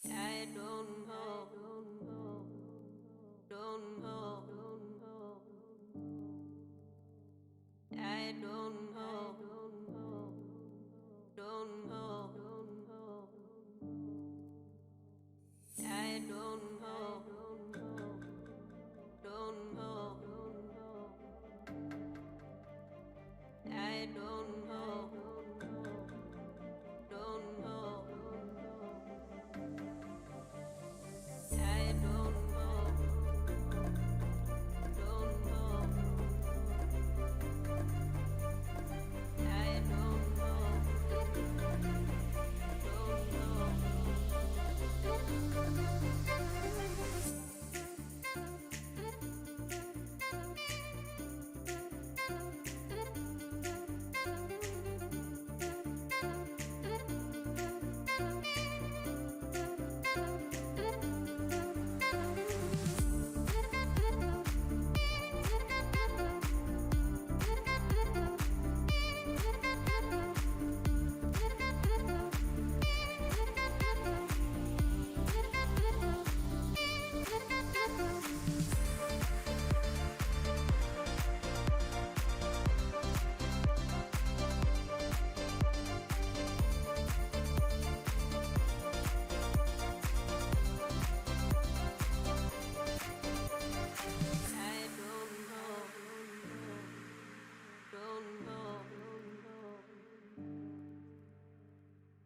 I don't know, don't know, I don't know, don't know, I don't know, don't know, I don't know, don't know. I don't know, don't know.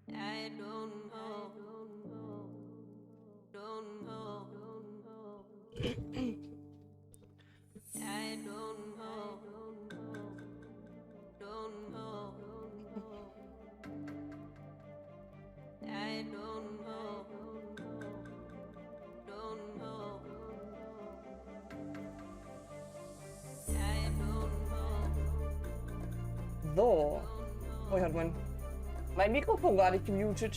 I don't know, I don't know, don't know. I don't know, don't know. I don't know, don't know. I don't know. So. Oh, ich hatte mein Mikrofon gar nicht gemutet.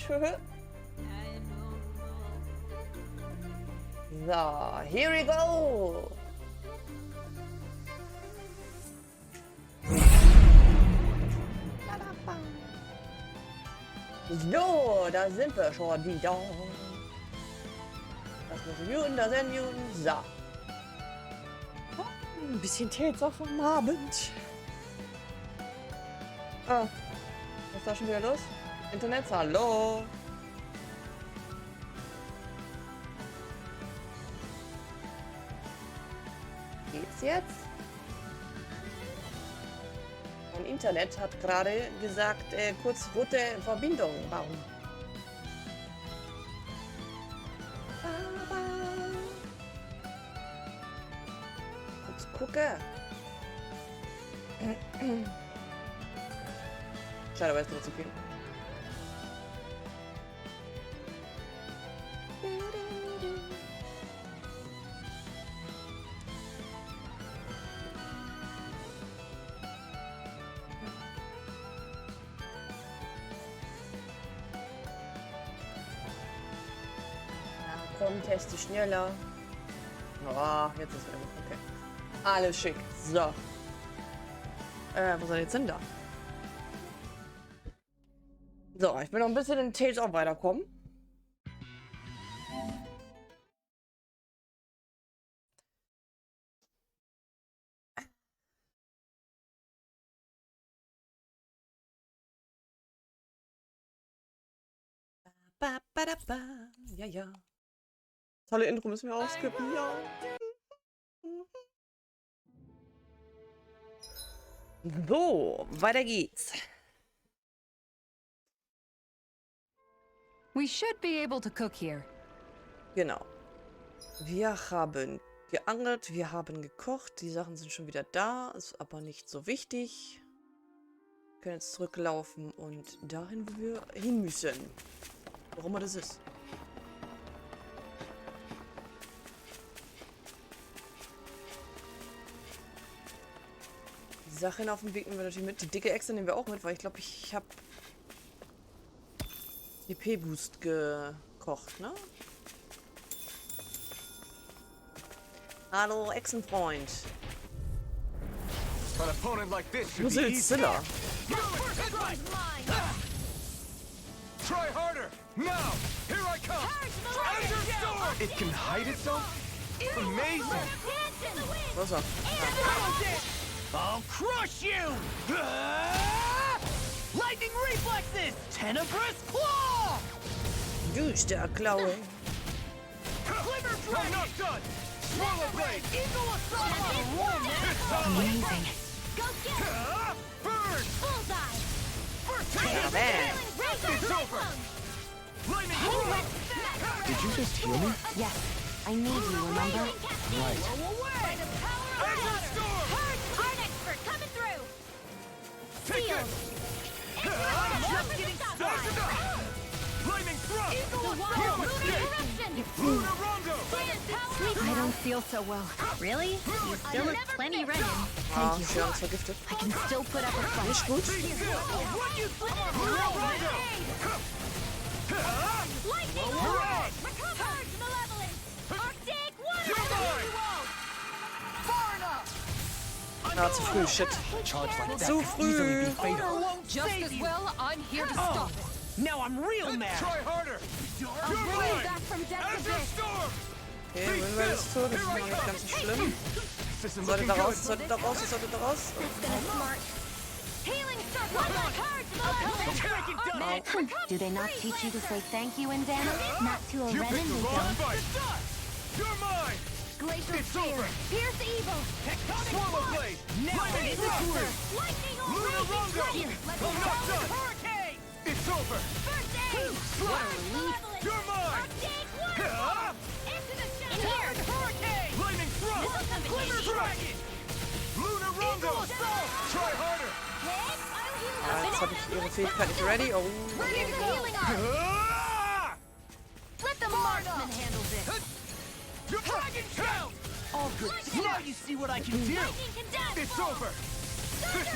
So, here we go. So, da sind wir schon wieder. Das müssen wir das Sendung. So. Ein bisschen Tales auf am Abend. Ah, was ist da schon wieder los? Internet, hallo. Geht's jetzt? Mein Internet hat gerade gesagt, kurz rote Verbindung. Warum? Kurz gucke. Schade, aber jetzt nicht zu viel. Komm, teste schneller. Oh, jetzt ist wieder gut. Okay. Alles schick. So. Wo soll jetzt hin da? So, ich will noch ein bisschen in Tales auch weiterkommen. Ba, ba, da, ba. Ja, ja. Tolle Intro müssen wir aufskippen, ja. So, weiter geht's. We should be able to cook here. Genau. Wir haben geangelt, wir haben gekocht. Die Sachen sind schon wieder da, ist aber nicht so wichtig. können jetzt zurücklaufen und dahin, wo wir hin müssen. Warum immer das ist. Die Sachen auf dem Weg nehmen wir natürlich mit. Die dicke Echse nehmen wir auch mit, weil ich glaube, ich habe EP-Boost gekocht, ne? Hallo, Echsenfreund. An opponent like this Wo should be ist easy. Zilla? Try harder! Now! Here I come! Understorm! It can hide itself? Amazing! Wo ist er? I'll crush you! Lightning reflexes! Tenebrous claw! Düster Klaue. Glimmer I'm dragon! not done! Swallow blade! Eagle assault! It's on me! Amazing. Burn! Ja, bam. It's over! Lightning thrust! Did you just hear me? Yes, I need you, remember? Right. Understorm! Take it! Just getting started! Lightning thrust! Eagle Lunar Rondo! I don't feel so well. Really? You still look plenty running. Ah, Schirm ist vergiftet. I can still put up a fight. Nicht gut. Lunar Rondo! You're mine! Na, zu früh, shit. Charge like that Zu could easily früh. be fatal. Just as well, I'm here to stop it. Now I'm real mad. Try harder! I'll You're bring you mine! back from death to Enter this. storm! Okay, holen wir das zurück. Das ist noch nicht ganz so schlimm. This isn't Sollte looking da good. raus, sollte da raus, sollte da raus. Do they not teach you to say thank you in Dana? Not to a You Renin picked the we wrong don't. fight! You're mine! Glacial It's spear. over! Pierce evil. Swallow blade! Lightning thrust! Lunar Rondo! I'm not done! It's over! You're mine! Lightning thrust! Glimmer dragon! Lunar Rondo! Try harder! Ja, jetzt habe ich ihre Fähigkeit nicht ready. Oh. Ah! Let the marksman handle this. Your dragon count! All good. Now you see what I can do. It's over!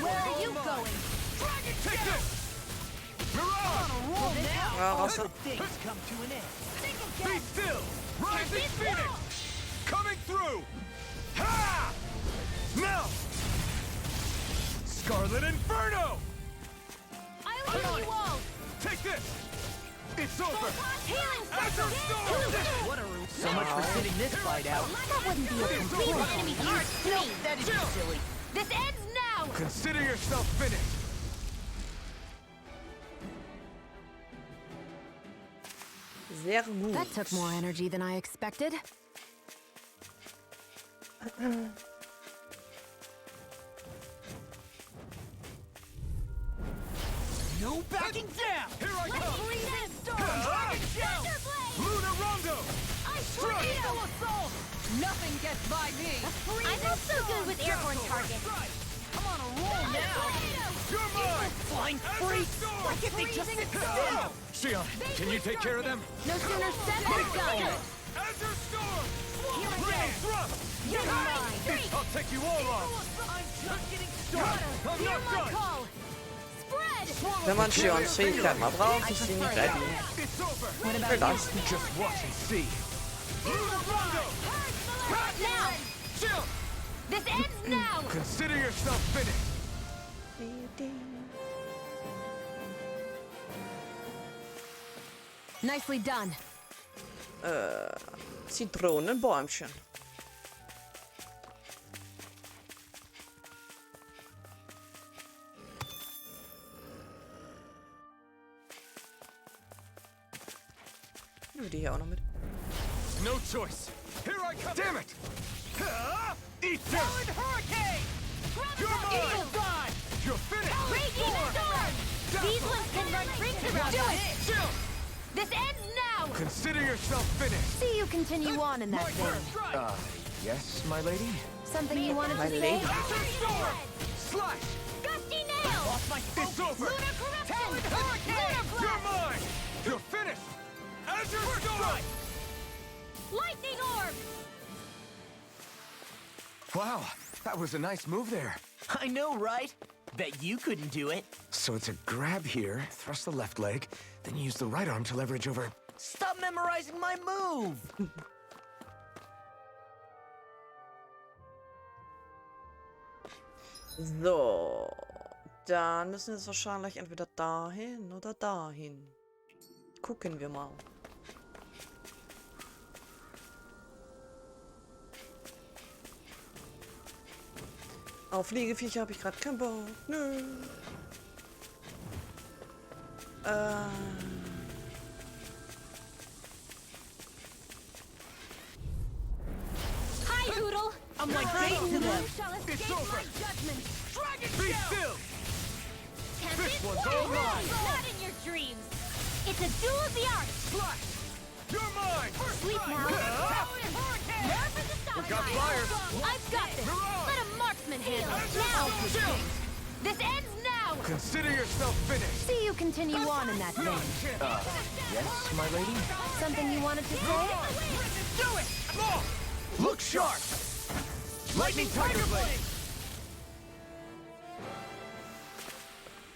Where are you going? Dragon take this! Mirage! Roll now. Ja, raus. da. Things come to an end. Be still! Rising Phoenix! Coming through! Ha! Now! Scarlet Inferno! I'll heal you all. Take this! It's over! Healing Azure Storm! What a room. So much for sitting this fight out. That wouldn't be a It's complete over! enemy. That is silly. This ends now. Consider yourself finished! Sehr gut. That took more energy than I expected. No backing down. Here I come! Dragon shout. Lunar Rondo! Strike! Eagle assault. Nothing gets by me. I'm also good with airborne targets. I'm on a roll now. You're mine! Flying freaks. Why can't they just sit still? Xion, can you take care of them? No sooner said than done. Azure Storm! Here Lightning thrust! You're mine. I'll take you all on! I'm just getting started. I'm Hear not my done! call. Spread. Wenn man Shions Fähigkeit mal braucht, ist sie nicht ready. It's over! Vielleicht. Just watch and see. Lunar Rondo! Now. Xion, This ends now. consider yourself finished. Nicely done. Zitronenbäumchen. Nehmen wir die hier auch noch mit. No choice. Here I come. Damn it! Eat dirt! Hurricane. You're mine! Eagle dive. You're finished! These ones can run rings around us. Xion, This ends now. consider yourself finished. See you continue on in that vein. Yes, my lady? Something you wanted My to lady. say? Slash! Gusty nail. Lost my It's over! Azure Storm! Lightning orb! Wow, that was a nice move there. I know, right? Bet you couldn't do it. So it's a grab here, thrust the left leg, then use the right arm to leverage over. Stop memorizing my move! So. Dann müssen wir jetzt wahrscheinlich entweder dahin oder dahin. Gucken wir mal. Auf Fliegeviecher habe ich gerade keinen Bock. Nö. Hi, Hoodle! I'm like bait to them. Shall escape It's over. my judgment! Be still! Tempted? one's all mine. Not in your dreams! It's a duel of the arts! Slash! You're mine! Sleep now! Nerve is a stop got sign. flyers. I've got this! Mirage. Let a marksman handle it! Now! Chill! This ends now! Consider yourself finished! See you continue on in that vein. Yes, my lady? Something you wanted to say? Do it! More! Look sharp! Lightning Tiger Blade!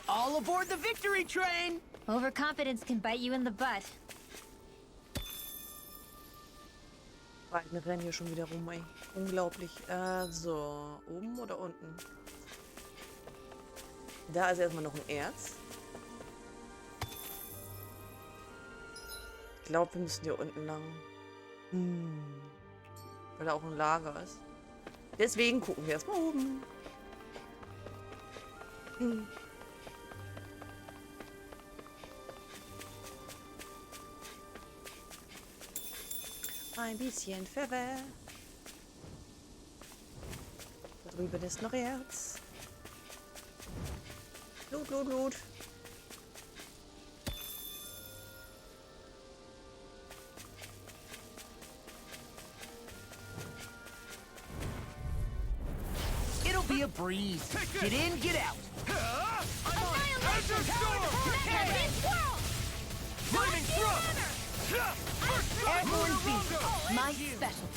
All aboard the victory train! Overconfidence can bite you in the butt. Beiden rennen hier schon wieder rum, ey. Unglaublich. So. Oben oder unten? Da ist erstmal noch ein Erz. Ich glaube, wir müssen hier unten lang. Weil da auch ein Lager ist. Deswegen gucken wir erstmal oben. Ein bisschen Pfeffer. Da drüben ist noch Erz. Blut, Blut, Blut. It'll be a breeze. Get in, get out. Azure Storm! Flaming Thrust! Airborne beast. My specialty.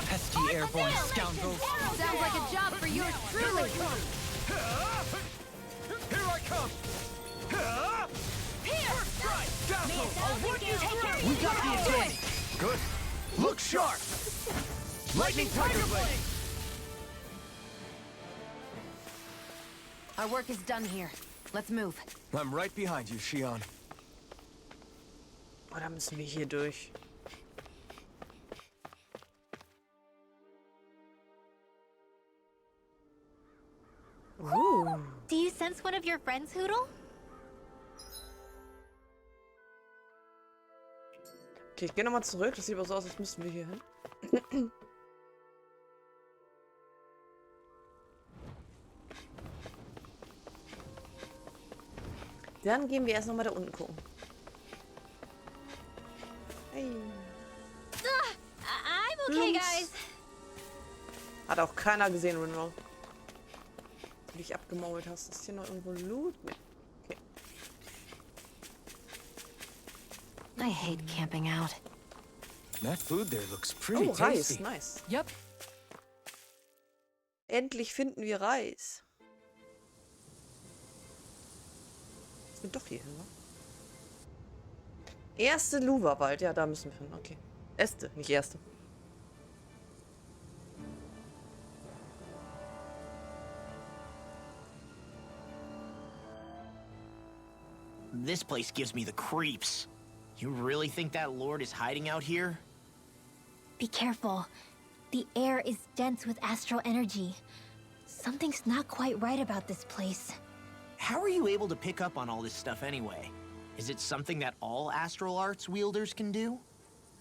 Pesky airborne scoundrels. Sounds like a job for yours truly. Here I come! First strike! Dazzle! We got the advantage. Good. Look sharp! Lightning Tiger Blade! Our work is done here. Let's move. I'm right behind you, Shion. Oh, da müssen wir hier durch. Do you sense one of your friends, Hoodle? Okay, ich gehe nochmal zurück. Das sieht aber so aus, als müssten wir hier hin. Dann gehen wir erst nochmal da unten gucken. Hey. I'm okay, Lumps. guys. Hat auch keiner gesehen, Rinwell. Du dich abgemault hast. Ist hier noch irgendwo Loot? Nee. Okay. I hate camping out. That food there looks pretty Oh, Reis. tasty. Nice. Yep. Endlich finden wir Reis. Sind doch hier hin, wa? Erste Luva-Wald. Ja, da müssen wir hin. Okay. Äste, nicht erste. This place gives me the creeps. You really think that lord is hiding out here? Be careful. The air is dense with astral energy. Something's not quite right about this place. How are you able to pick up on all this stuff anyway? Is it something that all astral arts wielders can do?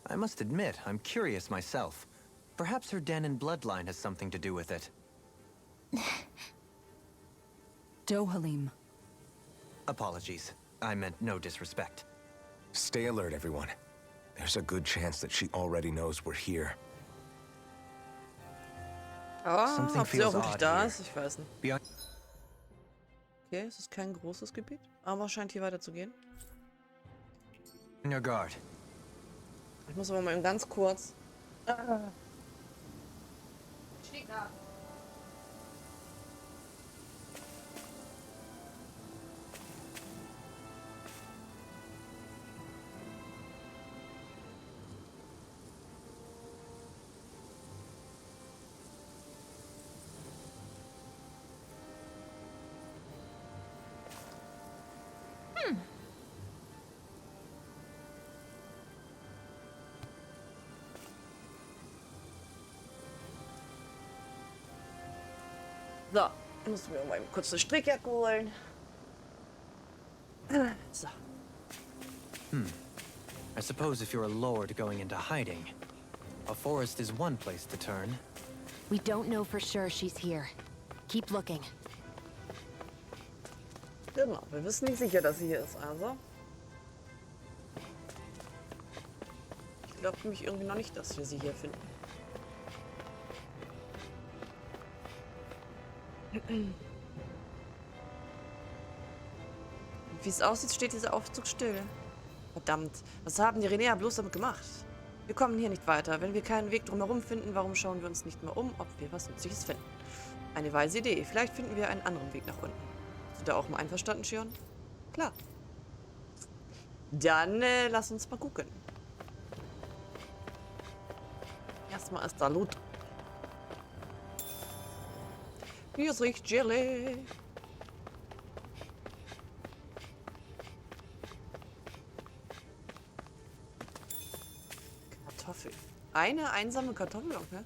I must admit, I'm curious myself. Perhaps her den and bloodline has something to do with it. Dohalim. Apologies. I meant no disrespect. Stay alert, everyone. There's a good chance that she already knows we're here. Ah, Something ob sie feels auch wirklich odd da here. ist, ich weiß nicht. Beyond Okay, es ist kein großes Gebiet, aber scheint hier weiter zu gehen. On your guard. Ich muss aber mal eben ganz kurz. Steht da. So, muss mir mal eben kurz eine Strickjacke holen. So. I suppose if you're a lord going into hiding, a forest is one place to turn. We don't know for sure she's here. Keep looking. Genau, wir wissen nicht sicher, dass sie hier ist, also. Ich glaube nämlich irgendwie noch nicht, dass wir sie hier finden. Wie es aussieht, steht dieser Aufzug still. Verdammt, was haben die Erinnerungen bloß damit gemacht? Wir kommen hier nicht weiter. Wenn wir keinen Weg drumherum finden, warum schauen wir uns nicht mehr um, ob wir was Nützliches finden? Eine weise Idee. Vielleicht finden wir einen anderen Weg nach unten. Sind da auch mal einverstanden, Shion? Klar. Dann lass uns mal gucken. Erstmal ist da Loot. Hier ist riecht Jelly. Kartoffel. Eine einsame Kartoffel, okay.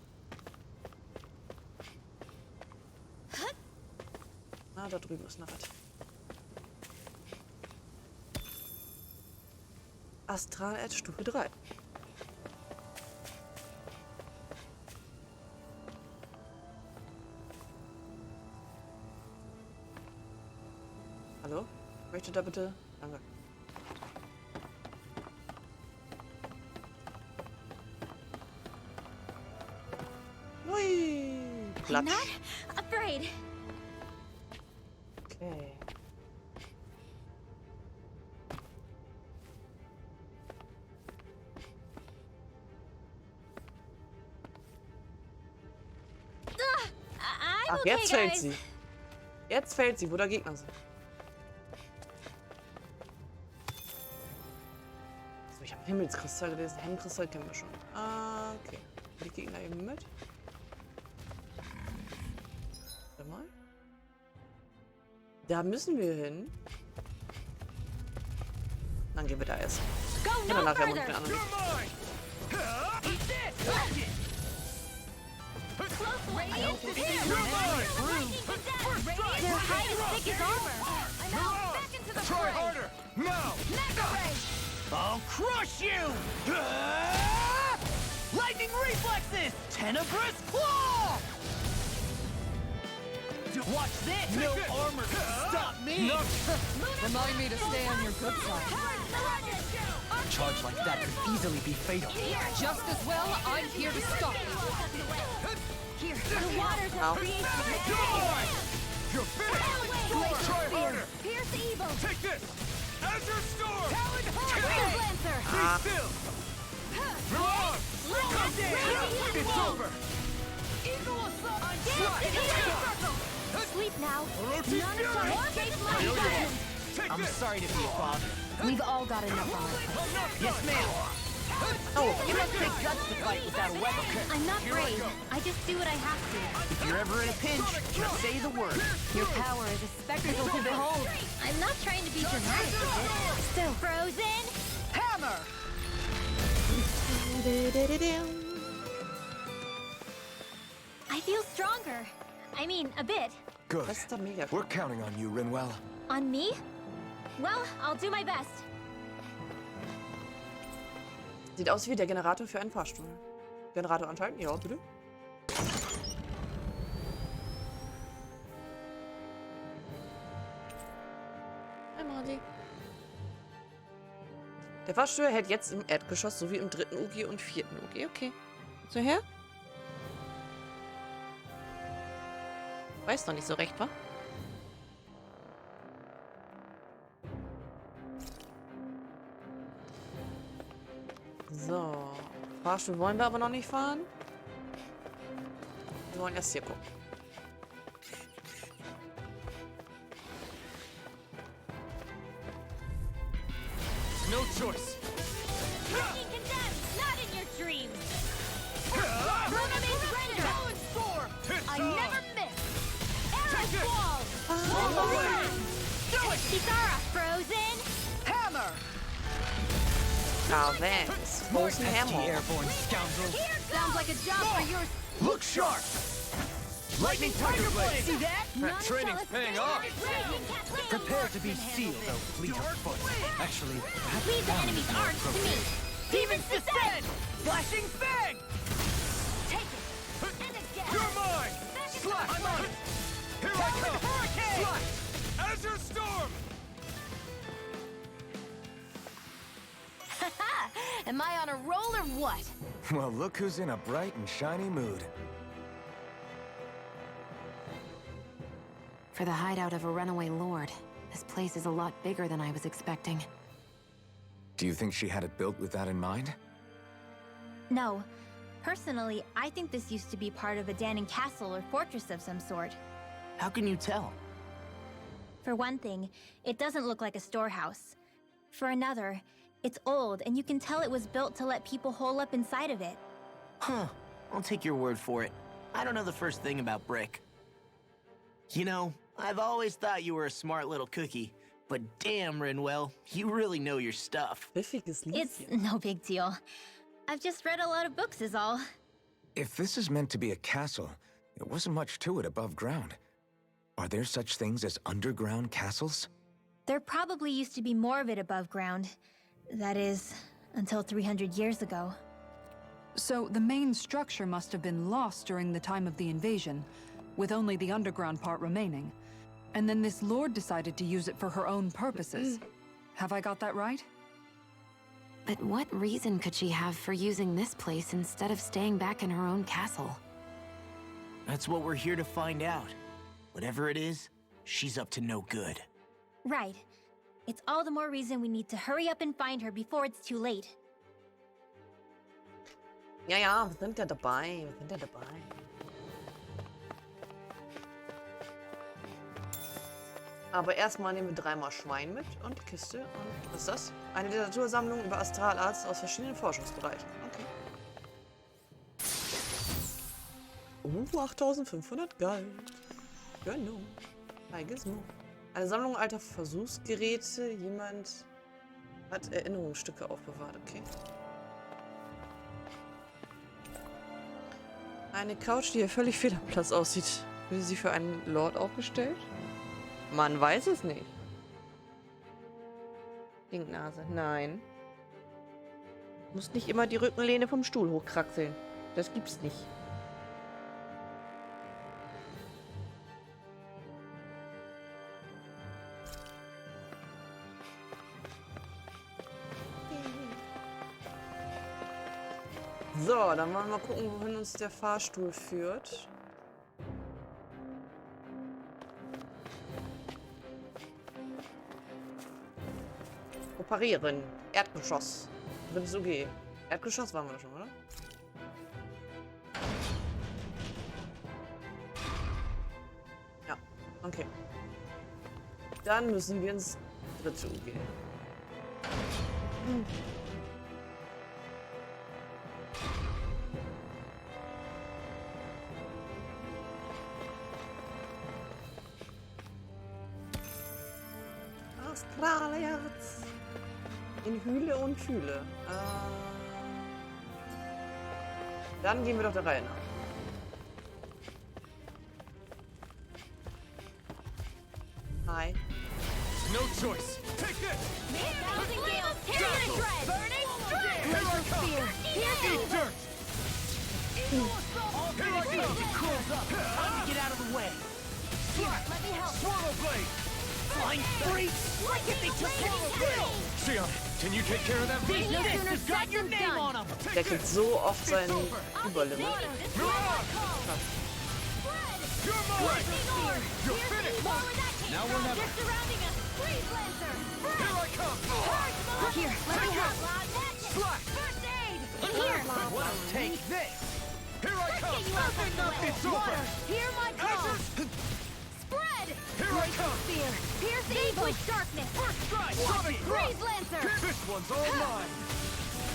Ah, da drüben ist noch was. Astralerd Stufe 3. Hallo? Möchte da bitte? Danke. Hui! I'm Platsch. not afraid. Okay. I'm Ach, okay, jetzt fällt guys. sie. Jetzt fällt sie, wo der Gegner sind. So, ich habe Himmelskristall gelesen. Hemmkristall kennen wir schon. Ah, okay. Die Gegner eben mit. Warte mal. Da müssen wir hin. Dann gehen wir da erst. Go Ja, no danach haben wir further. den anderen Weg. Their hide is thick as armor. Back into the Try fray. harder! Now! Mega ray. I'll crush you! Lightning reflexes! Tenebrous claw! Watch this! No armor can stop me! Remind me to stay on your good side. A charge like that could easily be fatal. Just as well, I'm here to stop you. Here, the waters Ow. of creation. You're finished! Try harder! Pierce evil. Take this! Azure Storm! Wave Lancer. Be still! Relax! It's over! Sleep now. Orochi None Fury! shall escape my presence. Take I'm this! sorry to be a father. We've all got enough on our plates. Yes, ma'am. Oh, You must take guts to fight without a weapon. I'm not brave. I just do what I have to. If you're ever in a pinch, just say the word. Your power is a spectacle to behold. I'm not trying to be dramatic with it. Still frozen. Hammer! I feel stronger. I mean, a bit. Good. das ist der mega. We're counting on you, Rinwell. On me? Well, I'll do my best. Sieht aus wie der Generator für einen Fahrstuhl. Generator anschalten? Ja, bitte. Hi, Marley. Der Fahrstuhl hält jetzt im Erdgeschoss sowie im 3. UG und 4. UG. Okay. So her? Weiß noch nicht so recht, wa? So. Fahrstuhl wollen wir aber noch nicht fahren. Wir wollen erst hier gucken. No choice. Being condemned, not in your dreams. Tournament render. Challenge score! I never miss. Arrow Take it. wall. Kisara frozen. Hammer! Alphens. Frozen Hammer. airborne scoundrel. Sounds like a job for your... Look sharp. Lightning Tiger Blade. See that? That training's paying off. Prepare to be sealed, though fleet of foot. Actually, Leave the enemy's arms to me. Demons descend! Flashing Fang. Take it. And again. You're mine. Slash. I'm on it. Here I come. Hurricane! Slash. Azure Storm. Am I on a roll or what? Well, look who's in a bright and shiny mood. For the hideout of a runaway lord, this place is a lot bigger than I was expecting. Do you think she had it built with that in mind? No. Personally, I think this used to be part of a Danon castle or fortress of some sort. How can you tell? For one thing, it doesn't look like a storehouse. For another, it's old, and you can tell it was built to let people hole up inside of it. Huh. I'll take your word for it. I don't know the first thing about brick. You know, I've always thought you were a smart little cookie. But damn, Rinwell, you really know your stuff. Pfiffiges It's Lieschen. no big deal. I've just read a lot of books is all. If this is meant to be a castle, there wasn't much to it above ground. Are there such things as underground castles? There probably used to be more of it above ground. That is, until 300 years ago. So the main structure must have been lost during the time of the invasion, with only the underground part remaining. And then this lord decided to use it for her own purposes. Have I got that right? But what reason could she have for using this place instead of staying back in her own castle? That's what we're here to find out. Whatever it is, she's up to no good. Right. It's all the more reason we need to hurry up and find her before it's too late. Ja, ja, wir sind ja dabei. Wir sind ja dabei. Aber erstmal nehmen wir 3-mal Schwein mit und die Kiste. Und was ist das? Eine Literatursammlung über Astralarts aus verschiedenen Forschungsbereichen. Okay. 8500 Gold. Genau. Hi, Gizmo. Eine Sammlung alter Versuchsgeräte. Jemand hat Erinnerungsstücke aufbewahrt. Okay. Eine Couch, die hier völlig fehl am Platz aussieht. Will sie für einen Lord aufgestellt? Man weiß es nicht. Stinknase. Nein. Muss nicht immer die Rückenlehne vom Stuhl hochkraxeln. Das gibt's nicht. So, dann wollen wir mal gucken, wohin uns der Fahrstuhl führt. Operieren. Erdgeschoss. Drittes UG. Erdgeschoss waren wir schon, oder? Ja, okay. Dann müssen wir ins dritte UG. Astralherz. In Hühle und Fühle. Dann gehen wir doch der Reihe nach. Hi. No choice. Take this. Thousand Gales, tear to shreds! Burning strength! Here I come. Eat dirt. Here I come. Time to get out of the way. Let me help. Swallow blade. Flying free. Like if they just swallow blade. Sion, can you take care of that? These No fists sooner have got said your than name done. on them. Der kriegt so oft seinen Überlimit. Mirage. You're mine. You're finished. Now we're never. They're surrounding us. Freeze Lancer! Here I come. Here, let me help. Slash. First aid! Here! Take this! Here I come! It's Water! over! Hear my call! Spread! Here I come! Fear! Pierce evil! Darkness! First strike! Watch Sonic it! Thrust! Breeze Lancer! This one's all mine!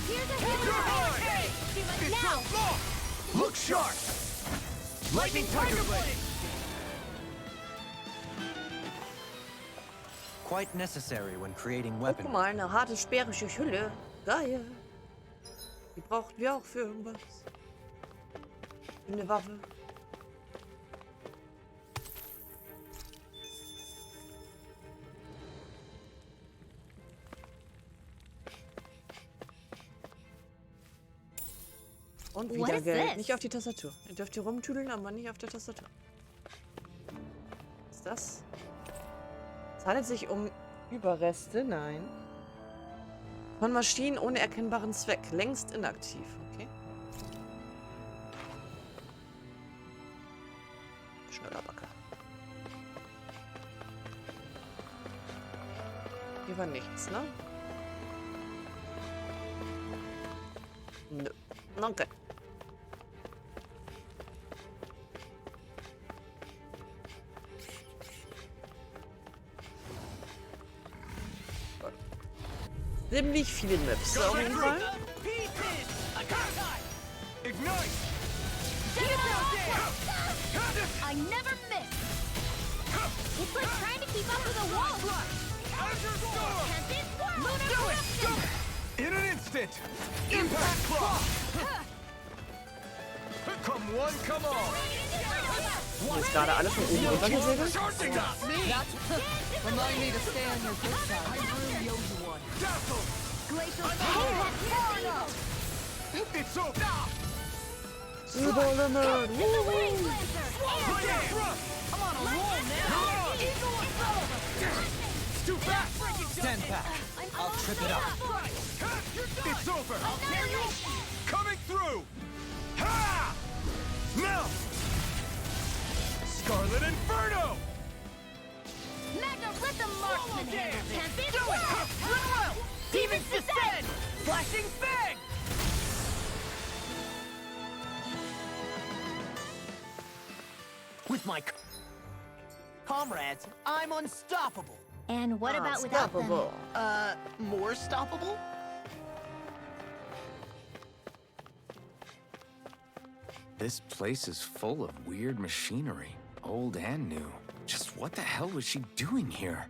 Here's a You're high! hit! It's Now! off! Look sharp! Lightning Tiger Blade! Quite necessary when creating Oh, weapons. guck mal, eine harte, sperrige Hülle. Geil. Die brauchten wir auch für irgendwas. Für eine Waffe. Und What wieder is Geld. this? Nicht auf die Tastatur. Ihr dürft hier rumtüdeln, aber nicht auf der Tastatur. Was ist das? Es handelt sich um Überreste, nein. Von Maschinen ohne erkennbaren Zweck. Längst inaktiv, okay. Schneller Backer. Hier war nichts, ne? Nö. Okay. Ziemlich viele Maps auf jeden Fall. Ignite! I never miss! It's like trying to keep up with a wall! Azure Storm! Tempest Swirl! Lunar Corruption! In an instant! Impact Cross! Come one, come all! Hier ist gerade alle von oben runter gesegelt. Charging up! Remind me to stay on your good side. Dazzle! Glacial It's over! Überlimit. Breeze Lancer! Blade Thrust! I'm on a roll now! Eagle Assault! It's too fast! Stand back. I'll trip it up. It's over! Coming through! Ha! Now! Scarlet Inferno! Magna Rhythm Marksman handles it! Tempest Do it! Swirl! Run well! Demons Descend! Flashing Fang! With my comrades, I'm unstoppable. And what about without them? Unstoppable. More stoppable? This place is full of weird machinery, old and new. Just what the hell was she doing here?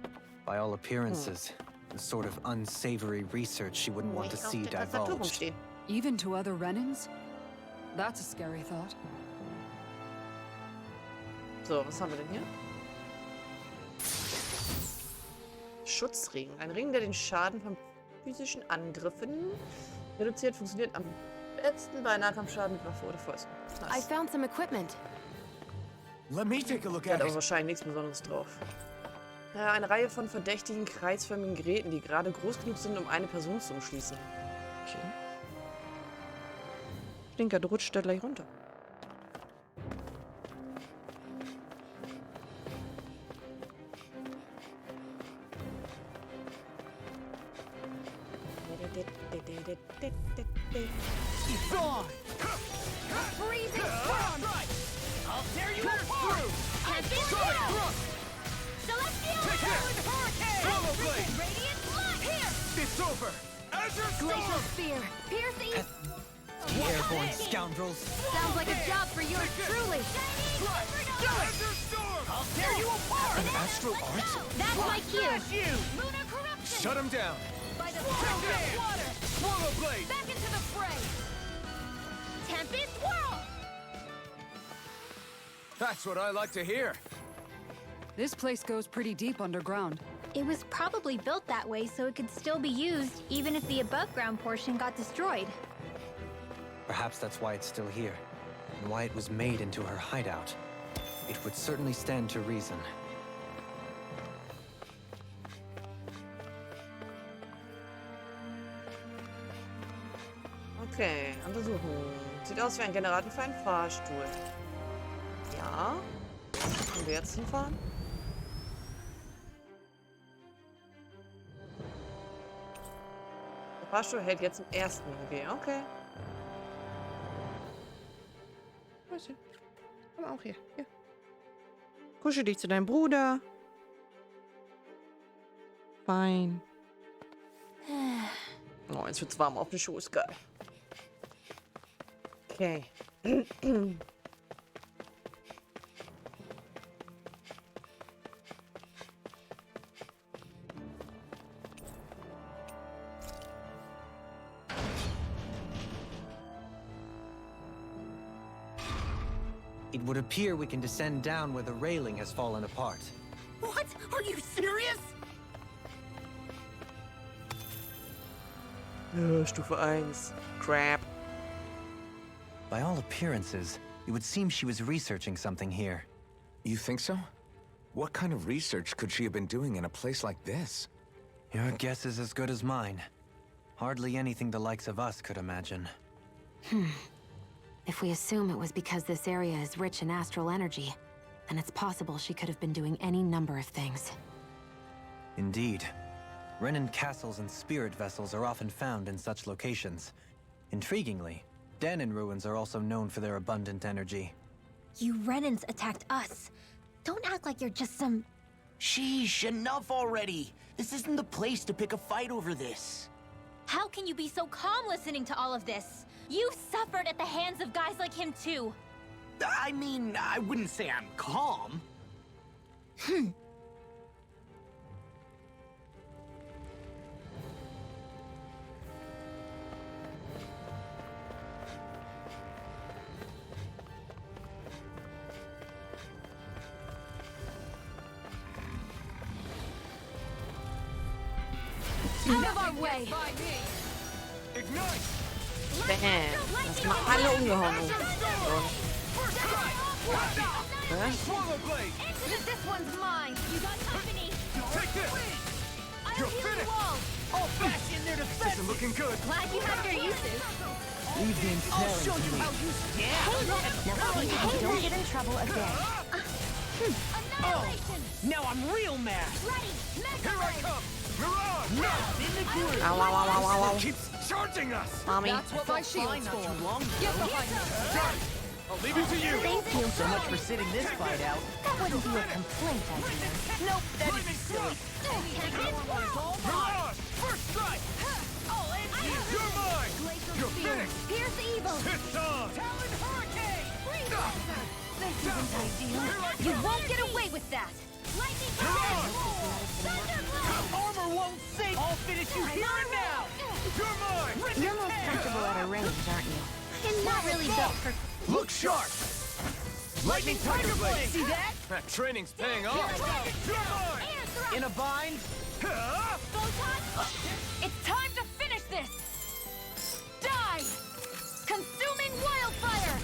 By all appearances, the sort of unsavory research she wouldn't want to Nicht auf see der Tastatur divulged. rumstehen. Even to other Renans? That's a scary thought. So, was haben wir denn hier? Schutzring. Ein Ring, der den Schaden von physischen Angriffen reduziert, funktioniert am besten bei Nahkampfschaden mit Waffe oder Fäusten. I Nice. found some equipment. Let me take a look Hat at aber it. wahrscheinlich nichts Besonderes drauf. Eine Reihe von verdächtigen, kreisförmigen Geräten, die gerade groß genug sind, um eine Person zu umschließen. Okay. Stinker, du rutscht da gleich runter. It's on! Freezing Storm! I'll tear you apart! Tempest Sonic Swirl! Thrust! Celestial Take this! Hurricane! Swallow Blade! Radiant Light! Here! It's over! Azure Glacial Storm! Spear! Piercing! You airborne scoundrels! Sounds like a job for yours truly! Azure Storm! I'll tear you apart! An astral arts? That's my cue! You! Lunar Corruption! Shut him down! By the power of water! Swallow Blade! Back into the fray! Tempest Whirl! That's what I like to hear. This place goes pretty deep underground. It was probably built that way so it could still be used, even if the above-ground portion got destroyed. Perhaps that's why it's still here, and why it was made into her hideout. It would certainly stand to reason. Okay, Untersuchung. Sieht aus wie ein Generator für einen Fahrstuhl. Ja. Können wir jetzt hinfahren? Der Fahrstuhl hält jetzt im ersten. Okay, okay. Mäuschen. Komm auch hier. Hier. Kuschel dich zu deinem Bruder. Fein. Oh, jetzt wird's warm auf dem Schoß. Geil. Okay. It would appear we can descend down where the railing has fallen apart. What? Are you serious? Stufe 1. Crap. By all appearances, it would seem she was researching something here. You think so? What kind of research could she have been doing in a place like this? Your guess is as good as mine. Hardly anything the likes of us could imagine. If we assume it was because this area is rich in astral energy, then it's possible she could have been doing any number of things. Indeed. Renan castles and spirit vessels are often found in such locations. Intriguingly, Danon ruins are also known for their abundant energy. You Renans attacked us. Don't act like you're just some... Sheesh, enough already. This isn't the place to pick a fight over this. How can you be so calm listening to all of this? You've suffered at the hands of guys like him too. I mean, I wouldn't say I'm calm. Out of our way! Ignite! Bam. Das macht alle umgehauen. Hä? Swallow blade! This one's mine! You got company! Take this! You're finished! I'll bash in their This defense! isn't looking good! Glad you have your uses. Leave the I'll ensnaring show to you me. how you stand! Don't get in trouble again. Annihilation! Now I'm real mad! Ready! Mega Here I Ray! come! Mirage! Now in the groove! Ow, ow, ow, ow, ow, ow. Keeps charging us! Mommy. What my shield's for. Not too long ago. Done! I'll leave it to you! Thank you so much for sitting this fight out. That wouldn't be a complaint, I guess. Nope, that'd be silly. Mirage! First strike! You're mine! You're finished! Here's the evil! It's on! Talon Hurricane! This isn't ideal. You won't get away with that! Lightning Armor won't save! I'll finish you here and now! You're mine! You're most comfortable at a range, aren't you? I'm not really built for... Look sharp! Lightning Tiger Blade! See that? That training's paying off! You're mine! In a bind? Huh? It's time to finish this! Die! Consuming wildfire!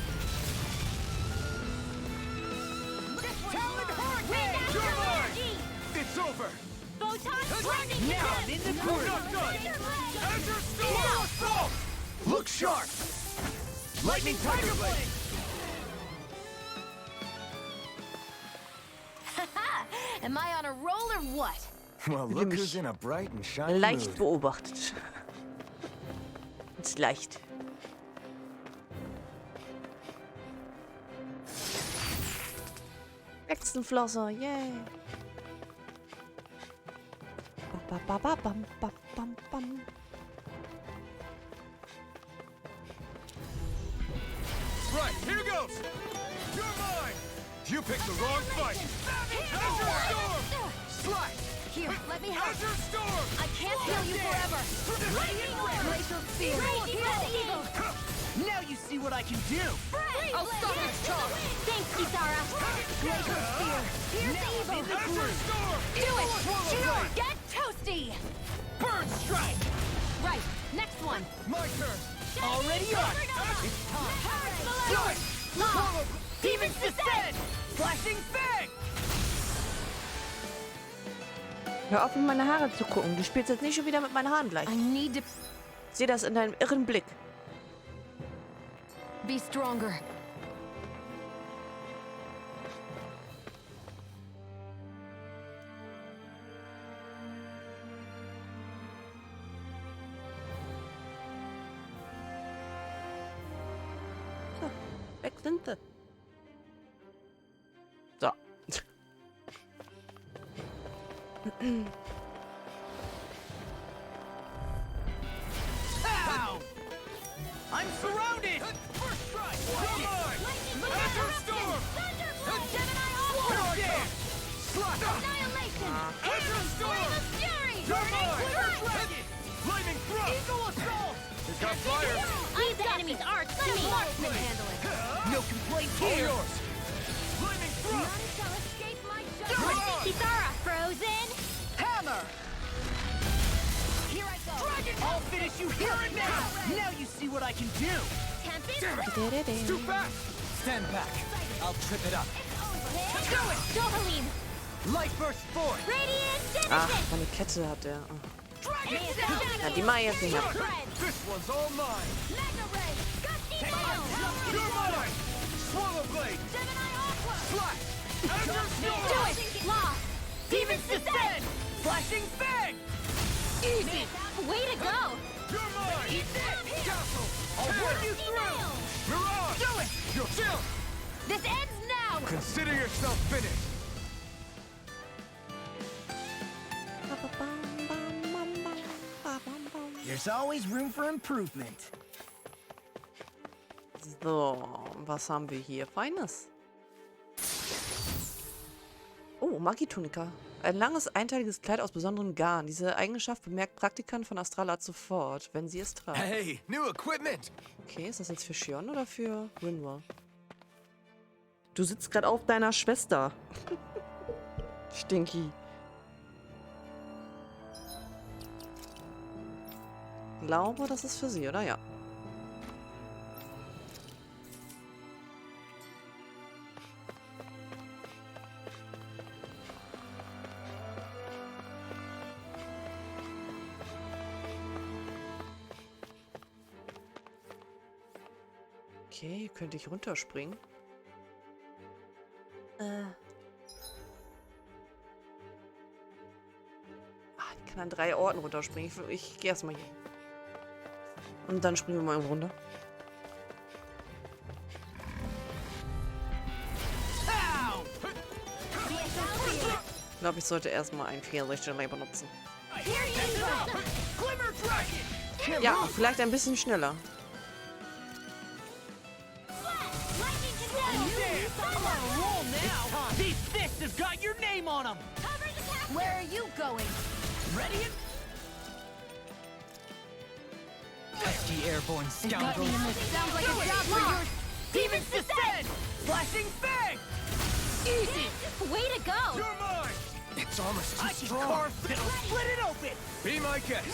Talon Hurricane! You're mine! It's over! Photon lightning! Now I'm in the groove! Not done! Azure Storm! Assault! Look sharp! Lightning Tiger Blade! Am I on a roll or what? Well, look who's in a bright and shiny Leicht mood. beobachtet. Ist leicht. Hexenflosser, yay. Ba, ba, ba, bam, ba, bam, bam. Right, here goes! You're mine! You picked the wrong fight! Azure Storm! Slash! Here, let me help. Azure Storm! I can't heal you forever. Glacial Spear. Here's the evil. Now you see what I can do! I'll stop this charge. Thanks, Kisara. Glacial Spear. Here's the evil. Azure Storm! Do it. Sure. Get toasty. Bird Strike! Right. Next one. My turn! Already on! It's time! Swallow! Demons Descend! Flashing Fang! Hör auf, in meine Haare zu gucken. Du spielst jetzt nicht schon wieder mit meinen Haaren gleich. I need to Ich sehe das in deinem irren Blick. be stronger. Weg sind sie. Ow! I'm surrounded! First strike! You're mine! Enter storm! Annihilation! Enter storm! Fury! You're mine! Dragon! Flaming thrust! Eagle assault! He's got fire! Leave the enemy's arch! Let me marksman handle it! No complaints All here! yours! Flaming thrust! None shall escape my You're judgment! on! Kisara, frozen! Hammer! Here I go! I'll finish you here and now! Now you see what I can do! Tempest! It's too fast! Stand back. I'll trip it up. Do it! Dohalim! Light burst forth! Radiant Ach, Genesis! meine Kette hat er. Oh. Dragon Ja, die mache ich jetzt nicht mehr. This one's all mine! Mega Ray! Gusty Ball! You're mine! Swallow blade! Gemini Aqua! Slash! Enter Do storm! it! Lost! Demons descend! Flashing fang! Easy! Way to go! You're mine! Eat this! Castle! I'll run you Dusty through! Nail! Mirage! Do it! You're still! This ends now! Consider yourself finished! There's always room for improvement. So, was haben wir hier Feines? Oh, Magitunika. Ein langes, einteiliges Kleid aus besonderem Garn. Diese Eigenschaft bemerkt Praktikern von Astralat sofort, wenn sie es tragen. Hey, new equipment! Okay, ist das jetzt für Shion oder für Rinwell? Du sitzt gerade auf deiner Schwester. Stinky. Glaube, das ist für sie, oder? Ja. Okay, hier könnte ich runterspringen. Ich kann an 3 Orten runterspringen. Ich gehe erstmal hier. Und dann springen wir mal irgendwo runter. Ich glaube, ich sollte erstmal einen Fernrichterlei benutzen. Ja, vielleicht ein bisschen schneller. These fists have got your name on them! Where are you going? Ready? Pesky airborne scoundrel. Sounds like a job for your Demons descend! Flashing fang! Easy! way to go! You're mine! Its armor's too I can strong! carve that'll split it open! Be my guest!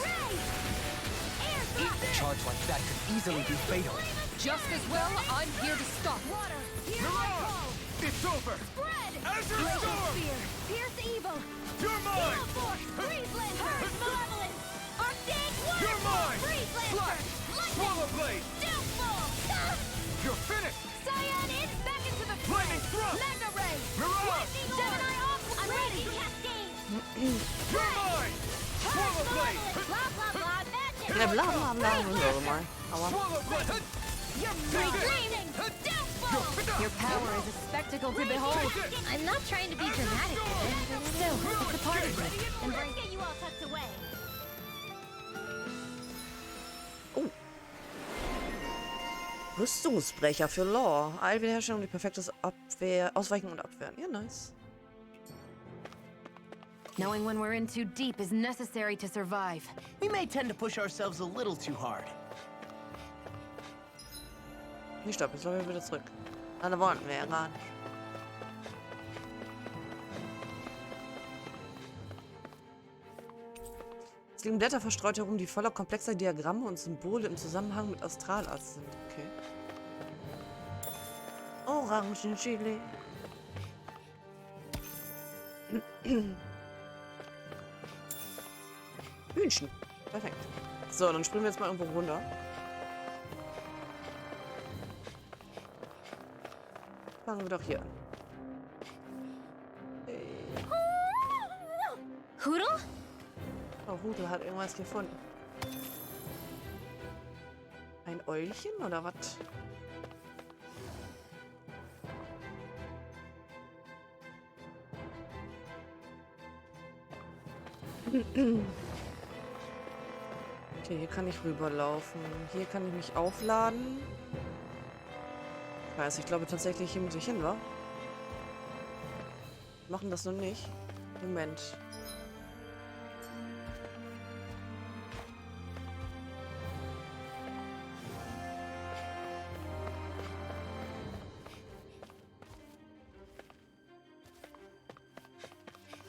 A charge like that could easily be fatal. Just as well, I'm here to stop. Water! Here Mirage! It's over! Spread! Enter Glacial storm! Spear! Pierce evil! You're mine! Evil Force! Breezeland! Purge Malevolence! Arctic Water! You're mine! Breezeland! Slash! Swallow blade! Doomfall! You're finished! Cyan in! Back into the Flaming thrust! Mega Ray! Mirage! Gemini Aqua! I'm ready! Cascade! You're mine! Swallow blade! Blah blah blah! Magic! Ja, bla bla bla. Höre mal. Aua. Swallow blade! You're reclaiming! Doomfall! Your power is a spectacle to behold. I'm not trying to be dramatic with it. Still, it's a party. Embrace get you all tucked away. Rüstungsbrecher für Law. Allwiederherstellung, die perfektes Ausweichen und Abwehren. Ja, nice. Knowing when we're in too deep is necessary to survive. We may tend to push ourselves a little too hard. Nee, stopp, jetzt laufen wir wieder zurück. Da wollten wir ja gar nicht. Es liegen Blätter verstreut herum, die voller komplexer Diagramme und Symbole im Zusammenhang mit Astralarzt sind. Okay. Orangenchili. Hühnchen. Perfekt. So, dann springen wir jetzt mal irgendwo runter. Fangen wir doch hier an. Hoodle? Oh, Hudel hat irgendwas gefunden. Ein Eulchen oder was? Okay, hier kann ich rüberlaufen. Hier kann ich mich aufladen. Scheiße, ich glaube tatsächlich, hier muss ich hin, wa? Machen das noch nicht. Moment.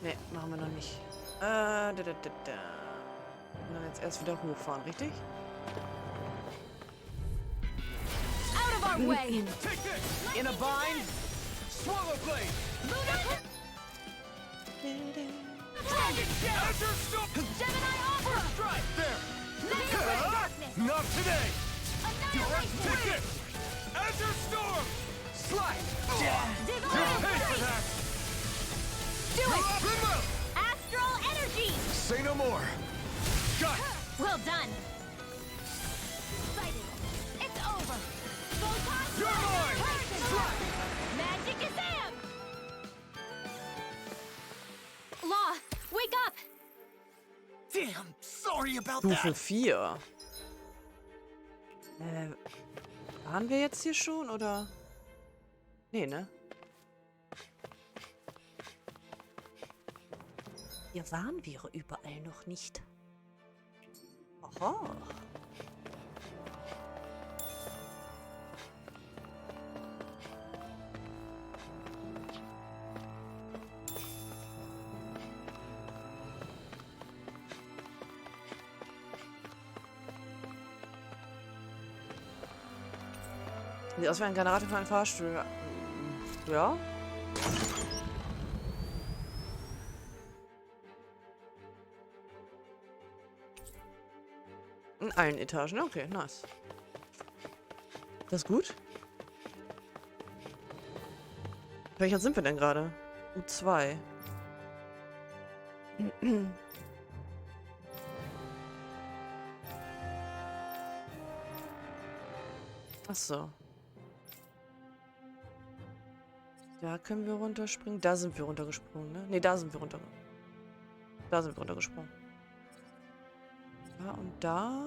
Ne, machen wir noch nicht. Und dann jetzt erst wieder hochfahren, richtig? Out of our way! Take this! In a bind? Swallow blade! Dragon Shell! Azure Storm! Gemini Opera! Strike! There! Annihilate darkness! Not today! Annihilation! Take this! Azure Storm! Slide! Dig You'll away! pay for that! Do it! Remote! Astral energy! Say no more! Got it! Well done! Sighted. It's over! Photon You're mine! Slide! Magic Gazam! Law, wake up! Damn, sorry about Stufe 4. Waren wir jetzt hier schon, oder? Nee, ne? Hier waren wir überall noch nicht. Aha. Sieht aus wie ein Generator für einen Fahrstuhl. Ja. In allen Etagen. Okay, nice. Das ist gut. Welcher sind wir denn gerade? U2. Ach so. Da können wir runterspringen. Da sind wir runtergesprungen, ne? Ne, da sind wir runtergesprungen. Da sind wir runtergesprungen. Da und da.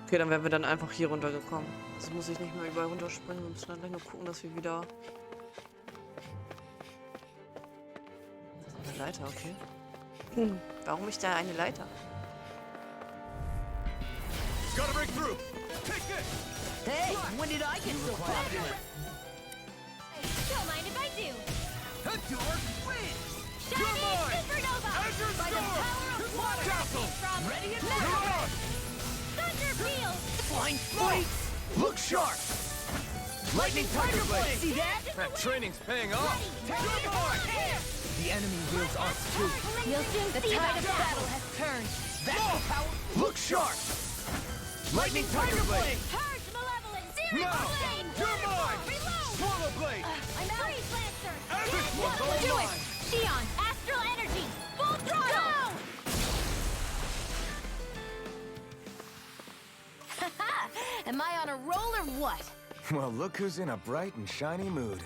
Okay, dann wären wir dann einfach hier runtergekommen. Also muss ich nicht mehr überall runterspringen. Wir müssen dann länger gucken, dass wir wieder... Das ist eine Leiter, okay. Warum ist da eine Leiter? Gotta break through! Take this! Hey, when did I get so popular? Don't mind if I do! The door wins! You're Shining mine! Supernova! Azure By the Storm! power of water that Castle! came from Ready and You're Metal! on! Thunder Field! Flying spikes! Look sharp! Lightning Tiger Blade! See that? That training's paying off! Ready! You're mine! The enemy wields us too. You'll soon The see tide that of battle has turned. That's the power. Look sharp! Lightning Tiger Blade! Purge Malevolence! Zero Now! Flame! You're mine! Reload! Swallow Blade! I'm out! Freeze Lancer! This one's all Do it! mine! Xion! Astral Energy! Full throttle! Am I on a roll or what? Well, look who's in a bright and shiny mood.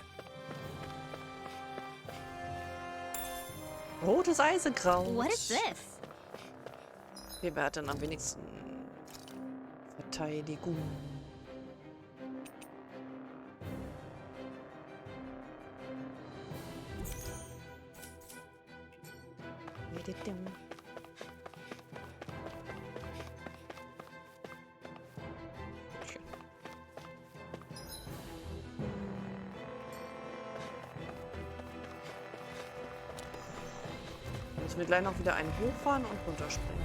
Rotes Eisenkraut. What is this? Okay, wer hat denn am wenigsten Verteidigung? Müssen wir gleich noch wieder einen hochfahren und runterspringen.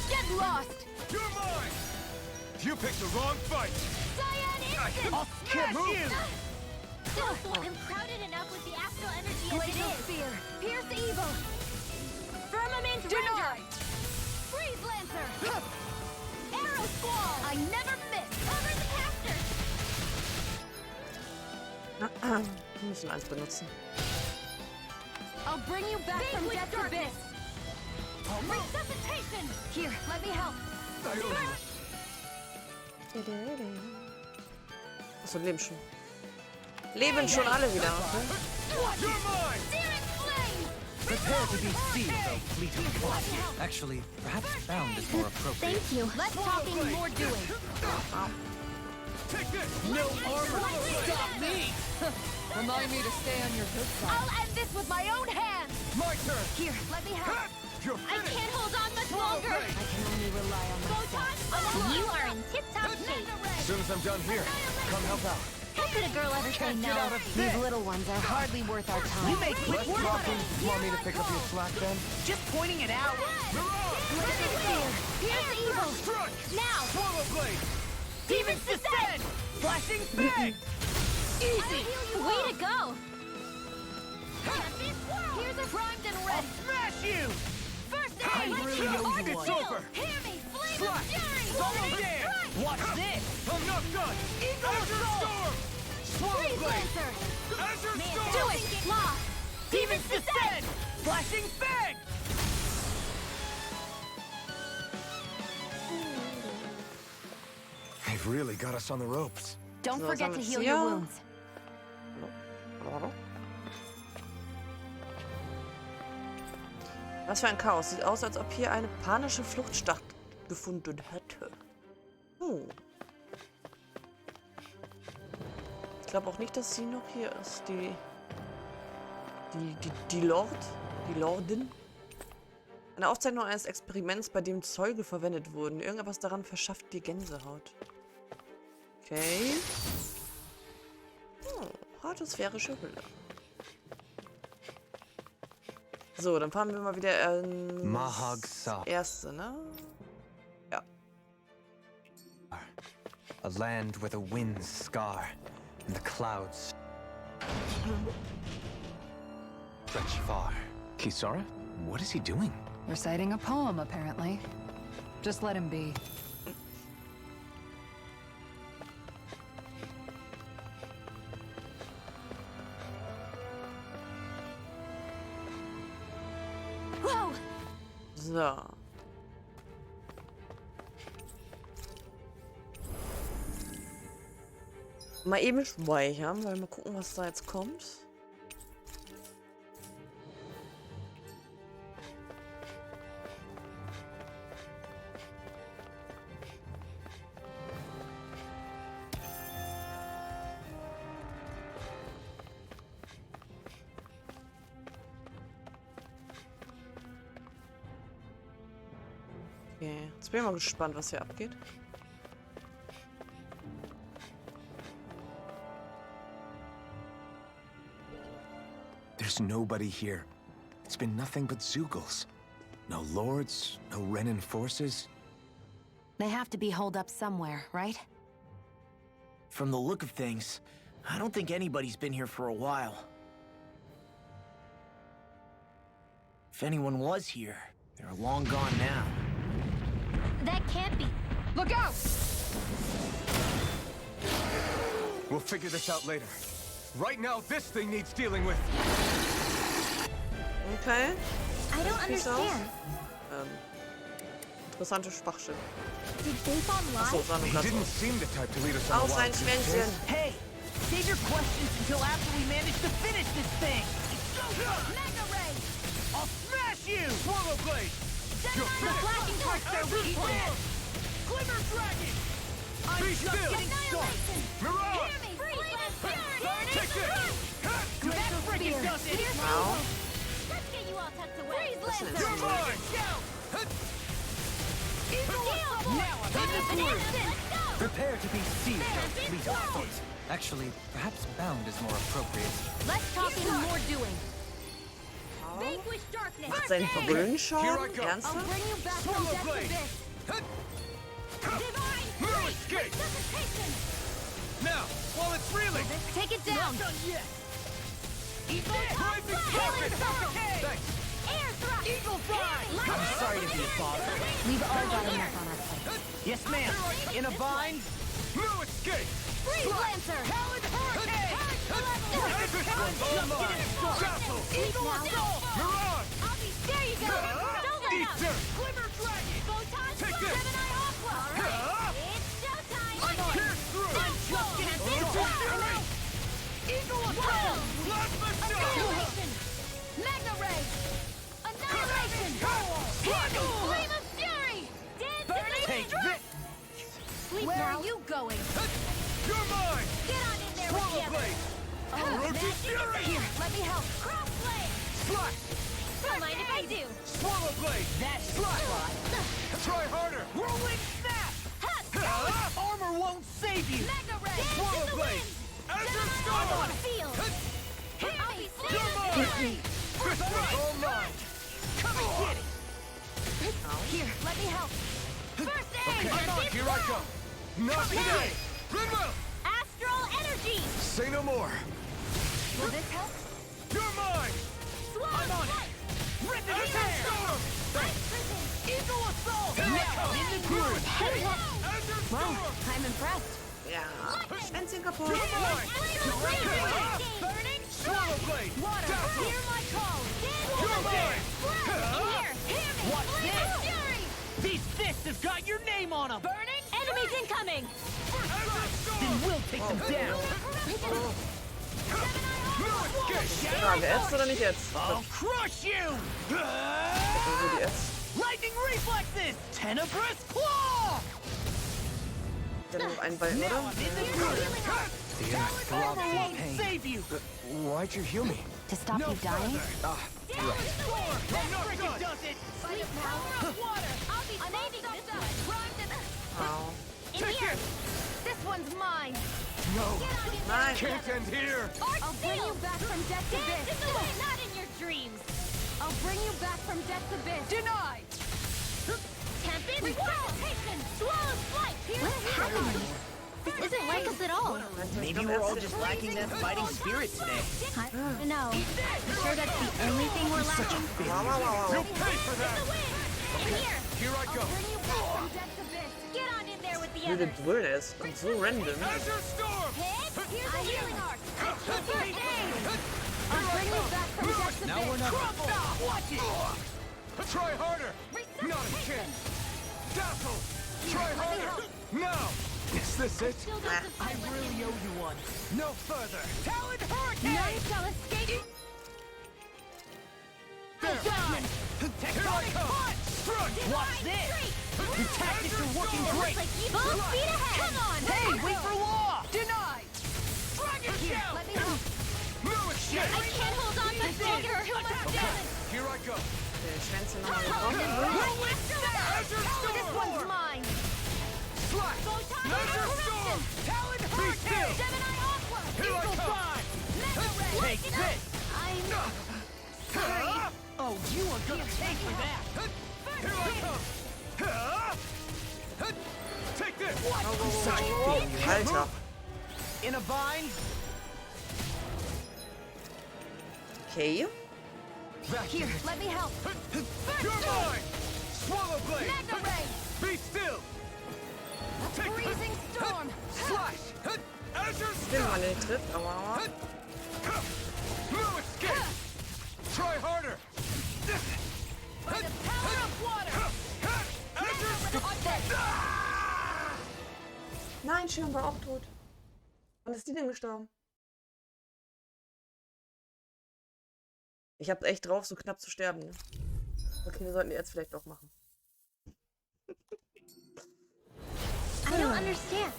Get lost! You're mine! You picked the wrong fight! Cyan Instant! I'll smash you! I'm crowded enough with the astral energy as it is. Spear. Pierce evil. Firmament Render. Freeze Lancer. Arrow Squall. I never miss. Cover the caster. Wir müssen eins benutzen. I'll bring you back from death's abyss. Resuscitation. Here, let me help. Achso, Leben schon. Leben schon alle wieder. Okay? You're mine! Prepare to be sealed, though fleeting one. Actually, perhaps bound is more appropriate. Thank you. Less talking, more doing. Take this! No armor can stop me! Remind me to stay on your good side. I'll end this with my own hands! My turn! Here, let me help. You're I finished! can't hold on much longer! blade. I can only rely on myself. You are in tip-top shape. As soon as I'm done here, come help out. How could a girl ever say no? These little ones are hardly worth our time. You make quick work of it! Want me to pick up your slack then? Just pointing it out. Living fear! Here's evil! Strike! Now! Swallow blade! Demons descend! Flashing bang! Easy! Way to go! Here's a primed and ready! Smash you! First I aid! really owe you one. It's over. Hear me! Flame Slack! of fury! Follow Dan! Watch this! I'm not done! Eagle Azure Soul! Storm! Swallow Freeze blade! Lancer! Azure Storm! Do it! Law! Demons descend! Flashing bang! They've really got us on the ropes. Don't So, forget was to haben heal wir your hier? wounds. Was für ein Chaos. Sieht aus, als ob hier eine panische Flucht stattgefunden hätte. Ich glaube auch nicht, dass sie noch hier ist. Die Lordin. Eine Aufzeichnung eines Experiments, bei dem Zeuge verwendet wurden. Irgendwas daran verschafft dir Gänsehaut. Okay. Harte sphärische Hülle. So, dann fahren wir mal wieder ins erste, ne? Ja. A land where the winds scar and the clouds stretch far. Kisara? What is he doing? Reciting a poem, apparently. Just let him be. Whoa! So. Mal eben speichern, weil mal gucken, was da jetzt kommt. Okay, jetzt bin ich mal gespannt, was hier abgeht. There's nobody here. It's been nothing but Zeugles. No lords, no Renin forces. They have to be holed up somewhere, right? From the look of things, I don't think anybody's been here for a while. If anyone was here, they're long gone now. That can't be. Look out! We'll figure this out later. Right now, this thing needs dealing with. Okay. I don't Sieht's aus? understand. Interessante Schwachstelle. Did they fall Achso, live? sah nur He grad didn't aus. seem the type to lead us on a Aus ein wild goose chase. Schwänzchen. Hey! Save your questions until after we manage to finish this thing! Mega Ray! I'll smash you! Swallow blade! You're The finished! flashing parts their weak point. Glimmer Dragon! I'm Be just still! getting started! Mirage! Hear me! Freeze and fury! Take this! That frickin' does it! Wow. Let's get you all tucked away. Freeze Lancer! You're mine! Now I'm in the groove! Let's go! Prepare to be sealed, though fleeting foot. Actually, perhaps bound is more appropriate. Less talking, more doing. Vanquish darkness. Macht seinen Verbrüllen schon? Here I go. I'll Ernsthaft? bring you back from Swallow death blade. to this. Divine No Grace! escape! Resuscitation! Now, while it's reeling! Take it down! Not done yet! Eat Rising Healing Serpent! Pearl! Thanks! Air thrust! Eagle Fly! I'm sorry to be a bother. We've all got enough on our plate. Yes, ma'am! In a bind? No escape! Freeze Lancer! Howling Hurricane! Grapple! Eagle Soul! Mirage! I'll be... There you go! Don't let Eat up! dirt! Glimmer Dragon! Photon Take Slash! this. Gemini Aqua! Alright, it's showtime! I'm on! Pierce through! I'm just getting This started! one! you going? You're mine! Get on in there with Swallow the others. blade! Rotate fury! Here, let me help. Cross blade. Slash! Don't mind if I do. Swallow blade! That's Slash! Try harder! Rolling snap! Armor won't save you! Mega ray. Swallow blade! Enter storm! Field. I'll be You're mine! This one's all mine! Come and get it! Here, let me help. First aid. Come on, here I go! Not today! Rinwell! Astral energy. Say no more! Will this help? You're mine! Swallow I'm on it. blade. Rip it Enter in! storm! Ice prison. Eagle assault! Here I Now come. in the groove! Enter storm! I'm impressed. Ja. Schwänzchen kaputt. You're mine! Burning Swallow blade! water. Dazzle! Hear my call. You're mine! Here, hear me. What's Blade this? of fury. These fists have got your name on them! Burning. Enemies incoming. Enter storm! Then we'll take them down! No escape! Frage, jetzt oder nicht jetzt? I'll crush you! Also jetzt. Lightning reflexes! Tenebrous claw! Dann noch einen Ball, Now oder? I'm in the groove! The inner throb Armor of won't pain. save you! Why'd you heal me? To stop No you dying? Ah, right. That frickin' does it! By the power of water. I'll be saving this one. Run to the... Au. In here. This one's mine. No! Get on in Nein. Can't end here! I'll bring you back from death's abyss. Dance in the wind, not in your dreams. I'll bring you back from death's abyss. Denied. Tempest resuscitation. Swallow flight. What's happening? This isn't like us at all. Maybe we're all just lacking that fighting spirit today. I don't know. You sure that's the only thing we're lacking? Wow, wow, wow, wow. You'll pay for that! In here. Here I go! Bring you back from death's abyss. Get on in there with the Wie others. das Brüllen ist. Und so random. Enter storm! Here's a healing arc. First aid. I'll bring you back from death's Now we're not... Crumble! Watch it! Try harder! Not a chance! Dazzle! Try harder! Now! Is this it? Still doesn't I really owe you one. No further. Talon Hurricane! None shall escape. There! Tectonic punch! Strike! Watch this! Your tactics are working great! Like full speed ahead. Come on. Hey, wait for law! Denied! Dragon Shell! Let me help. No escape! I can't hold on much longer. Too much damage. Here I go! Den Schwänzchen nochmal gebrochen. Enter storm! This one's mine. Slash! Enter storm! Talon Be Hurricane! still! Gemini Aqua. Here I Eagle come! Fly! Mega Ray. Take this! I'm sorry. Oh, you are gonna pay for that! Here I come! Take this! Alter. In a vine? Okay. Here, let me help. You're mine! Swallow blade! Mega Ray. Be still! Take this! Freezing storm. Slash! Enter Den storm! mal nicht trifft, aber... No escape! Try harder! By the power of water. Enter Nein, Schirm war auch tot. Wann ist die denn gestorben? Ich hab echt drauf, so knapp zu sterben. Ne? Okay, wir sollten die jetzt vielleicht doch machen. I don't understand.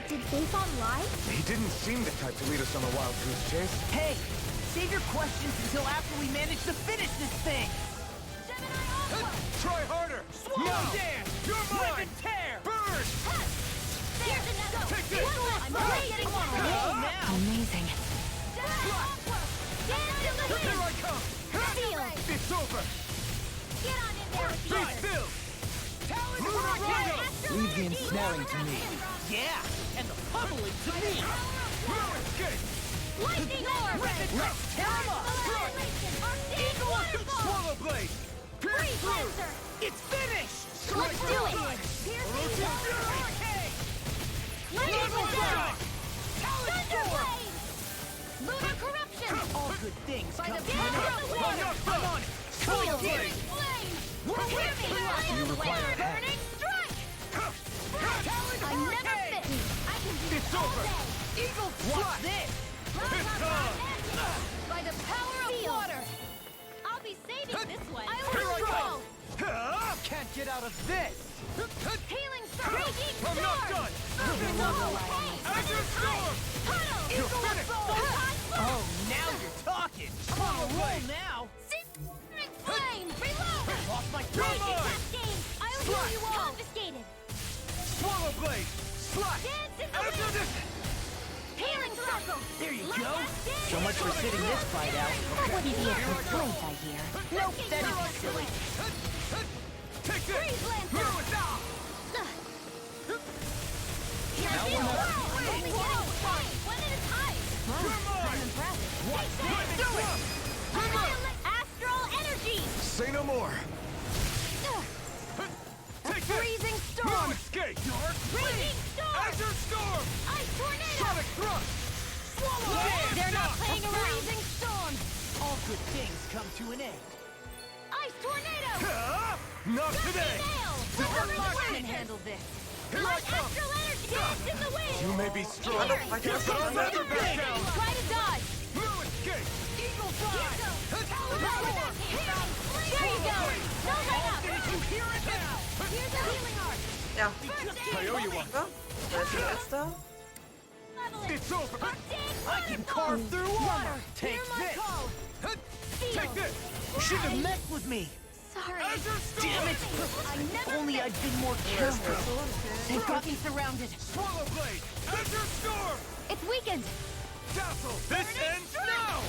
Did Faithon lie? He didn't seem the type to lead us on a wild goose chase. Hey, save your questions until after we manage to finish this thing! Gemini Aqua. Try harder! Swallow Now! dance! You're Rip mine! and tear! Burn! There's another. Take this! I'm already getting Come on, one. roll now! Amazing. Gemini Aqua. Dance in the Here wind. I come! Field. It's over! Get on in there with the Be others. still! Talon Lunar Hurricane! Rondo! Leave the ensnaring to me. Yeah, and the pummeling to me. No escape! Lightning orb. Let's tear 'em up. Arctic waterfall. Swallow blade! Pierce Freeze through! Lancer. It's finished! Let's do it. Piercing storm. Hurricane! Lightning Fire! Talon Thunder Storm! blade. Lunar corruption. All good things By come the to power an of the end. water. I'm on it! Field. Searing flame. Hear me. You require a hand. Burning strike. Talon I'm never Hurricane! bitten. I can do It's this all over. day. Eagle Watch this! By the power of water. I'll be saving this one. I Here will I roll. go! Can't get out of this! Healing storm! Raging storm! I'm not done! Azure Storm! Puddle! You're finished! Oh, now you're talking! Swallow Blade! now! Searing flame! Reload! Lost my Raging mind! cascade! I'll heal you all! Confiscated! Swallow Blade! Slash! Dance in the Azure wind! Dis- Healing circle! There you Light go! cascade! So much for sitting this fight out. That wouldn't be a complaint, I hear. Nope, that is silly. Take this! Freeze Lancer! Throw it down! Now we're not- I'm only getting started. One at a time. I'm impressed. Lightning Thrust! Violet astral energy. Say no more! Take this! Freezing No storm. escape! Raging storm. Azure Storm! Ice tornado. Sonic Thrust! Swallow They're not playing around. Freezing storm. All good things come to an end. Ice tornado. Not today! Nail. Unlock Can handle this. Here I Light come! astral energy. Dance in the wind. You may be strong, Here. but I'll never back down! Try to dodge. No escape! Eagle fly. There you go. No let up. You hear it now! Here's a healing art. Ja, I owe you one. so. Wer ist jetzt da? It's over! I can carve through armor! Take Hear my this! call. Take this! You should have messed with me! Sorry. Azure Storm! Damn it! I never Only I'd been more Wer ist careful. das? They're fucking surrounded. Swallow Blade! Azure Storm! It's weakened. Dazzle! This ends now!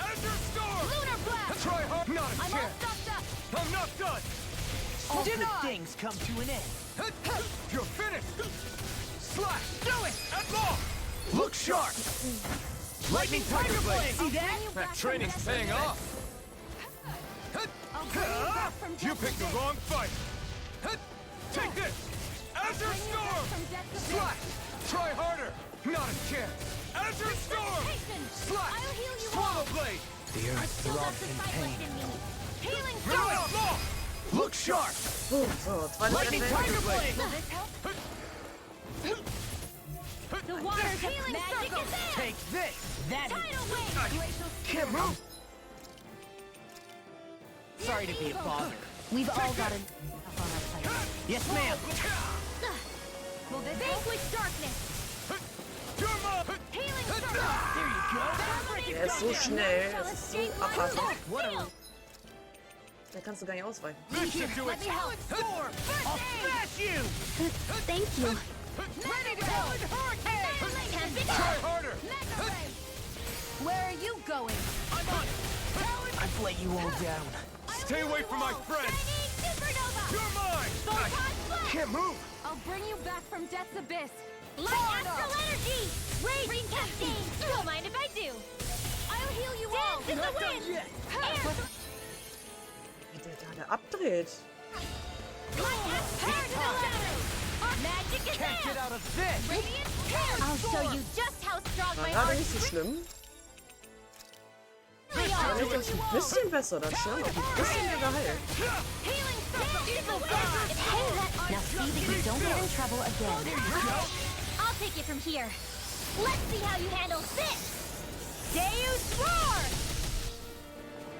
Azure Storm! Lunar blast. Try hard! Not a I'm all chance! stuffed up. I'm not done! All good things come to an end. You're finished! Slash! Do it! At law! Look sharp! Lightning Tiger Blade! See that? That training's paying off! You picked the wrong fight! Take this! Azure Storm! Slash! Try harder! Not a chance! Azure Storm! Slash! I'll heal you Swallow all. Blade! The I earth still got throbs the in fight pain. left in me. Healing You're storm. outlaw! Look sharp! So, zweite Lightning Welle. Tiger Blade! Will this help? The water's healing circle. Take this! That Tidal wave. Can't move! Sorry to be a bother. We've all got enough on our plate. Yes, ma'am. Will this vanquish darkness? You're mine! Healing circle. There you go. Der ist so schnell, Shall das ist so escape my abhassend. love. What a... Seal. Da kannst du gar nicht ausweichen. Listen to Let it! me help. Storm! I'll smash you! Thank you. Ready to go. Hurricane. Try harder! Mega ray. Where are you going? I'm on it! I've let you all down. Stay away from my friends! Supernova. You're mine! Photon blast. Can't move! I'll bring you back from death's abyss. Light astral energy. Raging cascade. Don't mind if I do. I'll heal you all. Dance in the wind. Air. Wie der abdreht. Magic is Can't get there. out of this! Radiant power. I'll show you just how strong War my gerade art nicht so is. schlimm. We Ja, are. das ist ein bisschen besser, das stimmt. Ein bisschen mehr geheilt. Healing circle. Evil blast. Now see that you don't get in trouble again. I'll take it from here. Let's see how you handle this. Deus roar.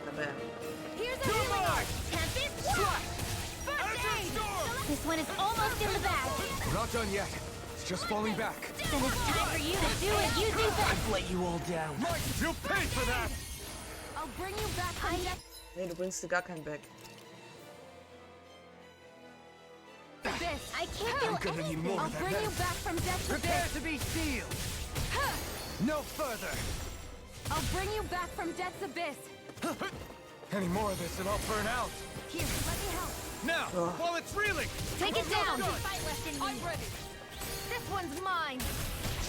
Aber Here's a healing art. Tempest slash. First aid. This one is almost in the bag. We're not done yet. It's just falling back. Then it's time for you to do what you do best. I've let you all down. Mike, you'll pay for that! I'll bring you back from death. nee, du bringst dir gar keinen Back. This. I can't I'm do gonna need anything. more I'll than bring that. you back from death to Prepare death. to be sealed! No further! I'll bring you back from death's abyss. Any more of this and I'll burn out! Here, let me help. Now, while it's reeling! Take it I'm not down. done. Fight left in me. I'm ready. This one's mine.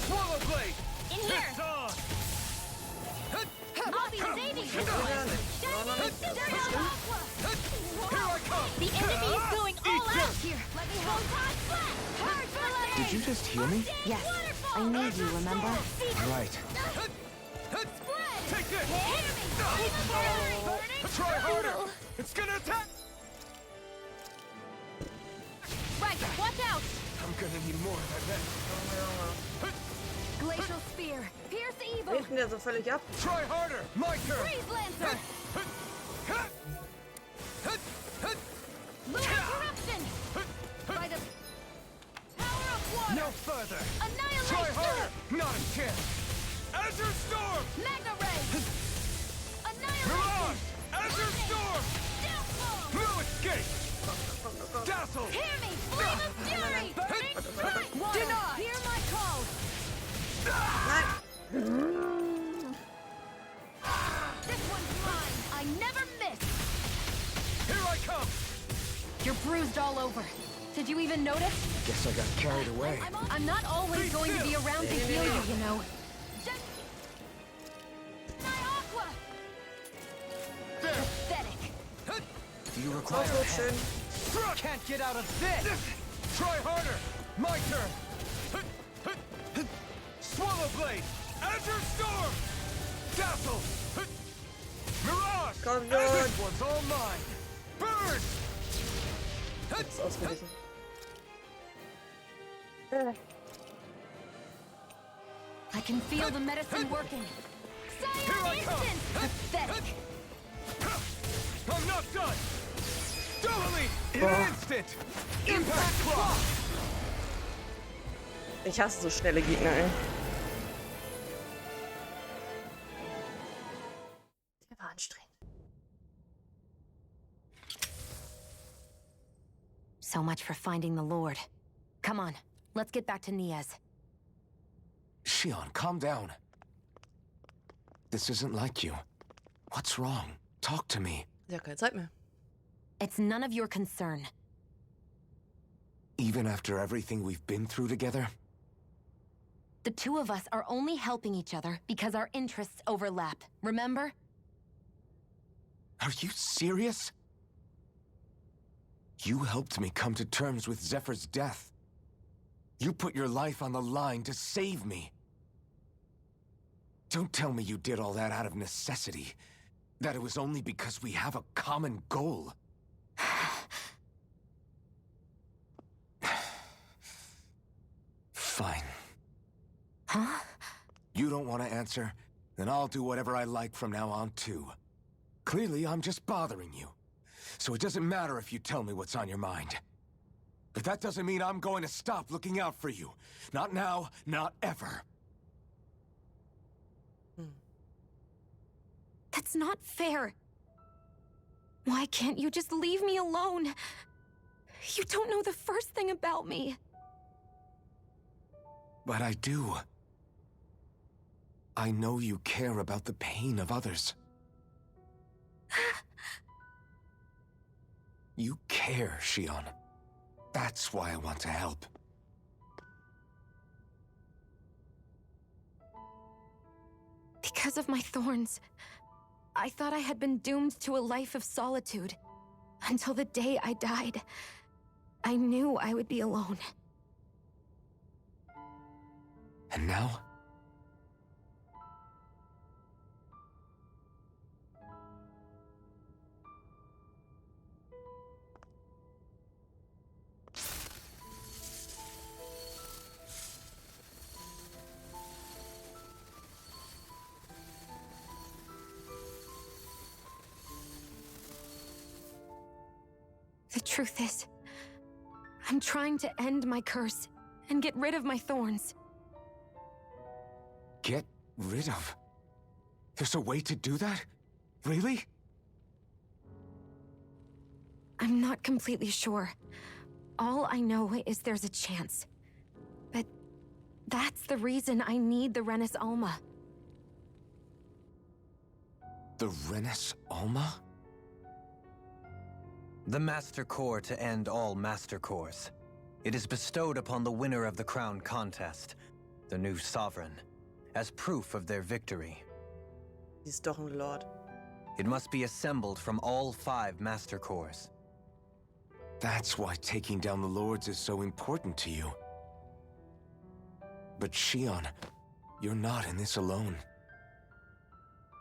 Swallow Blade! In here. It's on! I'll be saving you. Ja, nicht. Here I come! The enemy is going all Eat out this. here. Let me help. Hard Did you just heal me? Yes, I need you, remember? All right. Take this! Burning. Try harder! It's gonna attack! Right, watch out. I'm gonna need more than that. Glacial spear. Pierce evil. Hilft mir so völlig ab. Try harder! My turn! Freeze lancer. Lunar water! No further! Annihilation! Try harder! Not a chance! Azure Storm! Magna Ray! Annihilation! Mirage! Azure Storm! Downfall! No escape! Dazzle! Hear me! Flame of Fury! Burning Strike! Denied! Hear my call! This one's mine! I never miss! Here I come! You're bruised all over. Did you even notice? Guess I got carried away. I'm not always Be going to be still. around to heal you, you know. Aqua! There! Pathetic! Do you require So a schön. hand? Can't get out of this! Try harder! My turn! Swallow Blade! Azure Storm! Dazzle! Mirage! Komm And schon! this one's all mine! Burn! Ist ausgeglichen. I can feel the medicine working. Here I come! Pathetic. I'm not done! Double Leap! In an instant! Impact Claw! Ich hasse so schnelle Gegner, ey. Der war anstrengend. So much for finding the Lord. Come on, let's get back to Niaz. Shion, calm down. This isn't like you. What's wrong? Talk to me. Ja, keine Zeit mehr. It's none of your concern. Even after everything we've been through together? The two of us are only helping each other because our interests overlap, remember? Are you serious? You helped me come to terms with Zephyr's death. You put your life on the line to save me. Don't tell me you did all that out of necessity. That it was only because we have a common goal. Fine. Huh? You don't want to answer? Then I'll do whatever I like from now on, too. Clearly, I'm just bothering you. So it doesn't matter if you tell me what's on your mind. But that doesn't mean I'm going to stop looking out for you. Not now, not ever. That's not fair. Why can't you just leave me alone? You don't know the first thing about me. But I do. I know you care about the pain of others. You care, Shion. That's why I want to help. Because of my thorns, I thought I had been doomed to a life of solitude. Until the day I died, I knew I would be alone. And now? The truth is, I'm trying to end my curse and get rid of my thorns. Get rid of? There's a way to do that? Really? I'm not completely sure. All I know is there's a chance. But that's the reason I need the Renis Alma. The Renis Alma? The Master Core to end all Master Cores. It is bestowed upon the winner of the Crown Contest, the new Sovereign, as proof of their victory. Sie ist doch ein Lord. It must be assembled from all 5 Master Cores. That's why taking down the Lords is so important to you. But Shion, you're not in this alone.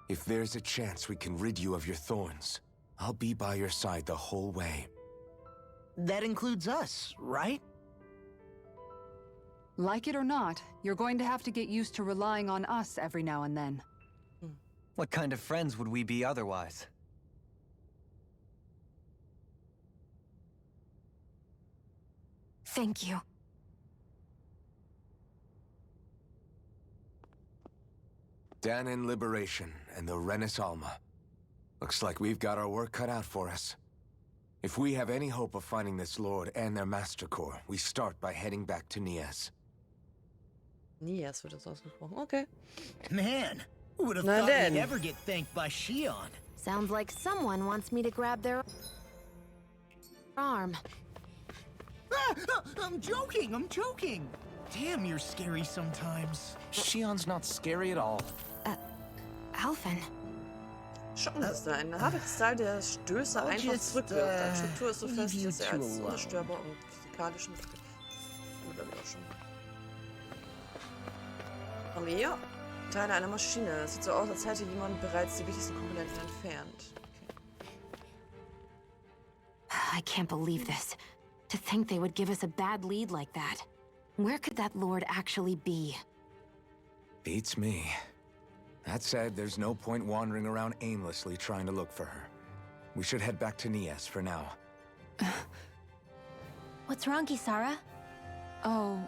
If there's a chance we can rid you of your thorns, I'll be by your side the whole way. That includes us, right? Like it or not, you're going to have to get used to relying on us every now and then. What kind of friends would we be otherwise? Thank you. Danon Liberation and the Renis Alma. Looks like we've got our work cut out for us. If we have any hope of finding this Lord and their Master Core, we start by heading back to Nias. Nias wird das ausgesprochen. Okay. Man, who would have Na thought denn. we'd ever get thanked by Shion? Sounds like someone wants me to grab their arm. I'm joking! Damn, you're scary sometimes. Shion's not scary at all. Alphen. Schocken ist da. Ein harter Kristall, der Stöße einfach just, zurückwirft. Seine Struktur ist so leave fest, you dass er two als alone. unzerstörbar und physikalisch nicht. Glaube ich auch schon. Aber ja, Teile einer Maschine. Es sieht so aus, als hätte jemand bereits die wichtigsten Komponenten entfernt. I can't believe this. To think they would give us a bad lead like that. Where could that lord actually be? Beats me. That said, there's no point wandering around aimlessly trying to look for her. We should head back to Nias for now. What's wrong, Kisara? Oh,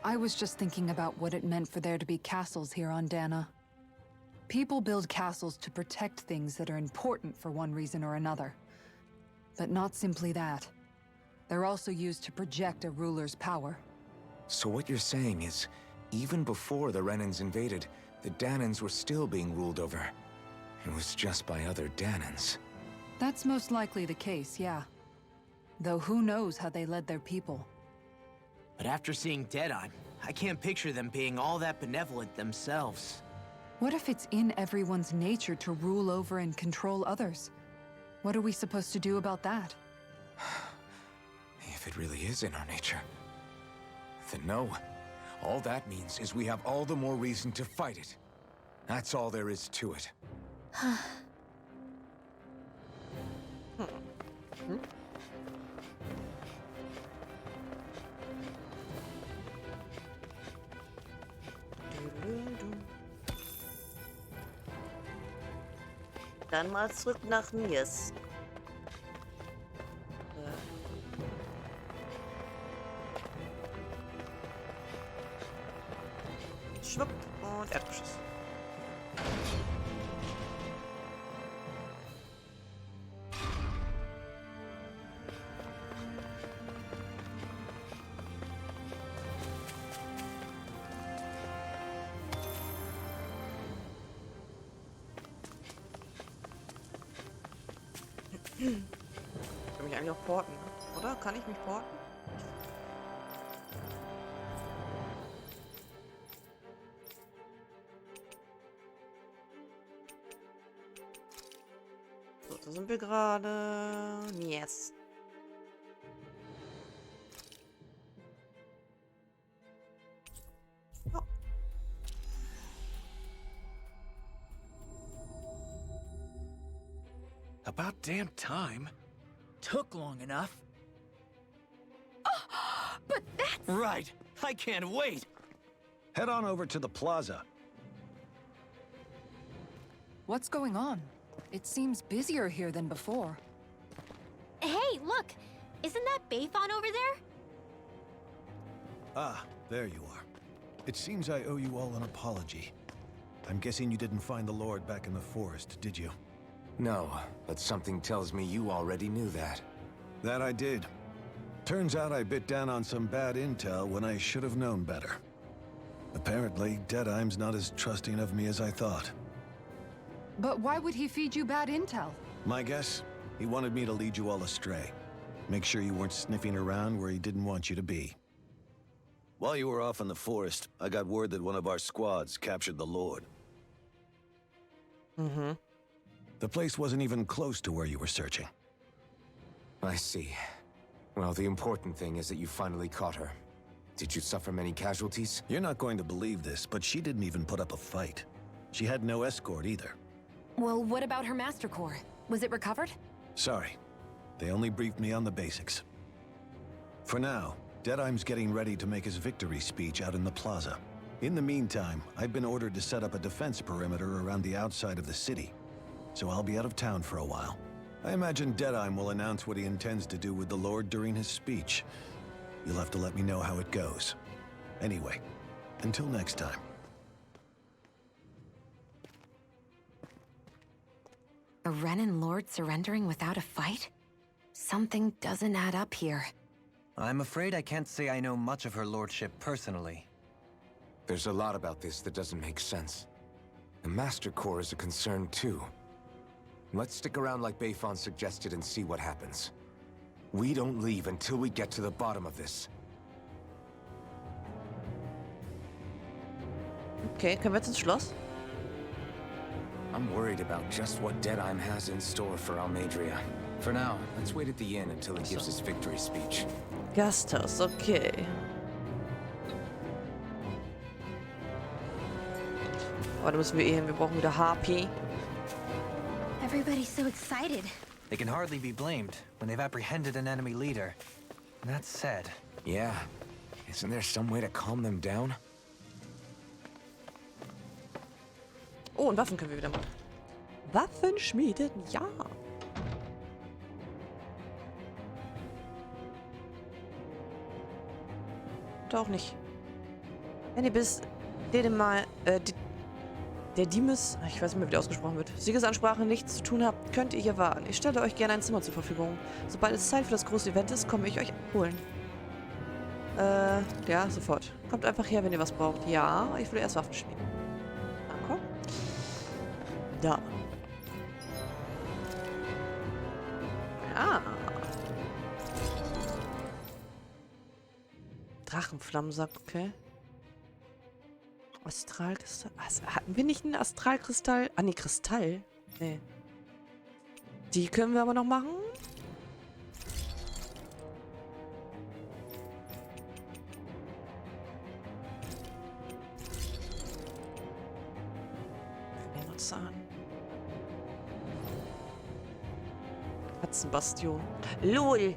I was just thinking about what it meant for there to be castles here on Dana. People build castles to protect things that are important for one reason or another. But not simply that. They're also used to project a ruler's power. So what you're saying is, even before the Renans invaded, the Danans were still being ruled over. It was just by other Danans. That's most likely the case, yeah. Though who knows how they led their people. But after seeing Deadeye, I can't picture them being all that benevolent themselves. What if it's in everyone's nature to rule over and control others? What are we supposed to do about that? If it really is in our nature, then no. All that means is we have all the more reason to fight it. That's all there is to it. Dann mal zurück nach Nias. Schwupp und Erdgeschoss. Ich kann mich eigentlich auch porten, oder? Kann ich mich porten? So, da sind wir gerade. Yes. Oh. About damn time. Took long enough. But that's... Right. I can't wait. Head on over to the plaza. What's going on? It seems busier here than before. Hey, look! Isn't that Baython over there? Ah, there you are. It seems I owe you all an apology. I'm guessing you didn't find the Lord back in the forest, did you? No, but something tells me you already knew that. That I did. Turns out I bit down on some bad intel when I should have known better. Apparently, Deadeye's not as trusting of me as I thought. But why would he feed you bad intel? My guess? He wanted me to lead you all astray. Make sure you weren't sniffing around where he didn't want you to be. While you were off in the forest, I got word that one of our squads captured the Lord. Mm-hmm. The place wasn't even close to where you were searching. I see. Well, the important thing is that you finally caught her. Did you suffer many casualties? You're not going to believe this, but she didn't even put up a fight. She had no escort either. Well, what about her Master Core? Was it recovered? Sorry. They only briefed me on the basics. For now, Deadeye's getting ready to make his victory speech out in the plaza. In the meantime, I've been ordered to set up a defense perimeter around the outside of the city. So I'll be out of town for a while. I imagine Deadeye will announce what he intends to do with the Lord during his speech. You'll have to let me know how it goes. Anyway, until next time. A Renan Lord surrendering without a fight? Something doesn't add up here. I'm afraid I can't say I know much of her lordship personally. There's a lot about this that doesn't make sense. The Master Core is a concern too. Let's stick around like Bayfon suggested and see what happens. We don't leave until we get to the bottom of this. Okay, können wir jetzt ins Schloss? I'm worried about just what Deadheim has in store for Almadria. For now, let's wait at the inn until he gives his victory speech. Gasthaus, okay. Aber da müssen wir eh hin. Wir brauchen wieder HP. Everybody's so excited. They can hardly be blamed when they've apprehended an enemy leader. That said, Yeah. Isn't there some way to calm them down? Oh, und Waffen können wir wieder machen. Waffen schmieden, ja. Oder auch nicht. Wenn ihr bis der Dimes, ich weiß nicht mehr, wie der ausgesprochen wird, Siegesansprache nichts zu tun habt, könnt ihr hier warten. Ich stelle euch gerne ein Zimmer zur Verfügung. Sobald es Zeit für das große Event ist, komme ich euch abholen. Ja, sofort. Kommt einfach her, wenn ihr was braucht. Ja, ich will erst Waffen schmieden. Na, komm. Da. Ja. Drachenflammensack, okay. Astralkristall. Also, hatten wir nicht einen Astralkristall? Ah, nee, Kristall. Nee. Die können wir aber noch machen. Zahn. Katzenbastion. LOL!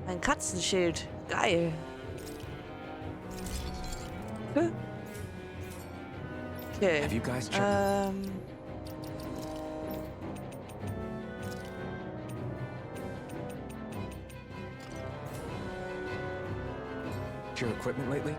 Ein Katzenschild. Geil. Okay. Have you guys checked? Your equipment lately?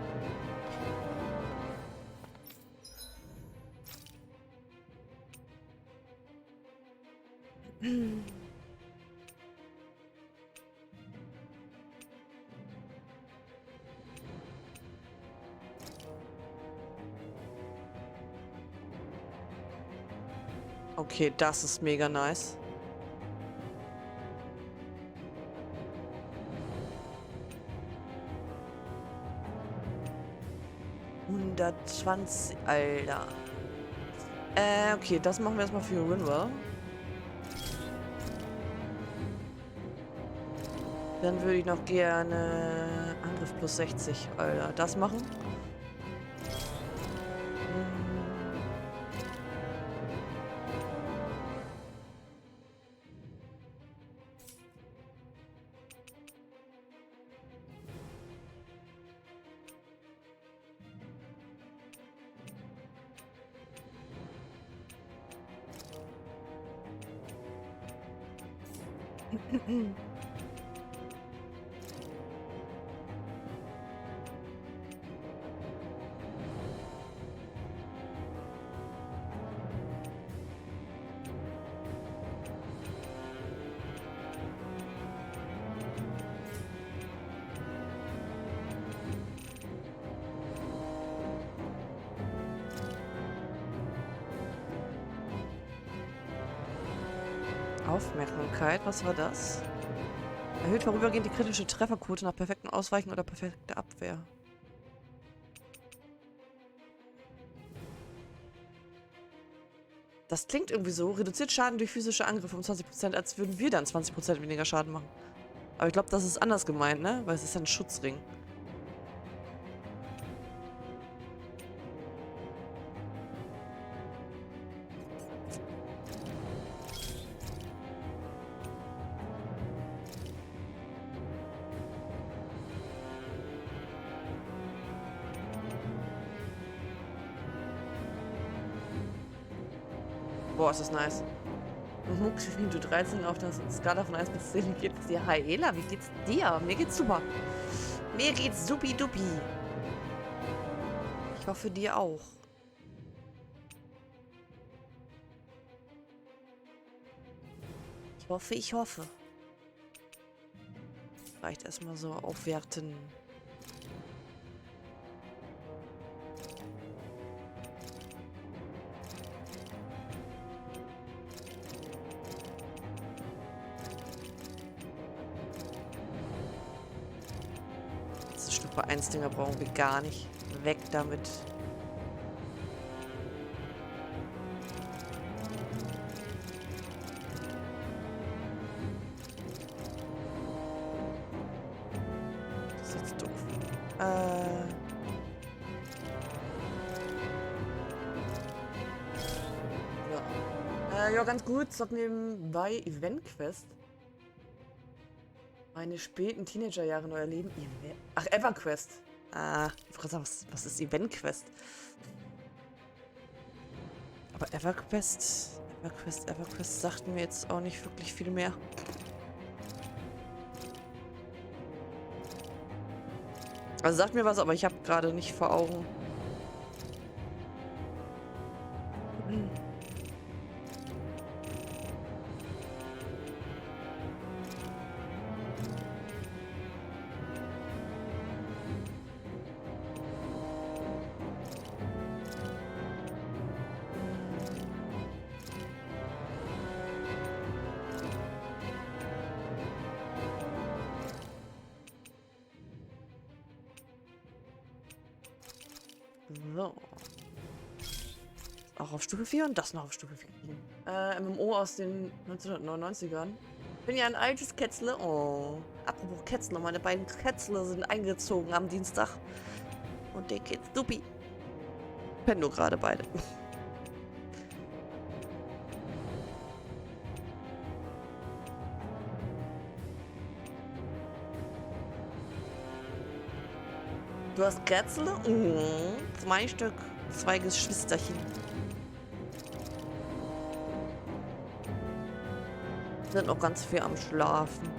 Okay, das ist mega nice. $120, Alter. Okay, das machen wir erstmal für Rinwell. Dann würde ich noch gerne Angriff plus 60, Alter. Das machen. Aufmerksamkeit, was war das? Erhöht vorübergehend die kritische Trefferquote nach perfektem Ausweichen oder perfekter Abwehr. Das klingt irgendwie so. Reduziert Schaden durch physische Angriffe um 20%, als würden wir dann 20% weniger Schaden machen. Aber ich glaube, das ist anders gemeint, ne? Weil es ist ja ein Schutzring. Boah, ist das nice. Wie du 13 auf der Skala von 1 bis 10 geht es dir. Hi Ela, wie geht's dir? Mir geht's super. Mir geht's supi-dupi. Ich hoffe dir auch. hoffe, ich hoffe. Reicht erstmal so aufwerten. Das Stufe 1 Dinger brauchen wir gar nicht. Weg damit. Das ist jetzt doof. Ja, ganz gut. Zocken nebenbei Event-Quest. Meine späten Teenagerjahre neu erleben. Ach, EverQuest. Ich frage, was ist Event-Quest? Aber EverQuest sagten mir jetzt auch nicht wirklich viel mehr. Also sagt mir was, aber ich habe gerade nicht vor Augen. So. Auch auf Stufe 4 und das noch auf Stufe 4. MMO aus den 1999ern. Bin ja ein altes Kätzle. Oh. Apropos Kätzle, meine beiden Kätzle sind eingezogen am Dienstag. Und denen geht's dupi. Pennen nur gerade beide. Du hast Kätzle? Mhm. 2 Stück. 2 Geschwisterchen. Sind noch ganz viel am Schlafen.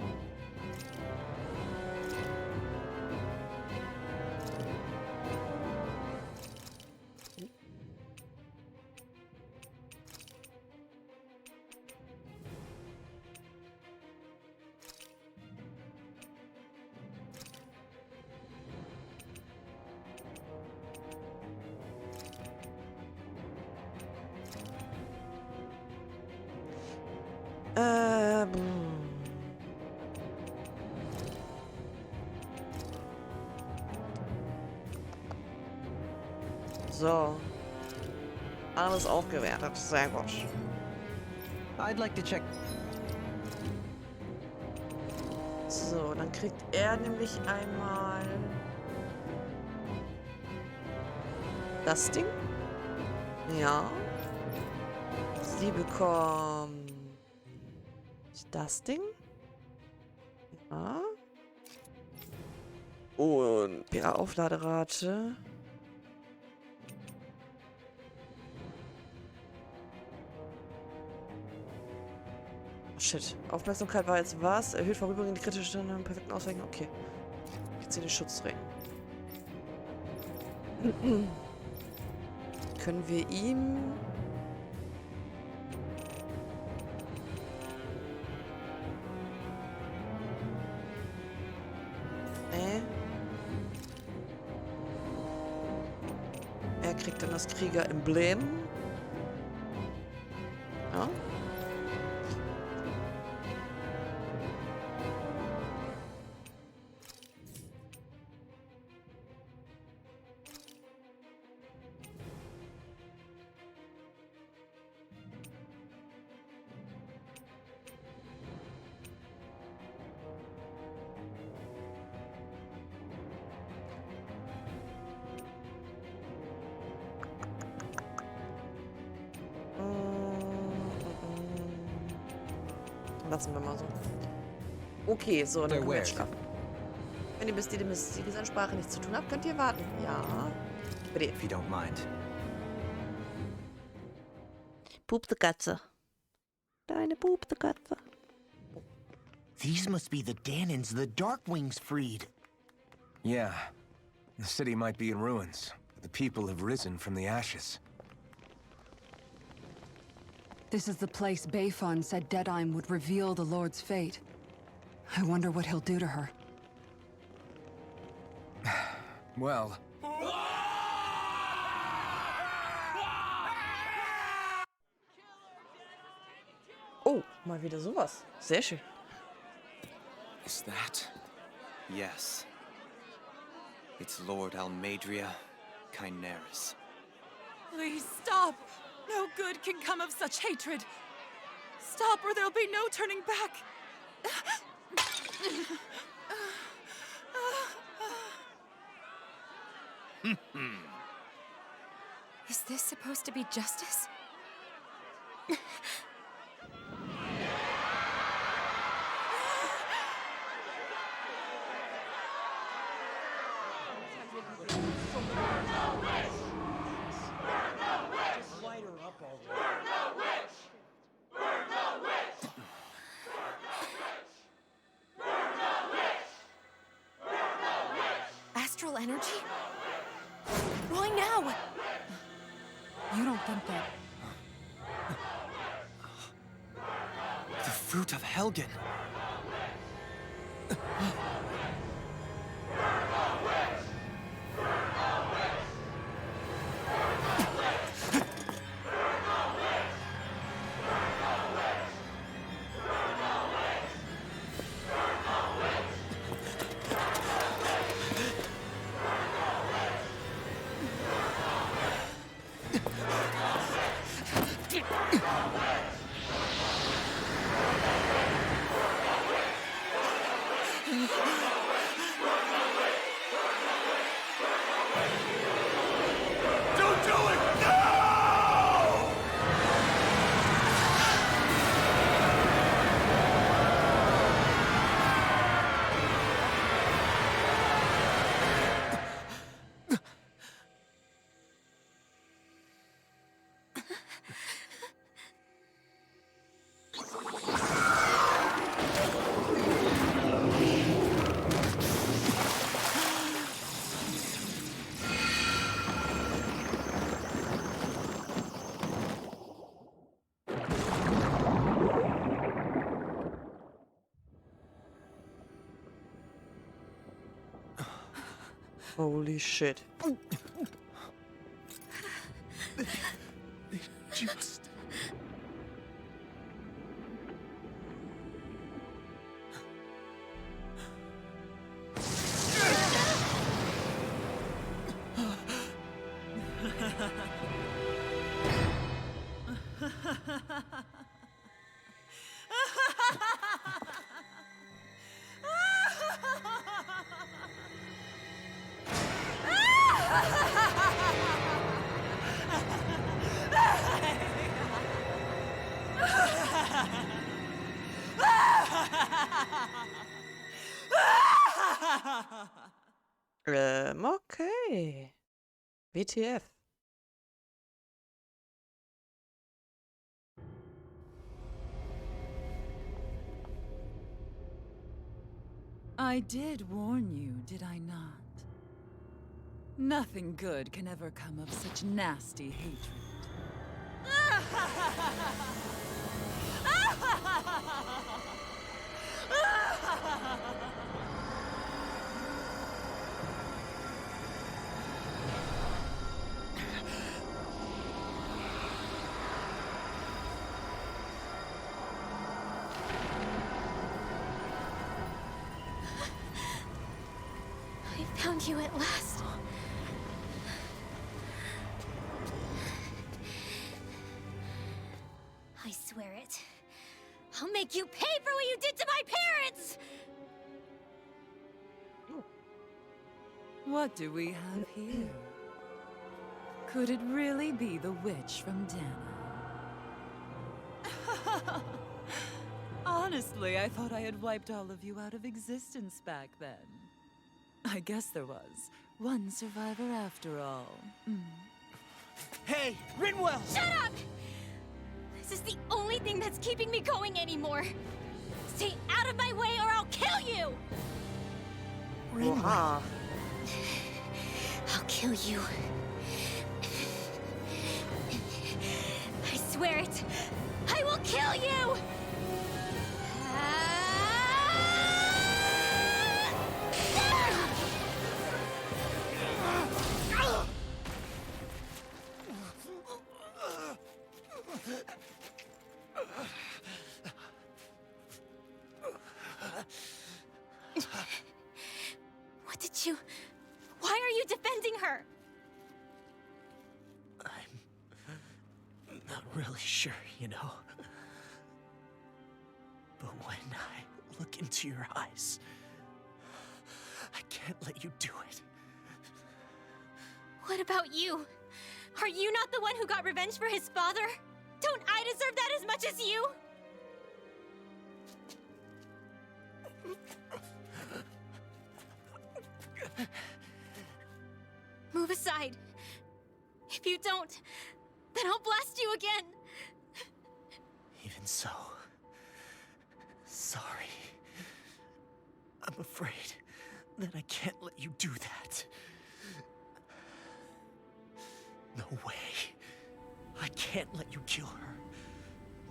So. Alles aufgewertet. Sehr gut. I'd like to check. So, dann kriegt er nämlich einmal das Ding. Ja. Sie bekommt das Ding. Ja. Und ihre Aufladerate. Shit. Aufmerksamkeit war jetzt was? Erhöht vorübergehend die kritische Stände im perfekten Ausweichen. Okay. Jetzt hier den Schutzring. Können wir ihm... Er kriegt dann das Krieger-Emblem. Ja. Lassen wir mal so. Okay, so, dann können wir jetzt schlafen. Wenn ihr bis die Siegesansprache nichts zu tun habt, könnt ihr warten. Ja. Bitte. If you don't mind. Pupte Katze. Deine pupte Katze. These must be the Danons the Darkwings freed. Yeah. The city might be in ruins, but the people have risen from the ashes. This is the place Bayfun said Deadime would reveal the Lord's fate. I wonder what he'll do to her. Well... Oh, mal wieder sowas. Sehr schön. Is that? Yes. It's Lord Almadria Kynaris. Please stop! No good can come of such hatred. Stop or there'll be no turning back. Is this supposed to be justice? Astral energy? Why now? You don't think that... The fruit of Helgen. Holy shit. Just... Okay. WTF. I did warn you, did I not? Nothing good can ever come of such nasty hatred. I found you at last. I swear it. I'll make you pay for what you did to my parents! What do we have here? Could it really be the witch from Dana? Honestly, I thought I had wiped all of you out of existence back then. I guess there was one survivor after all. Hey, Rinwell! Shut up! This is the only thing that's keeping me going anymore. Stay out of my way or I'll kill you! Oha. I'll kill you. I swear it. really sure, you know. But when I look into your eyes, I can't let you do it. What about you? Are you not the one who got revenge for his father? Don't I deserve that as much as you? Move aside. If you don't, then I'll blast you again. Even so, sorry. I'm afraid that I can't let you do that. No way. I can't let you kill her.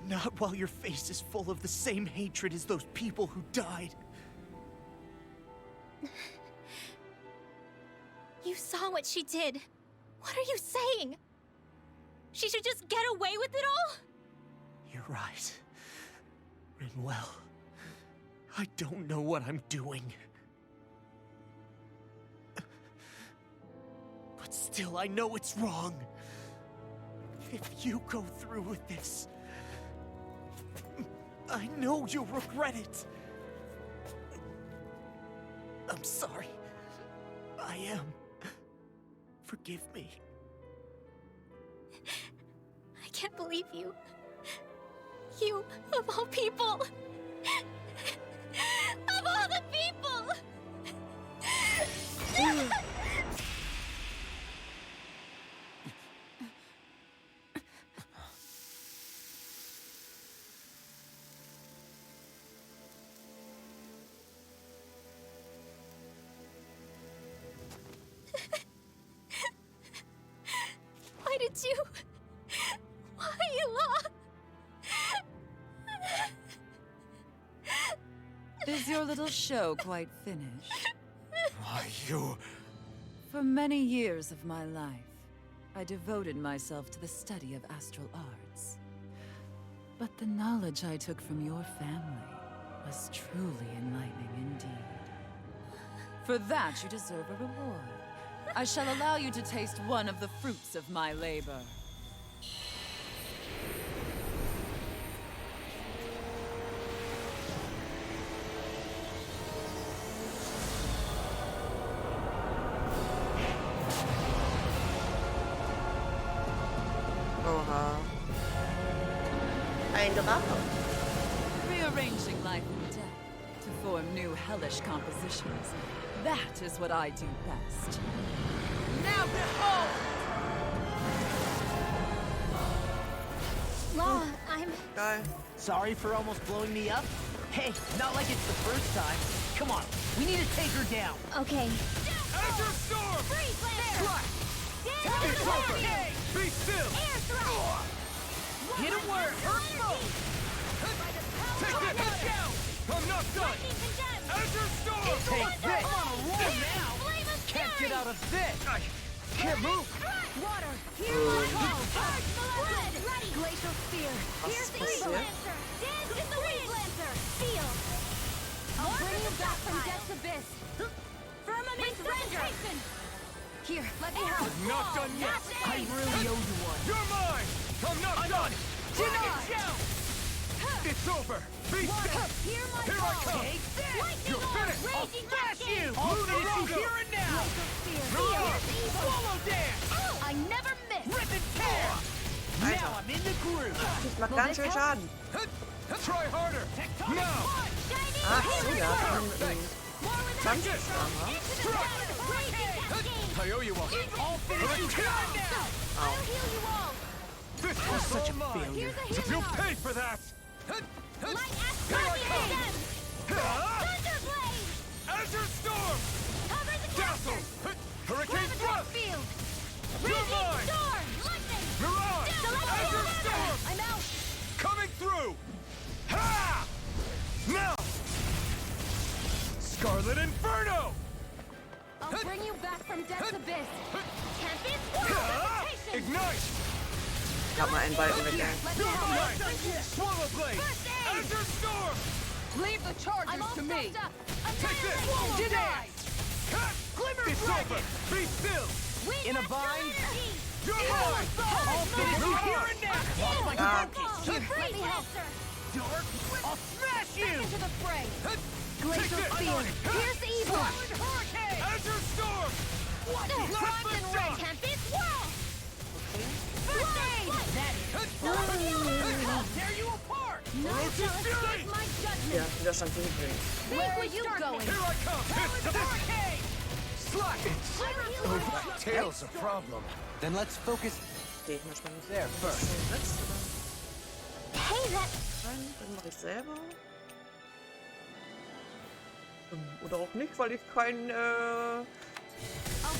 Not while your face is full of the same hatred as those people who died. You saw what she did. What are you saying? She should just get away with it all? You're right. Rinwell, I don't know what I'm doing. But still, I know it's wrong. If you go through with this, I know you'll regret it. I'm sorry. I am. Forgive me. I can't believe you. You, of all people. Of all the people! Why did you... Why you Is your little show quite finished? Why, you... For many years of my life, I devoted myself to the study of astral arts. But the knowledge I took from your family was truly enlightening indeed. For that, you deserve a reward. I shall allow you to taste one of the fruits of my labor. Ein Drache. Rearranging life and death to form new hellish compositions. That is what I do best. Now behold! Law, I'm... Geil. Sorry for almost blowing me up? Hey, not like it's the first time. Come on, we need to take her down. Okay. Azure Storm! Freeze Lancer! It's over! Be still! Air thrust! Get him where it hurts most. Take it! Let's go! I'm not done! Azure Storm! Take this! I'm on a roll now! Can't get out of this! I can't move! Water! Here my call! Blood! Ready! Glacial Spear! Here's the passiert? Freeze Lancer! Dance is the Freeze Lancer! Feel! I'll bring you back from Death's Abyss! Firmament Render! Here, let me help! I'm not done yet! I really owe you one. You're mine! I'm not done! Denied! It's over! Be still! Hear my Here I call! come! Take this! Lightning You're Orb! finished! Raging Smash you! Cascade! I'll Lunar finish you Rondo! here and now! Glacial Spear! Mirage! Here's evil! Swallow dance! I never miss! Rip and tear! Now I'm in the groove! Das macht ganz schön Schaden. Try harder! Now! Shining Ach so, Hero! ja. More with Ganz that schön Schaden. Into the death! Raging Cascade! I owe you one! I'll finish you here and now! I'll heal you all! This You're was such a all mine! failure. Here's a You'll hero! pay for that! Light Here I Astartes come! again! Thunderblade! Azure Storm! Cover the Dazzle! casters! Hurricane Graviton Thrust! Field! You're Raging mine! Storm! Lightning! Mirage! Celestial Azure Ladder! Storm! I'm out! Coming through! Ha! Now! Scarlet Inferno! I'll bring you back from Death's Abyss! Tempest Ha! Levitation! Ignite! Ich hab mal einen Balken weg, ey. Let me You're help! mine! Swallow Blade! First aid! Azure Storm! Leave the charges I'm all to me. stuffed up! Take this! Annihilate! Denied! Glimmer It's Dragon! over! Be still! Wing In a Astral bind? Energy! You're mine! I'll finish you here and now! Oh my Ja. Freeze Lancer! Dark, I'll smash you! Into the fray! Glacial Spear! Pierce evil! Silent Hurricane! Azure Storm! What? Bronze and red! Tempest Whirl! First aid! That is I'll tear you apart! none shall escape my judgment! Ja, Widerstand für Hybrid. Where are you going? Here I come! Silent Hurricane! Slack! Tail's a problem. Then let's focus Stehe ich manchmal nicht. there first. Hey, that... Nein, das mache ich selber. Oder auch nicht, weil ich kein, I'll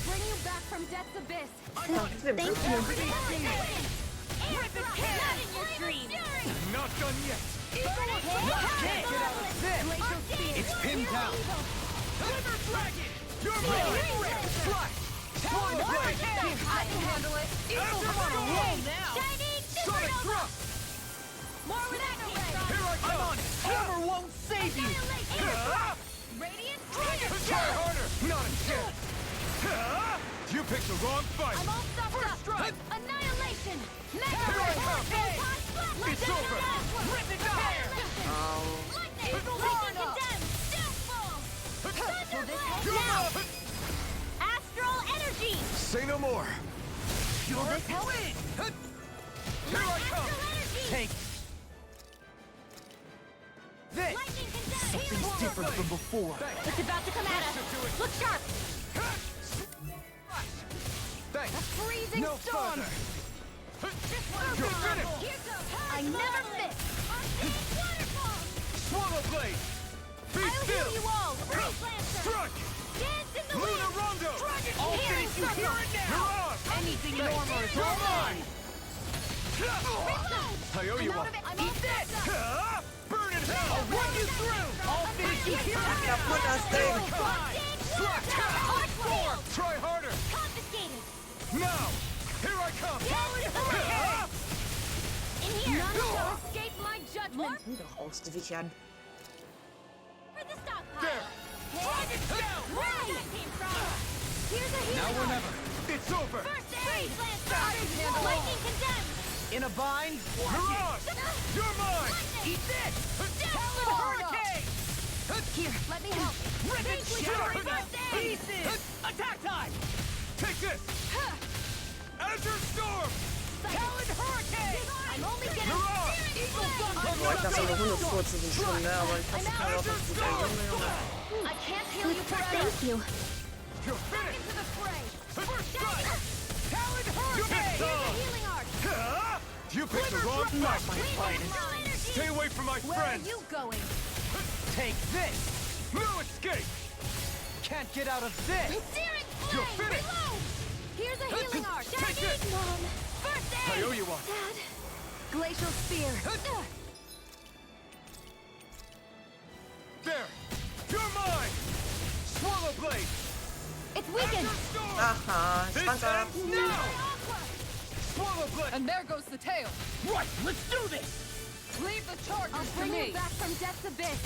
bring you back from death's abyss! Thank you. Not in your dreams! Not done yet! Can't get out of this! It's pinned down! River Dragon! You're mine! Slash! Swallow Blade! I can handle it! Azure Storm! Shining Sonic Supernova! Thrust! More with that Here I come! I'm on it! Hammer won't save you! Radiant Try harder! Not a chance! You picked the wrong fight! I'm all stuffed up! Strike! Annihilation! Mega Here I Ray! come! It's over! Rip it down! Lightning! Lightning condemned! Downfall! Thunderblade! Now! Astral energy! Say no more. Will this help? Here I come! Astral energy! Take this! Lightning condemned! Something's different from before. It's about to come at us! Look sharp! Thanks. A freezing No storm! further. This one's You're wrong. finished. Here goes. I never miss! Arcane waterfall! Swallow Blade! Be I'll still! heal you all! Freeze Lancer! Strike! Dance in the Luna wind! Rondo! Dragon I'll Healing finish you Circle! here and now! Mirage! Anything in armor is all mine! Reload! I owe you one. I'm all stuffed up! Burn in hell! I'll run you through! I'll finish you here and now! Kaputt das Ding! Slack! Try harder! Confiscated! Now! Here I come! In here! None shall escape my judgment! Doch ausgewichen. For the stockpile! There! Dragon down! Where did that came from? Here's a healing Now or arm. never! It's over! First aid! Lancer! Lightning condemned! In a bind? Mirage! You're mine! Eat this! Talon Hurricane! Here, let me help! Rip it, shatter it! First aid! Pieces! Attack time! Take this! Azure Storm! Talon Hurricane! I'm only getting Mirage! Eagle Boah, ich lasse eine Hundefurze die Stunde, aber ich hasse keine auch nicht gut. I can't heal you forever! Thank you! You're Back finished! into the fray! First strike! Talon Hurricane! Here's a healing arc! You picked the wrong fight, my Astral finest! energy! Stay away from my Where are friends! you going? Take this! No escape! Can't get out of this! Searing You're flame! finished! Reload! Here's a healing arc! Take this! Mom! First aid! I owe you one! Dad! Glacial spear! There! You're mine! Swallow Blade! It's weakened! Azure Storm! Aha, This spannend ab. ends now! Swallow Blade! And there goes the tail. Right, let's do this! Leave the charges I'll to bring me. you back from death's abyss!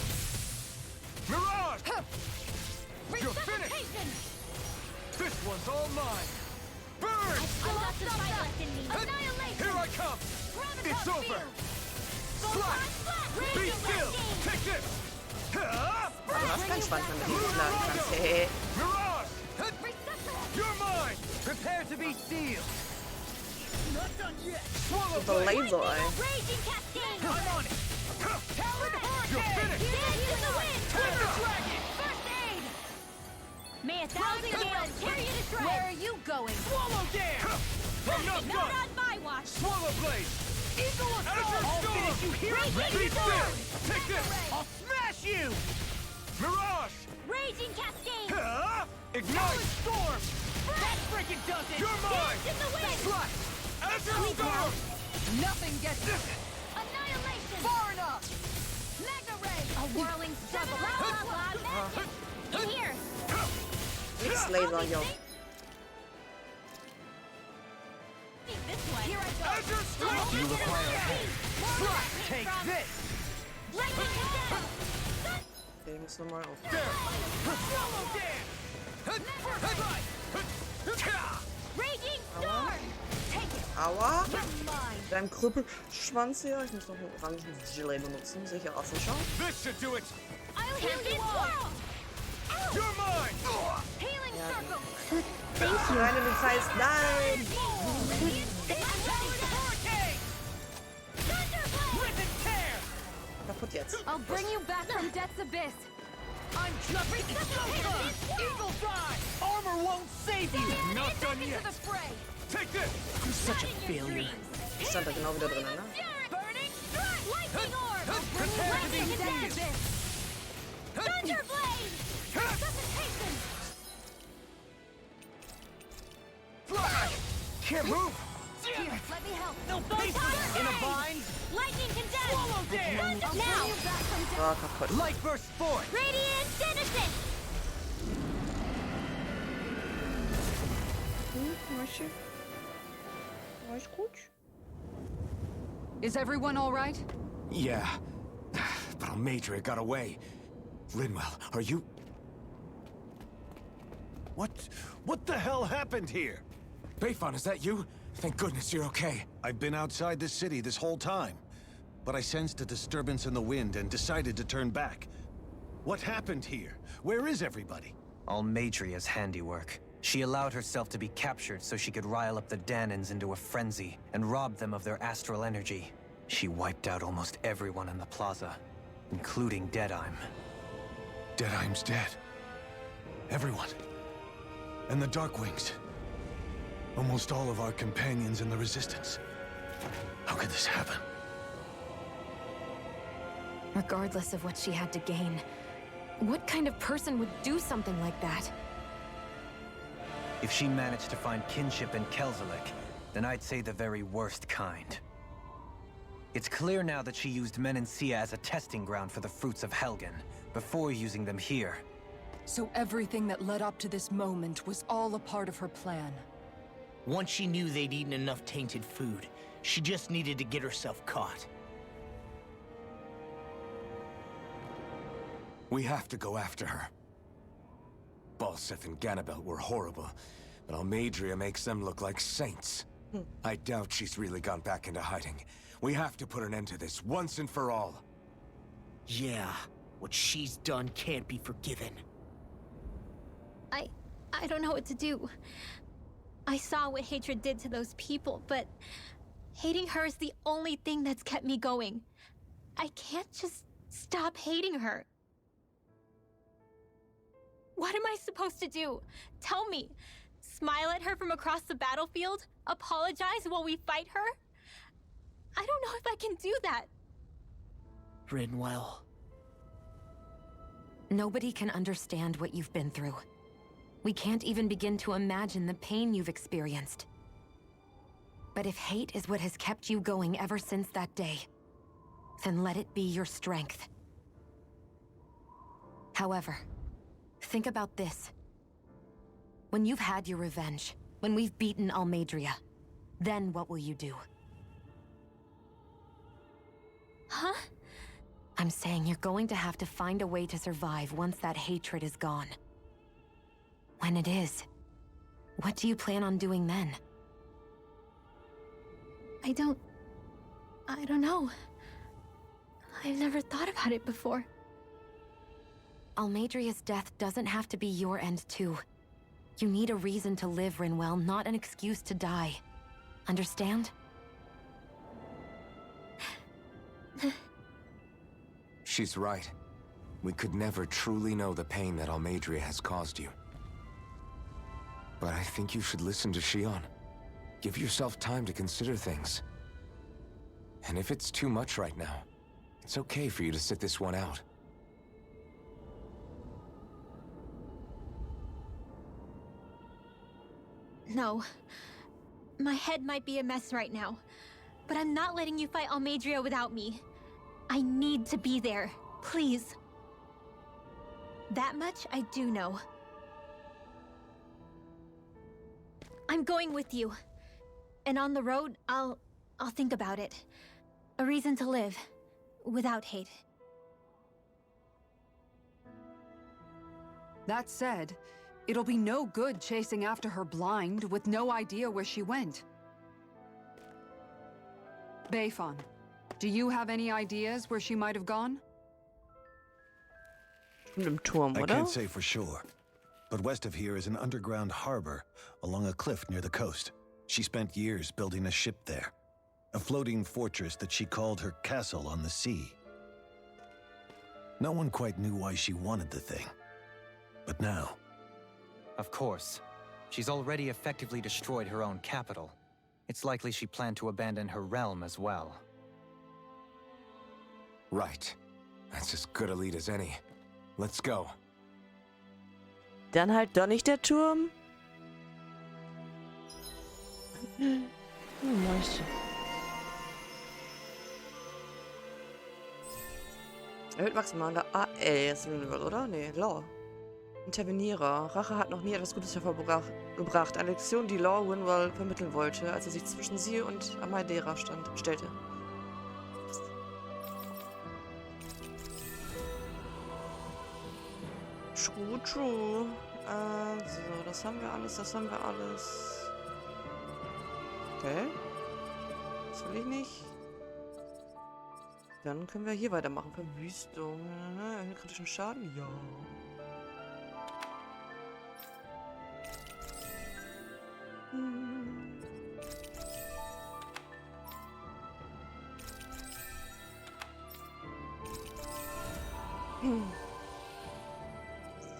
Mirage! You're finished! Resuscitation! This one's all mine! Burn! I'm not the fight left in me! Annihilation! Here I come! Gravitas It's over! field. Slash! Be Radiant still! lightning. Take this! Du hast keinen Spann, wenn du nicht schlagen kannst. Hehe. Mirage! You're mine! Prepare to be sealed! Not done yet! Swallow The laser eye. Raging cascade! I'm on it! Talon Hurricane! You're finished! Dance in the wind! Thunder Dragon! First aid! May a thousand gales tear you to shreds! Where are you going? Swallow Dam! I'm not Not done! on my watch! Swallow Blade! Eagle Azure assault! Storm! I'll finish you here! Be still! Take this! I'll smash you! Mirage! Raging cascade! Ignite! Storm! That freaking does it! You're mine! Dance in the wind! Slash! Azure Storm! Nothing gets this. Annihilation! Far enough. Mega ray! A whirling struggle! Magic! In here! Nichts Laser, yo. This way! Here I go! Azure Storm! You require Slash! Take this! Lightning condemned! Okay, ich muss nochmal auf. There! Swallow Dam! Raging storm! Take it! Aua. Dein Krüppelschwanz hier. Ich muss noch einen orangen Gelee benutzen. Sicher Affenschaum. This should do it. I'll heal you all. You're mine. Healing circle. Rein in den Zeist. Nein! Kaputt jetzt. I'll bring you back from death's abyss. I'm just Eagle Fly! Armor won't save you! Not done yet. Take this. I'm such a failure. Ich stand da genau wieder drin, ne? Burning strike. Lightning orb. I'll bring you back from death's abyss. Thunder blade. Resuscitation. Fly. Can't move! Here, let me help. No patience in a bind! Lightning condemned. Swallow dare! I'll bring you back from death's Ah, kaputt. Light burst forth! Radiant Genesis. Alles gut? Is everyone all right? Yeah. But Almadria got away. Linwell, are you... What the hell happened here? Bayfon, is that you? Thank goodness you're okay. I've been outside the city this whole time, but I sensed a disturbance in the wind and decided to turn back. What happened here? Where is everybody? Almadria's handiwork. She allowed herself to be captured so she could rile up the Danans into a frenzy and rob them of their astral energy. She wiped out almost everyone in the plaza, including Deadheim. Deadheim's dead. Everyone. And the Darkwings. Almost all of our companions in the Resistance. How could this happen? Regardless of what she had to gain, what kind of person would do something like that? If she managed to find kinship in Kelzelik, then I'd say the very worst kind. It's clear now that she used Menancia as a testing ground for the fruits of Helgen, before using them here. So everything that led up to this moment was all a part of her plan. Once she knew they'd eaten enough tainted food, she just needed to get herself caught. We have to go after her. Balseth and Ganabelt were horrible, but Almadria makes them look like saints. I doubt she's really gone back into hiding. We have to put an end to this once and for all. Yeah, what she's done can't be forgiven. I don't know what to do. I saw what hatred did to those people, but hating her is the only thing that's kept me going. I can't just stop hating her. What am I supposed to do? Tell me. Smile at her from across the battlefield? Apologize while we fight her? I don't know if I can do that. Rinwell. Nobody can understand what you've been through. We can't even begin to imagine the pain you've experienced. But if hate is what has kept you going ever since that day, then let it be your strength. However, think about this. When you've had your revenge, when we've beaten Almadria, then what will you do? Huh? I'm saying you're going to have to find a way to survive once that hatred is gone. When it is, what do you plan on doing then? I don't know. I've never thought about it before. Almadria's death doesn't have to be your end too. You need a reason to live, Rinwell, not an excuse to die. Understand? She's right. We could never truly know the pain that Almadria has caused you. But I think you should listen to Shion. Give yourself time to consider things. And if it's too much right now, it's okay for you to sit this one out. No. My head might be a mess right now, but I'm not letting you fight Almadria without me. I need to be there. Please. That much I do know. I'm going with you. And on the road, I'll think about it. A reason to live. Without hate. That said, it'll be no good chasing after her blind with no idea where she went. Beifan, do you have any ideas where she might have gone? Im Turm, I oder? can't say for sure. But west of here is an underground harbor along a cliff near the coast. She spent years building a ship there. A floating fortress that she called her castle on the sea. No one quite knew why she wanted the thing. But now... Of course. She's already effectively destroyed her own capital. It's likely she planned to abandon her realm as well. Right. That's as good a lead as any. Let's go. Dann halt doch nicht der Turm. Mäuschen. Erhöht maximal AL jetzt, oder? Nee, Law. Intervenierer. Rache hat noch nie etwas Gutes hervorgebracht. Eine Lektion, die Law Winwell vermitteln wollte, als er sich zwischen sie und Amadeira stellte. True. Also, das haben wir alles, Okay. Das will ich nicht. Dann können wir hier weitermachen. Verwüstung. Erhöht kritischen Schaden? Ja.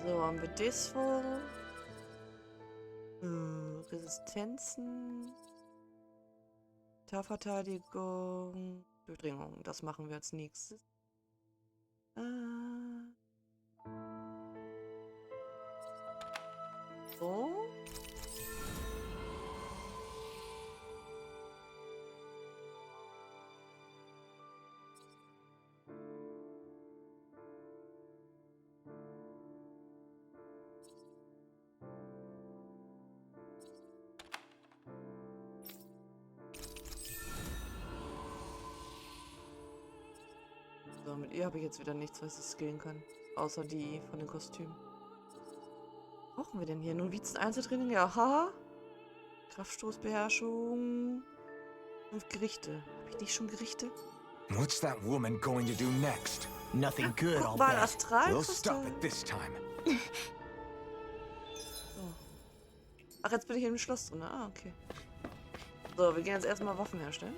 So, haben wir das vor. Resistenzen. Verteidigung. Durchdringung. Das machen wir als nächstes. So. So, mit ihr habe ich jetzt wieder nichts, was ich skillen kann. Außer die von den Kostümen. Was brauchen wir denn hier? Novizen Einzeltraining? Ja, haha. Kraftstoßbeherrschung. 5 Gerichte. Habe ich nicht schon Gerichte? What's that woman going to do next? Nothing good, I'll Guck mal, bet. We'll stop Astralkristall. it this time. So. Ach, jetzt bin ich im Schloss drin. Ah, okay. So, wir gehen jetzt erstmal Waffen herstellen.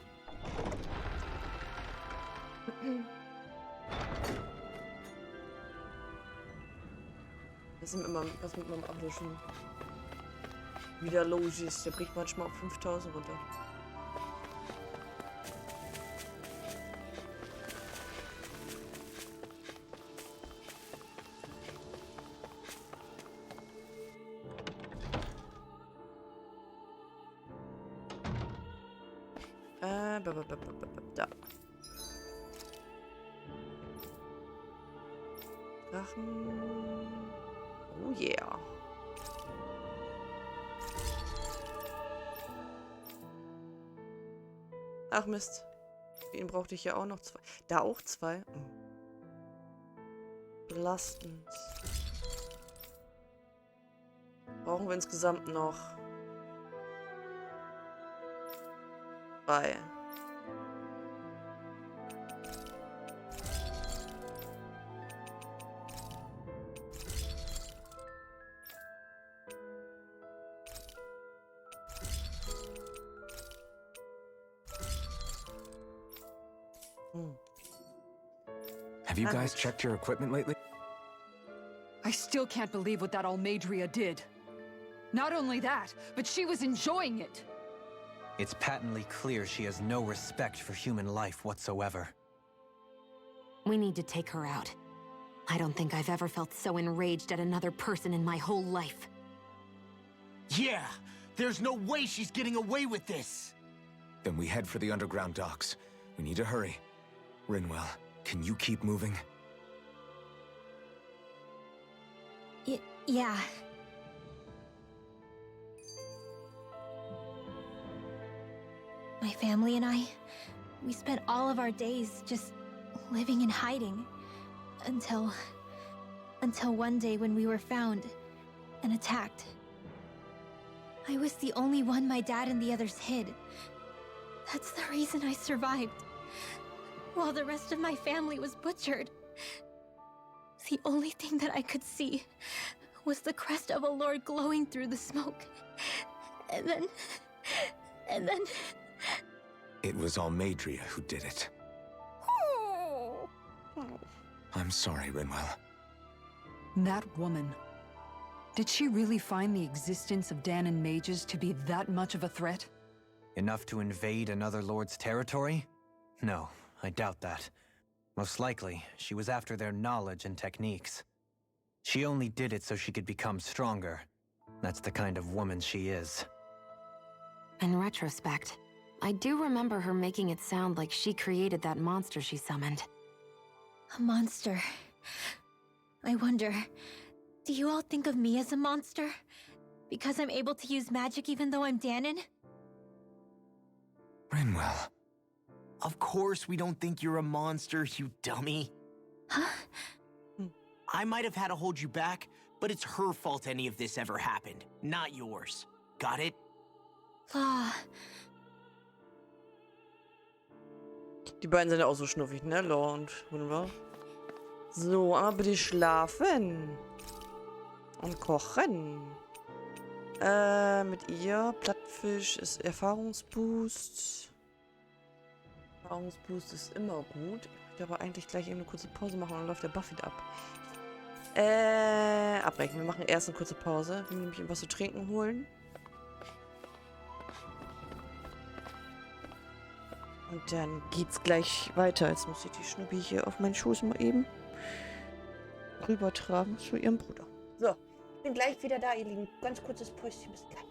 Das ist immer was mit meinem Auto schon wieder los ist. Der bricht manchmal auf 5000 runter. Da. Drachen. Oh yeah. Ach Mist. Den brauchte ich ja auch noch 2. Da auch 2. Belastend. Brauchen wir insgesamt noch 3. Have you guys checked your equipment lately? I still can't believe what that Almadria did. Not only that, but she was enjoying it. It's patently clear she has no respect for human life whatsoever. We need to take her out. I don't think I've ever felt so enraged at another person in my whole life. Yeah! There's no way she's getting away with this! Then we head for the underground docks. We need to hurry. Rinwell, can you keep moving? Yeah. My family and I, we spent all of our days just living in hiding. Until one day when we were found and attacked. I was the only one my dad and the others hid. That's the reason I survived. While the rest of my family was butchered. The only thing that I could see was the crest of a lord glowing through the smoke. And then... It was Almadria who did it. I'm sorry, Rinwell. That woman. Did she really find the existence of Danon mages to be that much of a threat? Enough to invade another lord's territory? No, I doubt that. Most likely, she was after their knowledge and techniques. She only did it so she could become stronger. That's the kind of woman she is. In retrospect, I do remember her making it sound like she created that monster she summoned. A monster. I wonder, do you all think of me as a monster? Because I'm able to use magic even though I'm Danon? Rinwell. Of course we don't think you're a monster, you dummy. Huh? I might have had to hold you back, but it's her fault any of this ever happened, not yours. Got it? Law. Die beiden sind ja auch so schnuffig, ne? Law und Rinwell. So, einmal bitte schlafen. Und kochen. Mit ihr. Plattfisch ist Erfahrungsboost. Erfahrungsboost ist immer gut. Ich möchte aber eigentlich gleich eben eine kurze Pause machen und dann läuft der Buff wieder ab. Abbrechen. Wir machen erst eine kurze Pause. Wir nämlich was zu trinken holen. Und dann geht's gleich weiter. Jetzt muss ich die Schnuppi hier auf meinen Schoß mal eben rübertragen zu ihrem Bruder. So, ich bin gleich wieder da, ihr Lieben. Ganz kurzes Päuschen, bis gleich.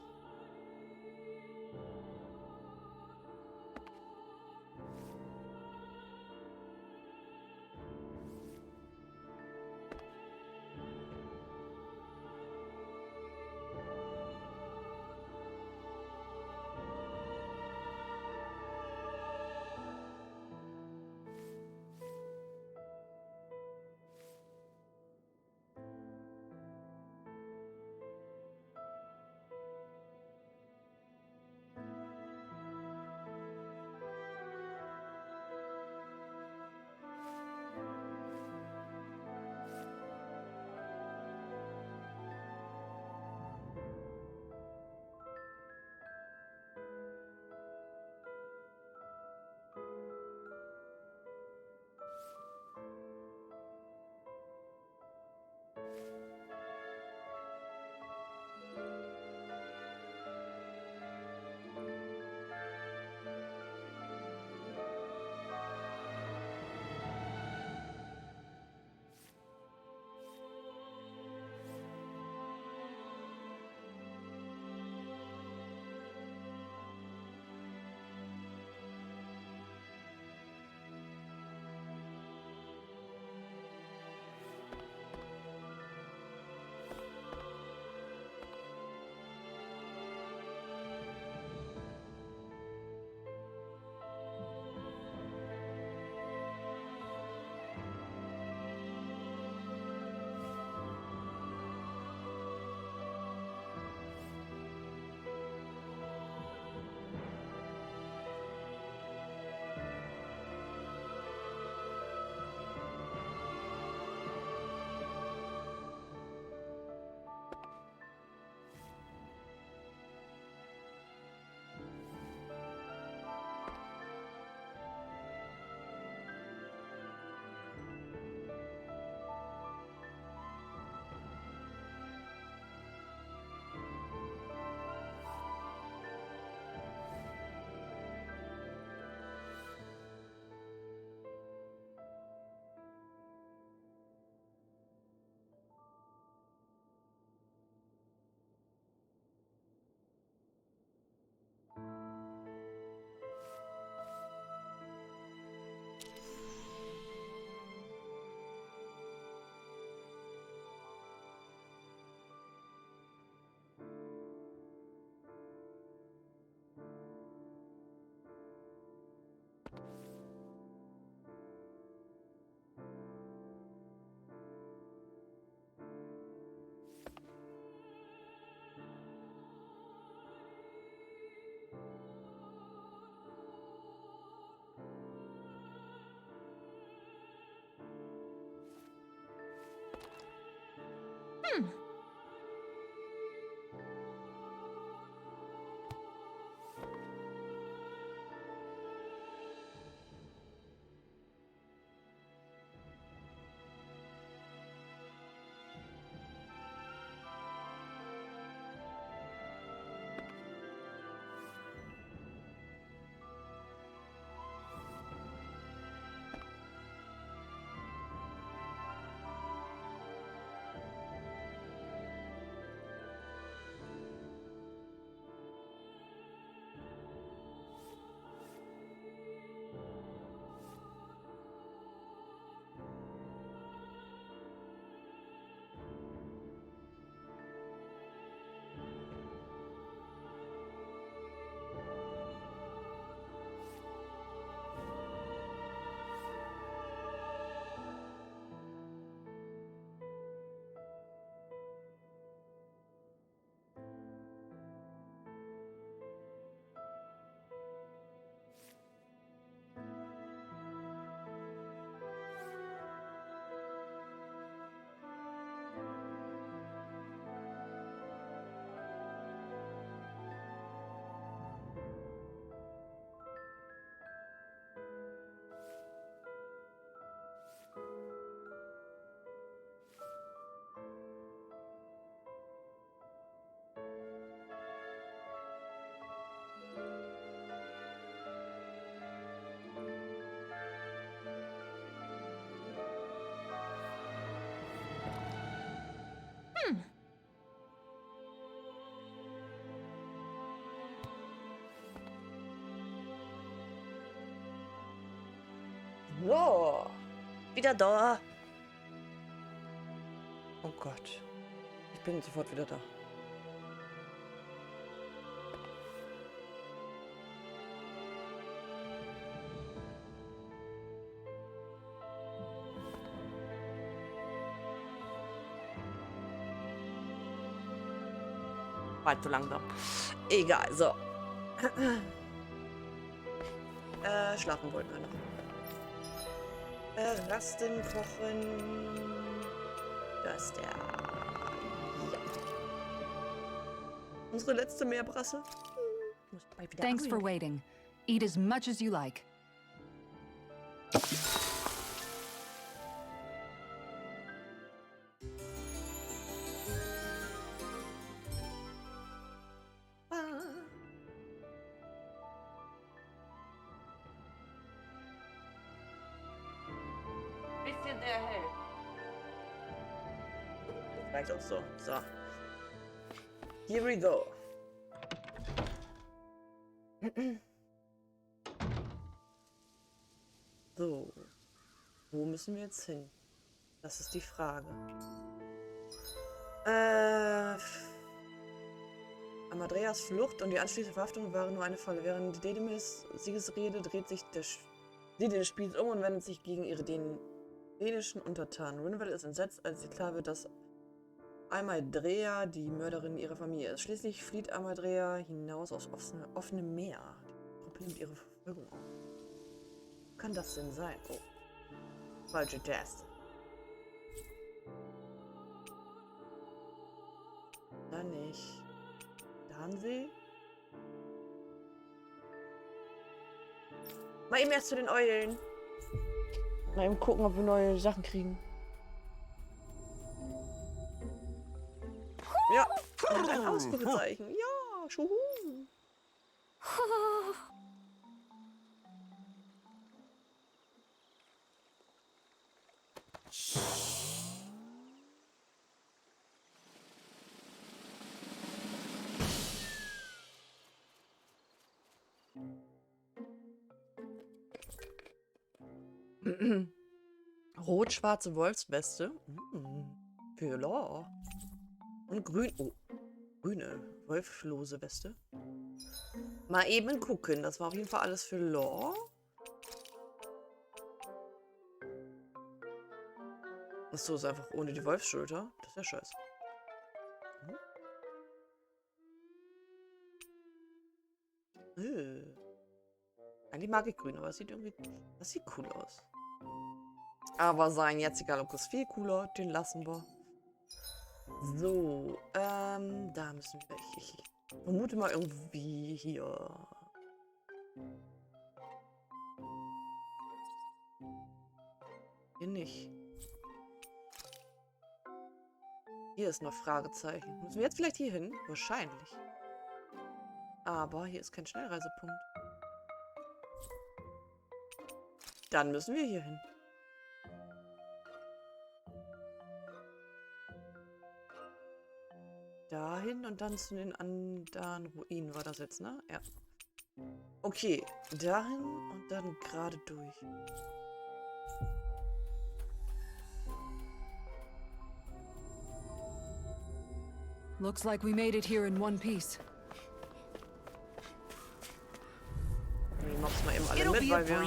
So. Wieder da. Oh Gott. Ich bin sofort wieder da. Weit zu langsam. Egal, so. Schlafen wollten wir noch. Rasten, kochen. Da ist der. Ja. Unsere letzte Meerbrasse. Thanks for waiting. Eat as much as you like. Bisschen sehr hell. Das reicht auch so. So. Here we go. So. Wo müssen wir jetzt hin? Das ist die Frage. Amadreas Flucht und die anschließende Verhaftung waren nur eine Falle. Während Dedemes Siegesrede dreht sich sie den Spieß um und wendet sich gegen ihre dänischen Untertanen. Rinwell ist entsetzt, als sie klar wird, dass Amadrea die Mörderin ihrer Familie ist. Schließlich flieht Amadrea hinaus aufs offene Meer. Die Gruppe nimmt ihre Verfolgung auf. Was kann das denn sein? Oh. Falsche Taste. Da nicht. Da haben sie. Mal eben erst zu den Eulen. Mal eben gucken, ob wir neue Sachen kriegen. Ja, und ein Ausrufezeichen. Ja, schuhu. Rot-schwarze Wolfsweste. Für Law. Und grün. Oh, grüne, wolflose Weste. Mal eben gucken. Das war auf jeden Fall alles für Law. Achso, ist einfach ohne die Wolfsschulter. Das ist ja scheiße. Eigentlich mag ich grün, aber es sieht irgendwie. Das sieht cool aus. Aber sein jetziger Look ist viel cooler. Den lassen wir. So, da müssen wir. Ich vermute mal irgendwie hier. Hier nicht. Hier ist noch Fragezeichen. Müssen wir jetzt vielleicht hier hin? Wahrscheinlich. Aber hier ist kein Schnellreisepunkt. Dann müssen wir hier hin. Dahin und dann zu den anderen Ruinen war das jetzt, ne? Ja. Okay, dahin und dann gerade durch. Looks like we made it here in one piece. Ich mach's mal eben alle mit, weil wir...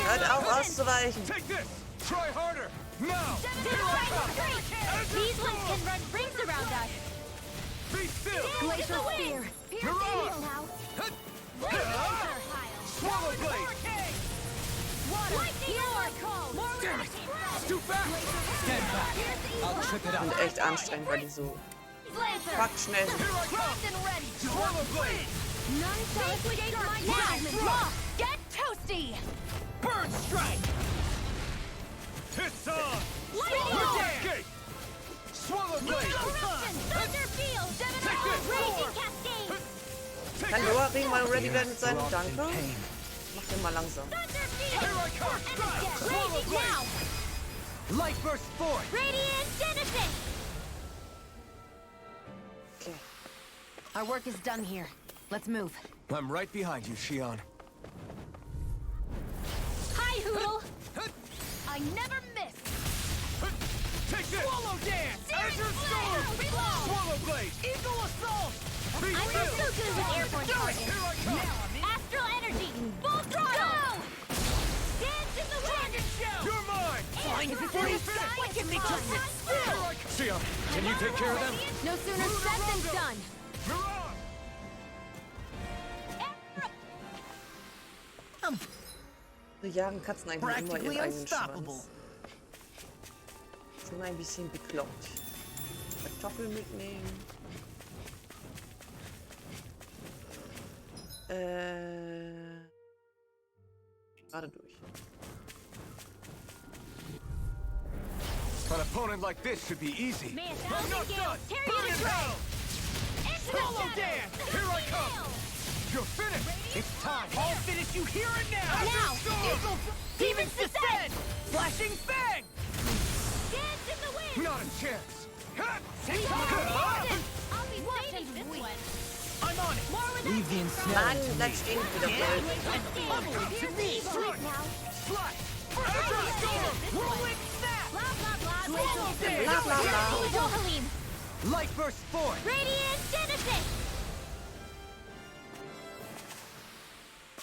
Hört auf auszuweichen! Try harder! Now! These ones can run rings around us! Be still! Glacial Spear! Mirage! Swallow Blade! Water! Healer call! Damn it! Too fast! Stand back. I'll trip it Und up. echt anstrengend, weil die so Lancer! fuck schnell sind. Here I come! And ready! Swallow Blade! None shall escape my judgment! Law! Get toasty! Bird Strike! It's on! Lightning! Escape! Swallow Blade! Eruption! Thunder Field! Take this! Raging Cascade! Take Kann this! Noah Ring mal ready werden mit seinem We're all in Danke? pain. Mach den mal langsam. Thunder Field! Here I come! Strike! Swallow Raging Blade! now! Light burst forth. Radiant Genesis! Okay. Our work is done here. Let's move. I'm right behind you, Shion. Hi, Hoodle! I never miss! Take this! Swallow dance! Azure Storm! Reload! Swallow Blade! Eagle assault! Be I'm still! so good with airborne targets. Here I come! Astral energy! Full throttle! Go! Dance in the wind! You're mine! Flying freeze! Why can't they just sit still? Shion, can you take care of them? No sooner said than done! Mirage! Sie jagen Katzen eigentlich immer Practically ihren eigenen unstoppable. Schwanz. Sind ein bisschen bekloppt. Kartoffeln mitnehmen. Gerade durch. An opponent like this should be easy. May a I'm not thousand done! gales tear Burn you in to hell! shreds! Into the Swallow shadows! dance! Here I come! You're finished! It's time! I'll finish you here and now! Now! Eagle! Demons descend! Flashing fang! Dance in the wind! Not a chance! Ha! I'll be saving this one! I'm on it! More with Leave the Mann, ensnaring to bleib me. stehen, du wieder blöd. Bubbling to me! Slash! Azure Storm! Whirlwind snap! Blah, blah, blah. Swallow dance! Bla bla bla. Dohalim! Light burst forth! Radiant Genesis!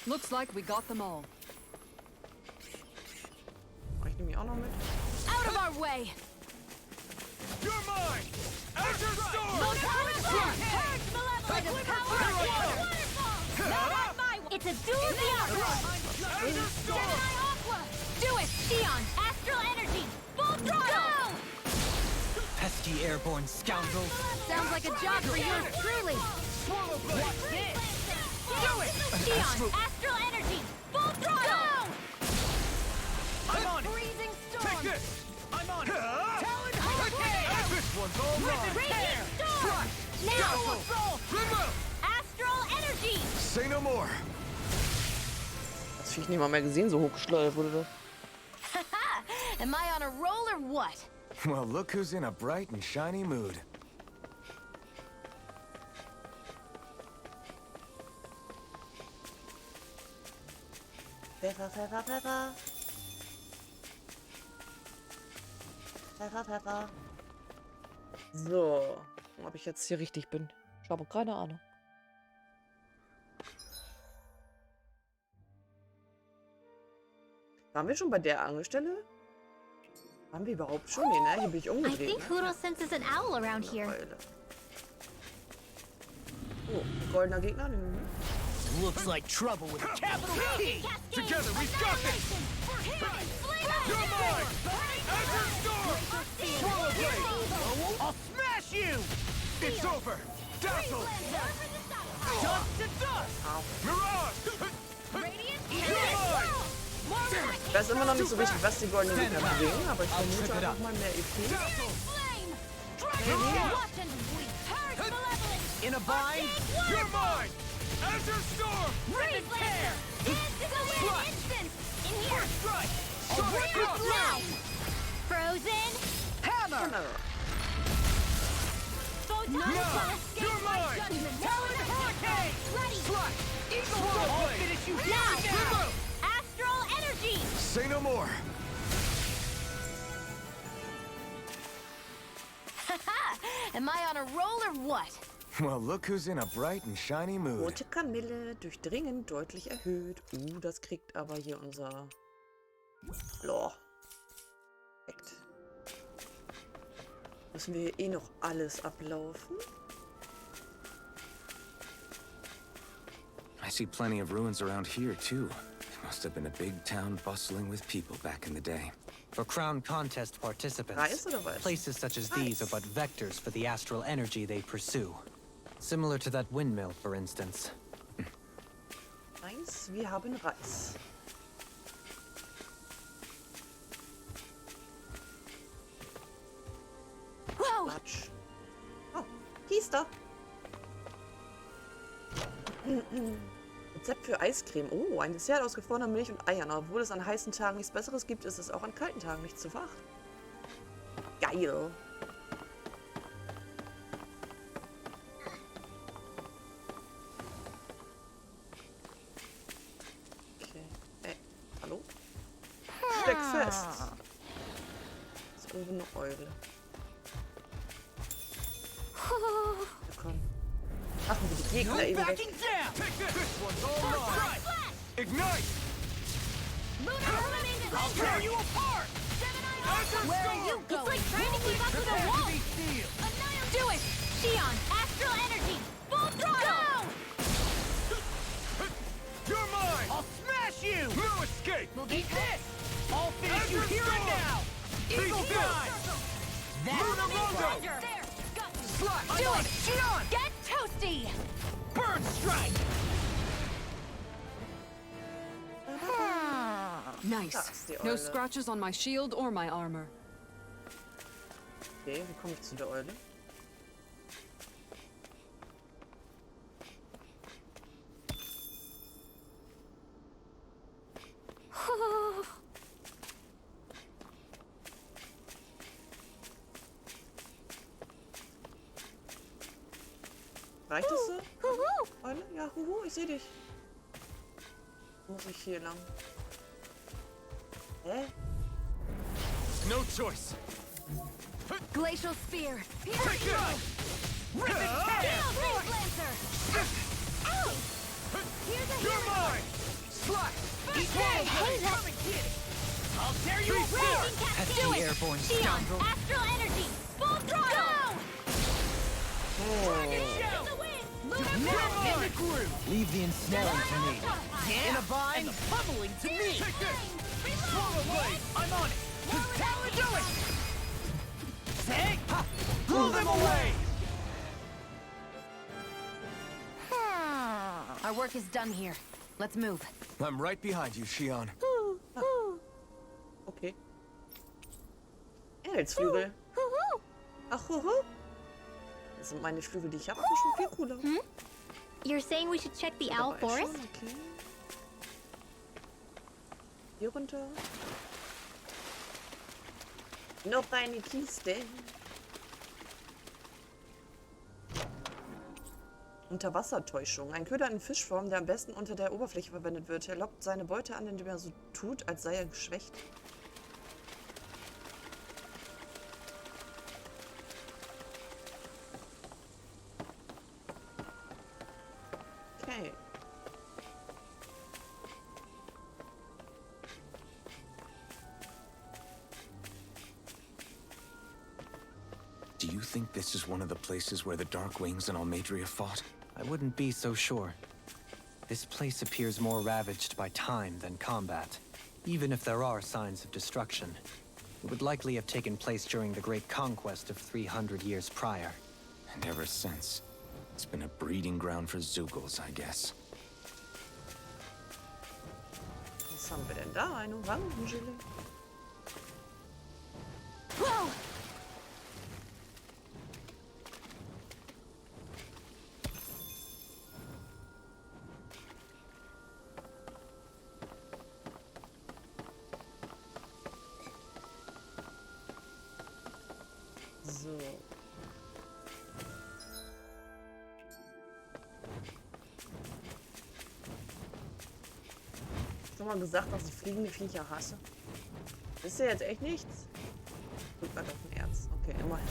Looks like we got them all. Oh, ich nehme die auch noch mit. Out of our way! You're mine! Azure Storm! Most powerful! Purge malevolence! Power of waterfall! Not on my way! It's a duel of the aqua! Azure Storm! Gemini aqua! Do it, Xion! Astral energy! Full throttle! Pesky airborne scoundrels! Sounds like a job for yours truly! Swallow Blade! Do it! Xion! Astral energy! Full throttle! I'm on it! Freezing Take storm! this! I'm on it! Ha! Talon hurricane! This one's all mine! Radiant storm! Now! Assault! Rinwell! Astral energy! Say no more. Das Viech nicht mal mehr gesehen, so hochgeschleudert wurde das. Haha! Am I on a roll or what? Well, look who's in a bright and shiny mood. Pfeffer, Pfeffer, Pfeffer. Pfeffer, Pfeffer. So. Ob ich jetzt hier richtig bin. Ich habe keine Ahnung. Waren wir schon bei der Angelstelle? Waren wir überhaupt schon? Nee, ne? Hier bin ich I umgedreht. think Ne? Hoodle senses an owl around here. Weile. Oh, ein goldener Gegner. Den nehmen wir. Looks like trouble with a capital T! Together, we've got this! You're mine! Azure Storm! Swallow Blade! I'll smash you! It's over! Dazzle! Dust to dust! Mirage! You're mine! Ich weiß immer noch nicht so richtig, was die goldenen Gegner bewegen, aber ich vermute einfach mal mehr EP. In a bind! You're mine! Azure Storm! Rip and tear! First strike! Sonic Cross! Now! Frozen! Hammer! You're mine! Talon hurricane! Ready! Slash! Eagle Swallow I'll Blade! finish you Now! here and now! Astral energy! Say no more. Am I on a roll or what? Well, look who's in a bright and shiny mood. Rote Kamille, durchdringend, deutlich erhöht. Das kriegt aber hier unser Lore. Perfekt. Müssen wir hier eh noch alles ablaufen? I see plenty of ruins around here, too. It must have been a big town bustling with people back in the day. For crown contest participants, Reis oder was? places such as these are but vectors for the astral energy they pursue. Similar to that windmill, for instance. Reis, wir haben Reis. Whoa! Quatsch. Oh, Kiester. Rezept für Eiscreme. Oh, ein Dessert aus gefrorener Milch und Eiern. Obwohl es an heißen Tagen nichts Besseres gibt, ist es auch an kalten Tagen nicht zu wach. Geil. fest. Ist irgendwo eine Eule. Ja, komm. Machen wir die Gegner eben weg. Ignite! I'll tear you apart! Where are you going? It's like trying to keep up with a wall! Do it! Xion, astral energy! Full throttle! You're mine! I'll smash you! No escape! Eat this! I'll finish you here and now! Eagle Dive! Rondo! There! Got you! Slash! Do it! Xion! Get toasty! Bird strike! Da Nice. ist die No Eule. scratches on my shield or my armor. Okay, wie komme ich zu der Eule? Reicht das so? Eule? Ja, huhu, ich sehe dich. Muss ich hier lang? Hä? No choice! Glacial spear! Take it! Freeze Lancer! Ow! Here's a You're hero! mine! Slash! Eat Hey, that! hey, that- Come and get it! I'll tear you apart! Raging Cat, Pesky do it! airborne Xion, scoundrel. astral energy! Full throttle! Dragon Go! Shell! The wind! Now in the groove! Leave the ensnaring to me. Yeah! In a bind! And the pummeling to me! Take this! Swallow blade! I'm on it! Talon, do it! Say! Ha! Blow them away! Our work is done here. Let's move. I'm right behind you, Xion. Okay. Engelsflügel. Ach, huhu. Das sind meine Flügel, die ich habe. Schon viel cooler. You're saying we should check the Da owl war ich schon, forest? okay. Hier runter. Noch eine Kiste. Unterwassertäuschung. Ein Köder in Fischform, der am besten unter der Oberfläche verwendet wird. Er lockt seine Beute an, indem er so tut, als sei er geschwächt. Okay. Do you think this is one of the places where the Dark Wings and Almadria fought? I wouldn't be so sure. This place appears more ravaged by time than combat. Even if there are signs of destruction, it would likely have taken place during the Great Conquest of 300 years prior. And ever since, it's been a breeding ground for Zugals, I guess. Was haben wir denn da? Ein Orangengelee. Whoa! So. Schon mal gesagt, dass ich fliegende Viecher hasse? Ist ja jetzt echt nichts? Gut, war doch ein Erz. Okay, immerhin.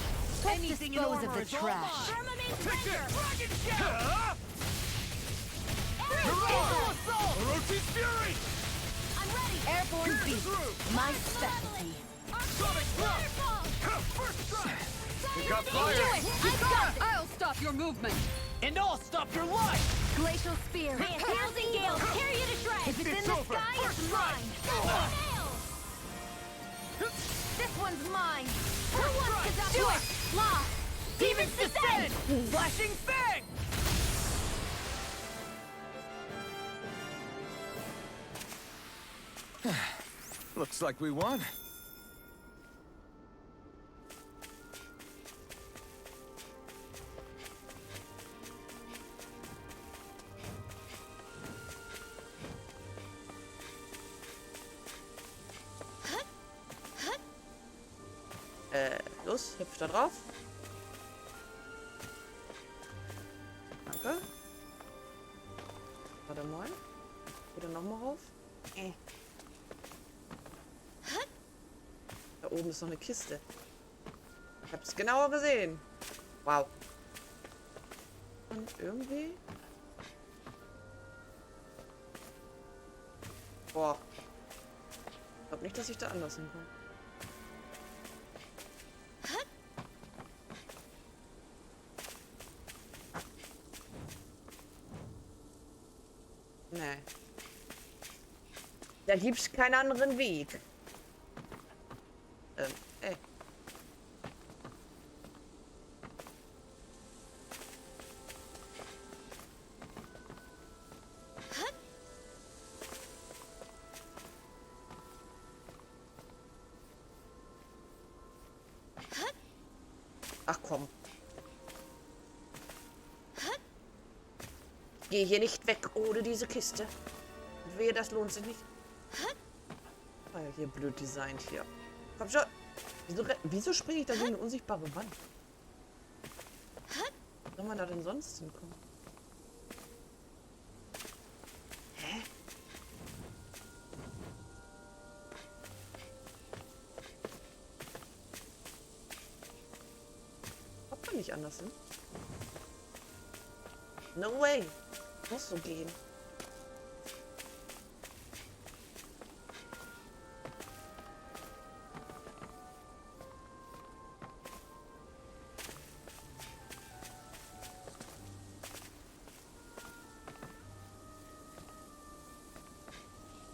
Anything in Dispose of armor the is all trash. mine! Firmament Take Render! it! Dragon Shell! Arrow Assault! Orochi's Fury! I'm ready! Airborne beast! Through! My specialty! Sonic Thrust! Waterfall! First strike! We Fire got beam! fire! Do it! I got it! I'll stop your movement. And I'll stop your life! Glacial spear! Piercing gales! Tear you to shreds! If it's in It's the over. sky, First it's strike. mine! Nails! This one's mine! Who wants to Do duck? it! Law! Demons descend! Flashing Fang! Looks like we won. Los, hüpf da drauf. Danke. Warte mal. Wieder nochmal rauf. oben ist noch eine Kiste. Ich hab's genauer gesehen. Wow. Und irgendwie... Boah. Ich glaube nicht, dass ich da anders hinkomme. Nee. Da gibt's keinen anderen Weg. Ey. Ach komm. Ich gehe hier nicht weg ohne diese Kiste. Und wehe, das lohnt sich nicht. Ah ja, hier blöd designt hier. Komm schon. Wieso springe ich da so eine unsichtbare Wand? Wie soll man da denn sonst hinkommen? Hä? Kommt man nicht anders hin? No way. Muss so gehen.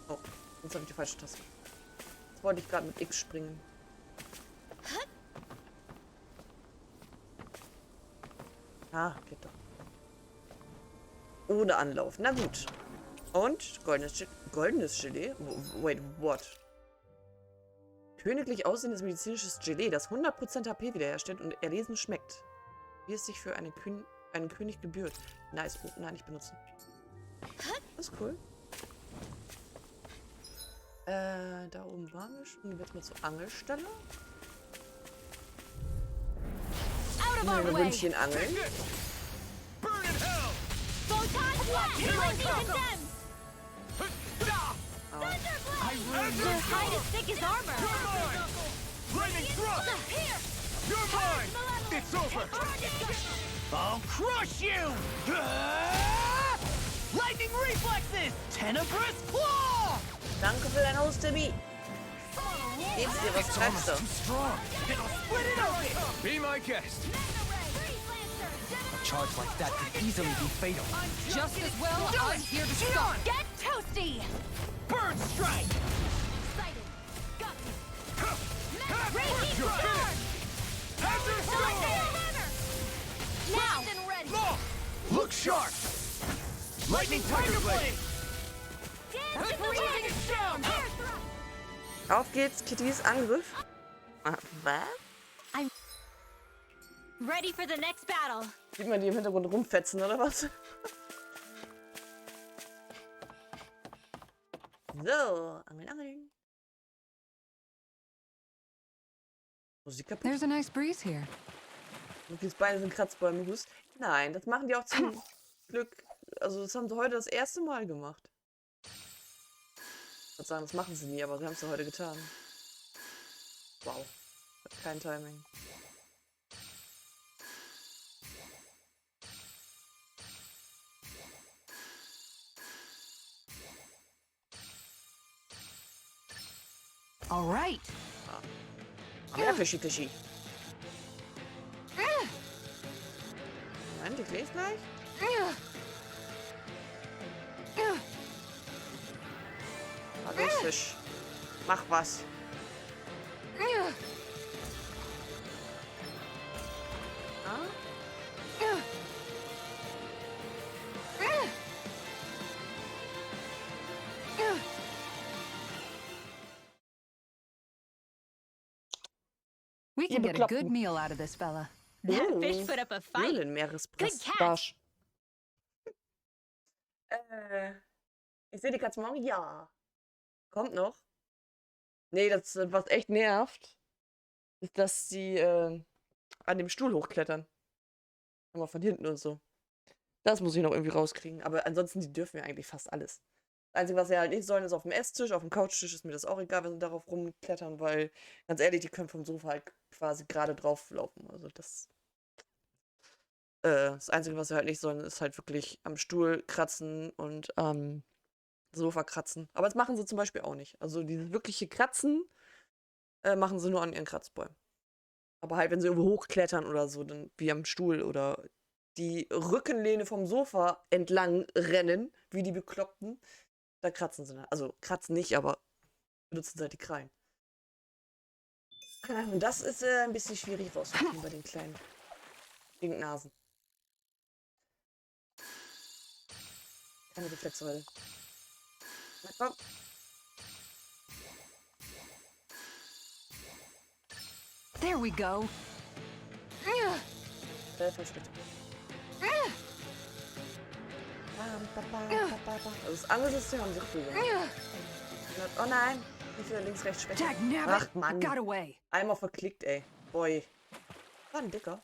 Oh, jetzt habe ich die falsche Taste. Jetzt wollte ich gerade mit X springen. Ah, geht doch. Ohne Anlauf. Na gut. Und goldenes Gelee? Wait, what? Königlich aussehendes medizinisches Gelee, das 100% HP wiederherstellt und erlesen schmeckt. Wie es sich für einen König gebührt. Nice. Oh, nein, nicht benutzen. Das ist cool. Da oben waren wir schon. Gehen wir jetzt mal zur Angelstelle. Ein Ründchen angeln. Your hide is thick as armor. Lightning thrust! You're mine! It's over! I'll crush you! Lightning reflexes! Tenebrous claw! Danke für dein Host-Termin. Geht's dir, was treibst du? Split it open! Be my guest! A charge like that could easily be fatal. Just as well, I'm here to Get stop. on! Get toasty. Bird strike! Excited. Got me. Where's your finish? Hazard storm! Now and ready. Law! Look sharp! Lightning tiger blade! Freezing it down! Auf geht's, Kittys Angriff. Was? Ready for the next battle. Sieht man die im Hintergrund rumfetzen, oder was? So, angeln, angeln. Musik kaputt. There's a nice breeze here. Muckis Beine sind kratzbar im Hust. Nein, das machen die auch zum Glück. Also das haben sie heute das erste Mal gemacht. Ich würde sagen, das machen sie nie, aber sie haben es ja heute getan. Wow. Kein Timing. All right. Ja, Fischi, Fischi. Moment, ich lese gleich. Hallo Fisch. Mach was. Ah? We can get a good meal out of this fella. That fish put up a fight. Good Höhlenmeeresbarsch. Ich sehe die Katze morgen. Ja. Kommt noch. Nee, das, was echt nervt, ist, dass sie an dem Stuhl hochklettern. Aber von hinten und so. Das muss ich noch irgendwie rauskriegen. Aber ansonsten, die dürfen ja eigentlich fast alles. Das Einzige, was sie halt nicht sollen, ist auf dem Esstisch. Auf dem Couchtisch ist mir das auch egal, wenn sie darauf rumklettern, weil, ganz ehrlich, die können vom Sofa halt quasi gerade drauf laufen. Also das Einzige, was sie halt nicht sollen, ist halt wirklich am Stuhl kratzen und am Sofa kratzen. Aber das machen sie zum Beispiel auch nicht. Also dieses wirkliche Kratzen machen sie nur an ihren Kratzbäumen. Aber halt, wenn sie irgendwo hochklettern oder so, dann wie am Stuhl oder die Rückenlehne vom Sofa entlang rennen, wie die Bekloppten, da kratzen sie dann. Also kratzen nicht, aber benutzen sie halt die Krallen. Und das ist ein bisschen schwierig rauszukriegen bei den kleinen Stinknasen. Keine Reflexe heute. Na komm. There we go. Schritt. Also das andere System haben sie früher gemacht. Oh nein. Wie viele links, rechts, schwächer. Ach Mann. Got away. Einmal verklickt, ey. Boy. War ein Dicker.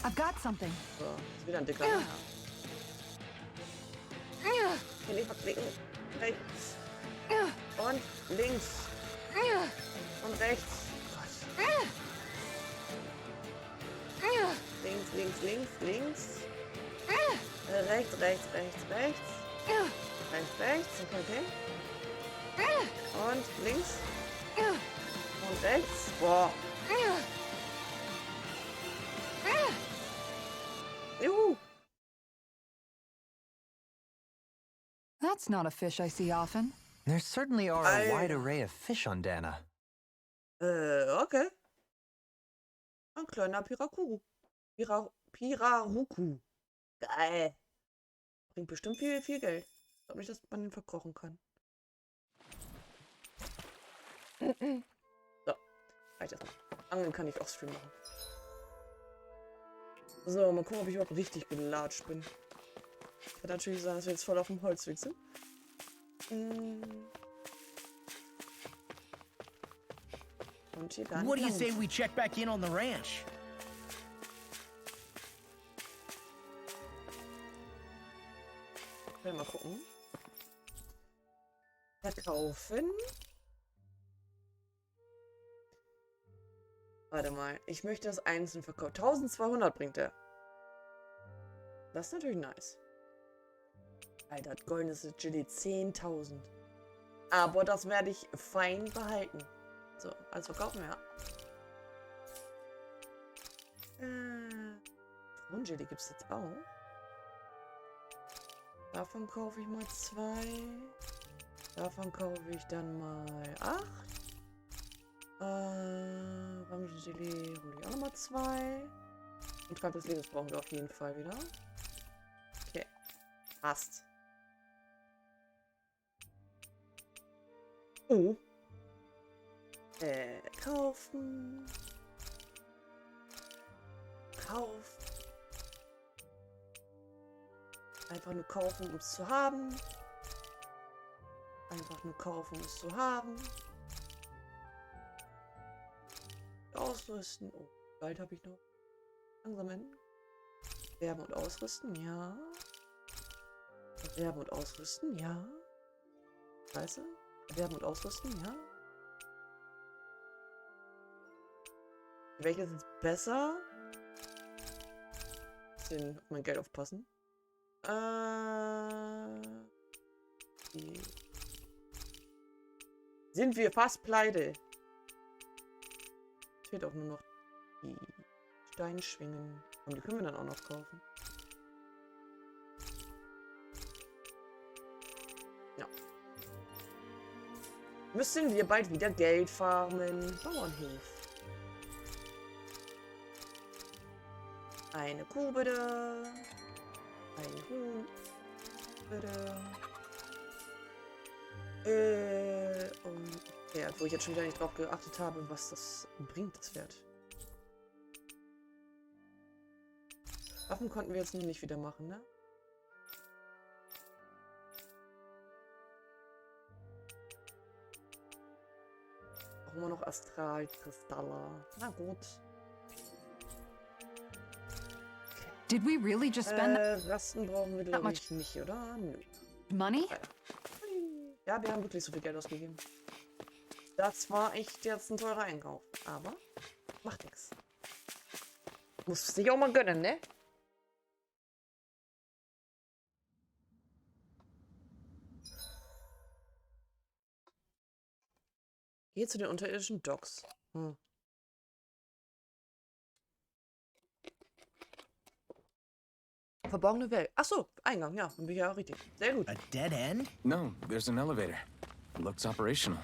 I've got something. So, ist wieder ein Dicker. Hier nicht verklicken. Rechts. Und links. Und rechts. Gott. Links, links, links, links. Rechts, rechts, rechts, rechts. Rechts, rechts. Okay. Und links. Und rechts. Boah. Juhu. That's not a fish I see often. There certainly are a wide array of fish on Dana. Okay. Ein kleiner Pirakuru. Piraruku. Geil. Bringt bestimmt viel Geld. Ich glaube nicht, dass man den verkrochen kann. So. Reicht erstmal. Angeln kann ich offstream machen. So, mal gucken, ob ich überhaupt richtig gelatscht bin. Kann natürlich sein, dass wir jetzt voll auf dem Holzweg sind. Und hier gar nicht. What do you say we check back in on the ranch? Mal gucken. Verkaufen. Warte mal, ich möchte das einzeln verkaufen. 1200 bringt er. Das ist natürlich nice. Alter, goldenes Chili 10.000. Aber das werde ich fein behalten. So, alles verkaufen, ja. Jelly gibt es jetzt auch. Davon kaufe ich mal 2. Davon kaufe ich dann mal 8. Orangengelee hole ich auch nochmal 2. Und Trank des Lebens brauchen wir auf jeden Fall wieder. Okay. Passt. Oh. Kaufen. Kauf. Einfach nur kaufen, um es zu haben. Einfach nur kaufen, um es zu haben. Ausrüsten. Oh, bald habe ich noch. Langsam enden. Werben und ausrüsten, ja. Werben und ausrüsten, ja. Scheiße. Werben und ausrüsten, ja. Welches ist besser? Bisschen auf mein Geld aufpassen. Sind wir fast pleite? Fehlt auch nur noch die Steinschwingen. Und die können wir dann auch noch kaufen. Ja. Müssen wir bald wieder Geld farmen. Bauernhof. Eine Kuh bitte. Ein Huhn bitte. Ja, wo ich jetzt schon wieder nicht drauf geachtet habe, was das bringt, das Wert. Waffen konnten wir jetzt noch nicht wieder machen, ne? Brauchen wir noch Astralkristalle. Na gut. Did we really just spend Rasten brauchen wir, glaube ich, nicht, oder? Nö. money? Ja, wir haben wirklich so viel Geld ausgegeben. Das war echt jetzt ein teurer Einkauf. Aber macht nichts. Muss sich auch mal gönnen, ne? Geh zu den unterirdischen Docks. Hm. Verborgene Welt. Ach so, Eingang, ja. Dann bin ich ja auch richtig. Sehr gut. A dead end? No, there's an elevator. Looks operational.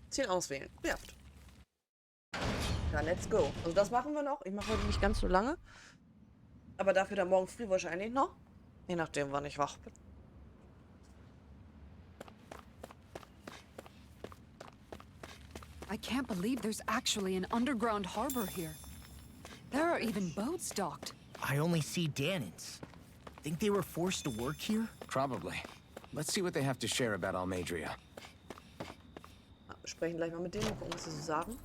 Ziel auswählen. Werft. Ja, let's go. Also das machen wir noch. Ich mache heute nicht ganz so lange. Aber dafür dann morgen früh wahrscheinlich noch. Je nachdem, wann ich wach bin. I can't believe there's actually an underground harbor here. There are even boats docked. I only see Danans. Think they were forced to work here? Probably. Let's see what they have to share about Almadria. Wir sprechen gleich mal mit denen und gucken, was sie so sagen.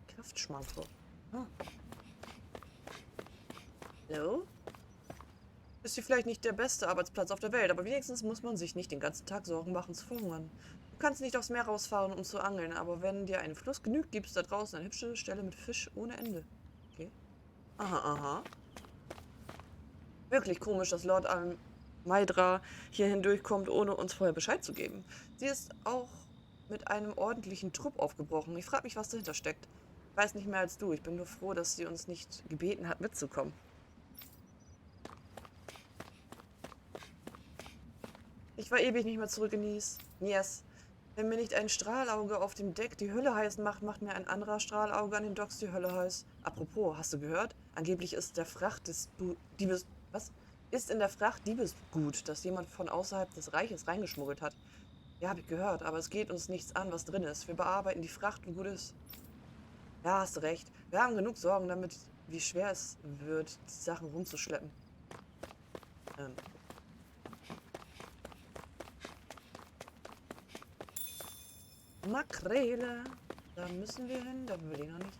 Kraftschmanko. Ah. Hallo? Ist hier vielleicht nicht der beste Arbeitsplatz auf der Welt, aber wenigstens muss man sich nicht den ganzen Tag Sorgen machen zu verhungern. Du kannst nicht aufs Meer rausfahren, um zu angeln, aber wenn dir ein Fluss genügt, gibt es da draußen eine hübsche Stelle mit Fisch ohne Ende. Okay. Aha, aha. Wirklich komisch, dass Lord Almaidra hier hindurchkommt, ohne uns vorher Bescheid zu geben. Sie ist auch mit einem ordentlichen Trupp aufgebrochen. Ich frage mich, was dahinter steckt. Ich weiß nicht mehr als du. Ich bin nur froh, dass sie uns nicht gebeten hat, mitzukommen. Ich war ewig nicht mehr zurück in Nies. Wenn mir nicht ein Strahlauge auf dem Deck die Hölle heiß macht, macht mir ein anderer Strahlauge an den Docks die Hölle heiß. Apropos, hast du gehört? Angeblich ist der Fracht des Diebes... Was? Ist in der Fracht Diebesgut, das jemand von außerhalb des Reiches reingeschmuggelt hat. Ja, habe ich gehört, aber es geht uns nichts an, was drin ist. Wir bearbeiten die Fracht und gut ist. Ja, hast du recht. Wir haben genug Sorgen damit, wie schwer es wird, die Sachen rumzuschleppen. Makrele. Da müssen wir hin, da will ich noch nicht.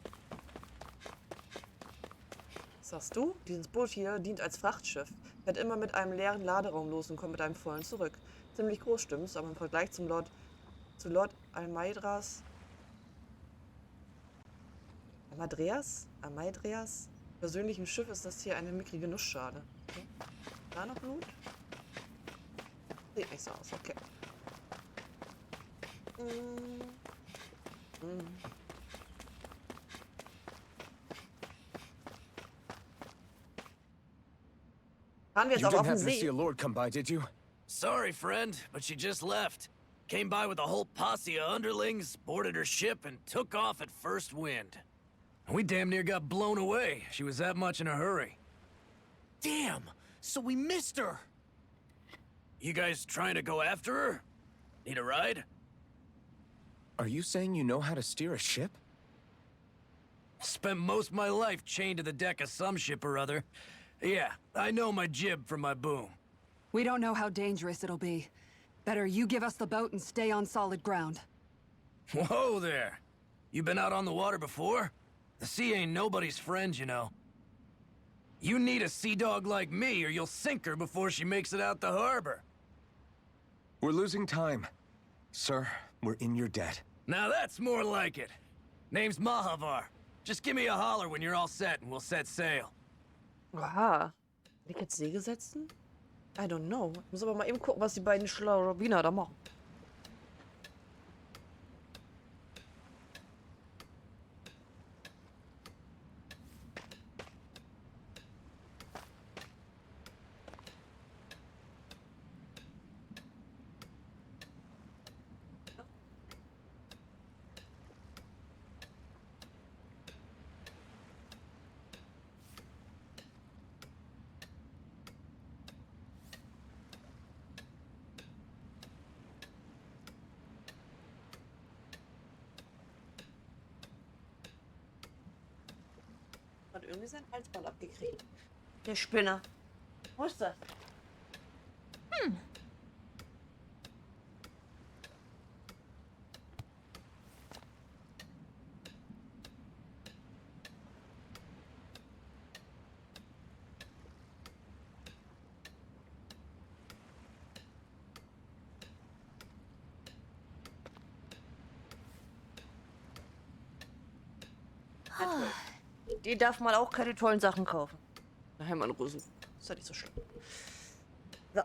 Was sagst du? Dieses Boot hier dient als Frachtschiff. Fährt immer mit einem leeren Laderaum los und kommt mit einem vollen zurück. Ziemlich groß, stimmt's, aber im Vergleich zu Lord Almaidras persönlichem Schiff ist das hier eine mickrige Nussschale. Okay. Da noch Blut? Sieht nicht so aus, okay. Fahren wir jetzt auf offenen See? Lord come by, did you? Sorry, friend, but she just left. Came by with a whole posse of underlings, boarded her ship, and took off at first wind. We damn near got blown away. She was that much in a hurry. Damn! So we missed her! You guys trying to go after her? Need a ride? Are you saying you know how to steer a ship? Spent most of my life chained to the deck of some ship or other. Yeah, I know my jib from my boom. We don't know how dangerous it'll be. Better you give us the boat and stay on solid ground. Whoa there! You been out on the water before? The sea ain't nobody's friend, you know. You need a sea dog like me, or you'll sink her before she makes it out the harbor. We're losing time. Sir, we're in your debt. Now that's more like it. Name's Mahavar. Just give me a holler when you're all set and we'll set sail. Aha. Will ich jetzt Segel setzen? I don't know. Ich muss aber mal eben gucken, was die beiden Schlawiner da machen. Hat irgendwie sein Halsband abgekriegt. Der Spinner. Wo ist das? Die darf man auch keine tollen Sachen kaufen. Nachher mal in Ruhe suchen. Ist ja nicht so schlimm. So.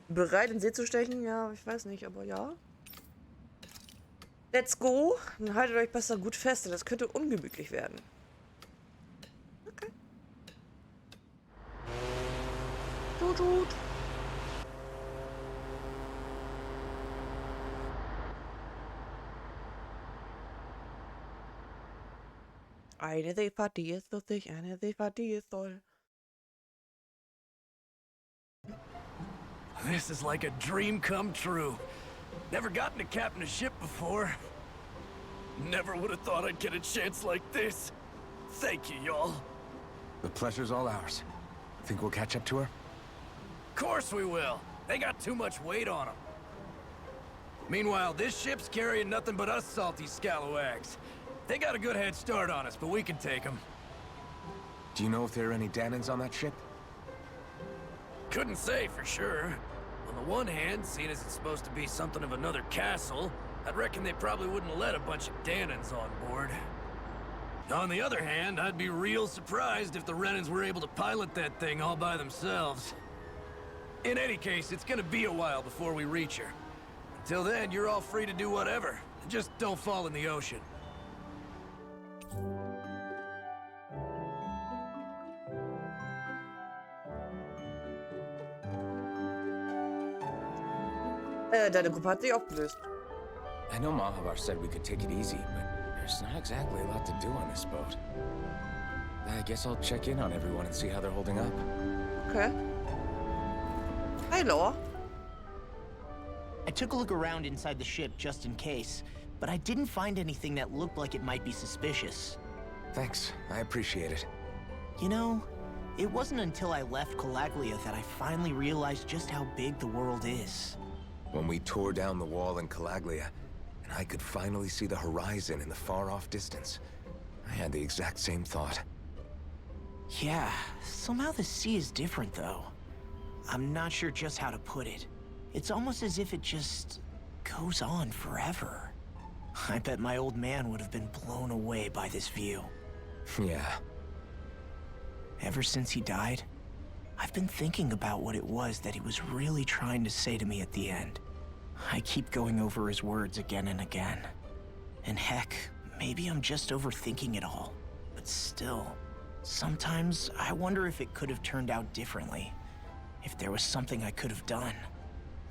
Bereit, in den See zu stechen? Ja, ich weiß nicht, aber ja. Let's go. Dann haltet euch besser gut fest, denn das könnte ungemütlich werden. Okay. Tut. Eine Seefahrt, die ist lustig, eine Seefahrt, die ist toll. This is like a dream come true. Never gotten to captain a ship before. Never would have thought I'd get a chance like this. Thank you, y'all. The pleasure's all ours. Think we'll catch up to her? Of course we will. They got too much weight on them. Meanwhile, this ship's carrying nothing but us salty scalawags. They got a good head start on us, but we can take them. Do you know if there are any Danans on that ship? Couldn't say for sure. On the one hand, seeing as it's supposed to be something of another castle, I'd reckon they probably wouldn't let a bunch of Danans on board. On the other hand, I'd be real surprised if the Renans were able to pilot that thing all by themselves. In any case, it's gonna be a while before we reach her. Until then, you're all free to do whatever. Just don't fall in the ocean. Deine Gruppe hat sich aufgelöst. I know Mahavar said we could take it easy, but there's not exactly a lot to do on this boat. I guess I'll check in on everyone and see how they're holding up. Okay. Hi, Laura. I took a look around inside the ship just in case, but I didn't find anything that looked like it might be suspicious. Thanks, I appreciate it. You know, it wasn't until I left Calaglia that I finally realized just how big the world is. When we tore down the wall in Calaglia, and I could finally see the horizon in the far-off distance, I had the exact same thought. Yeah, somehow the sea is different, though. I'm not sure just how to put it. It's almost as if it just goes on forever. I bet my old man would have been blown away by this view. Yeah. Ever since he died, I've been thinking about what it was that he was really trying to say to me at the end. I keep going over his words again and again. And heck, maybe I'm just overthinking it all. But still, sometimes I wonder if it could have turned out differently. If there was something I could have done.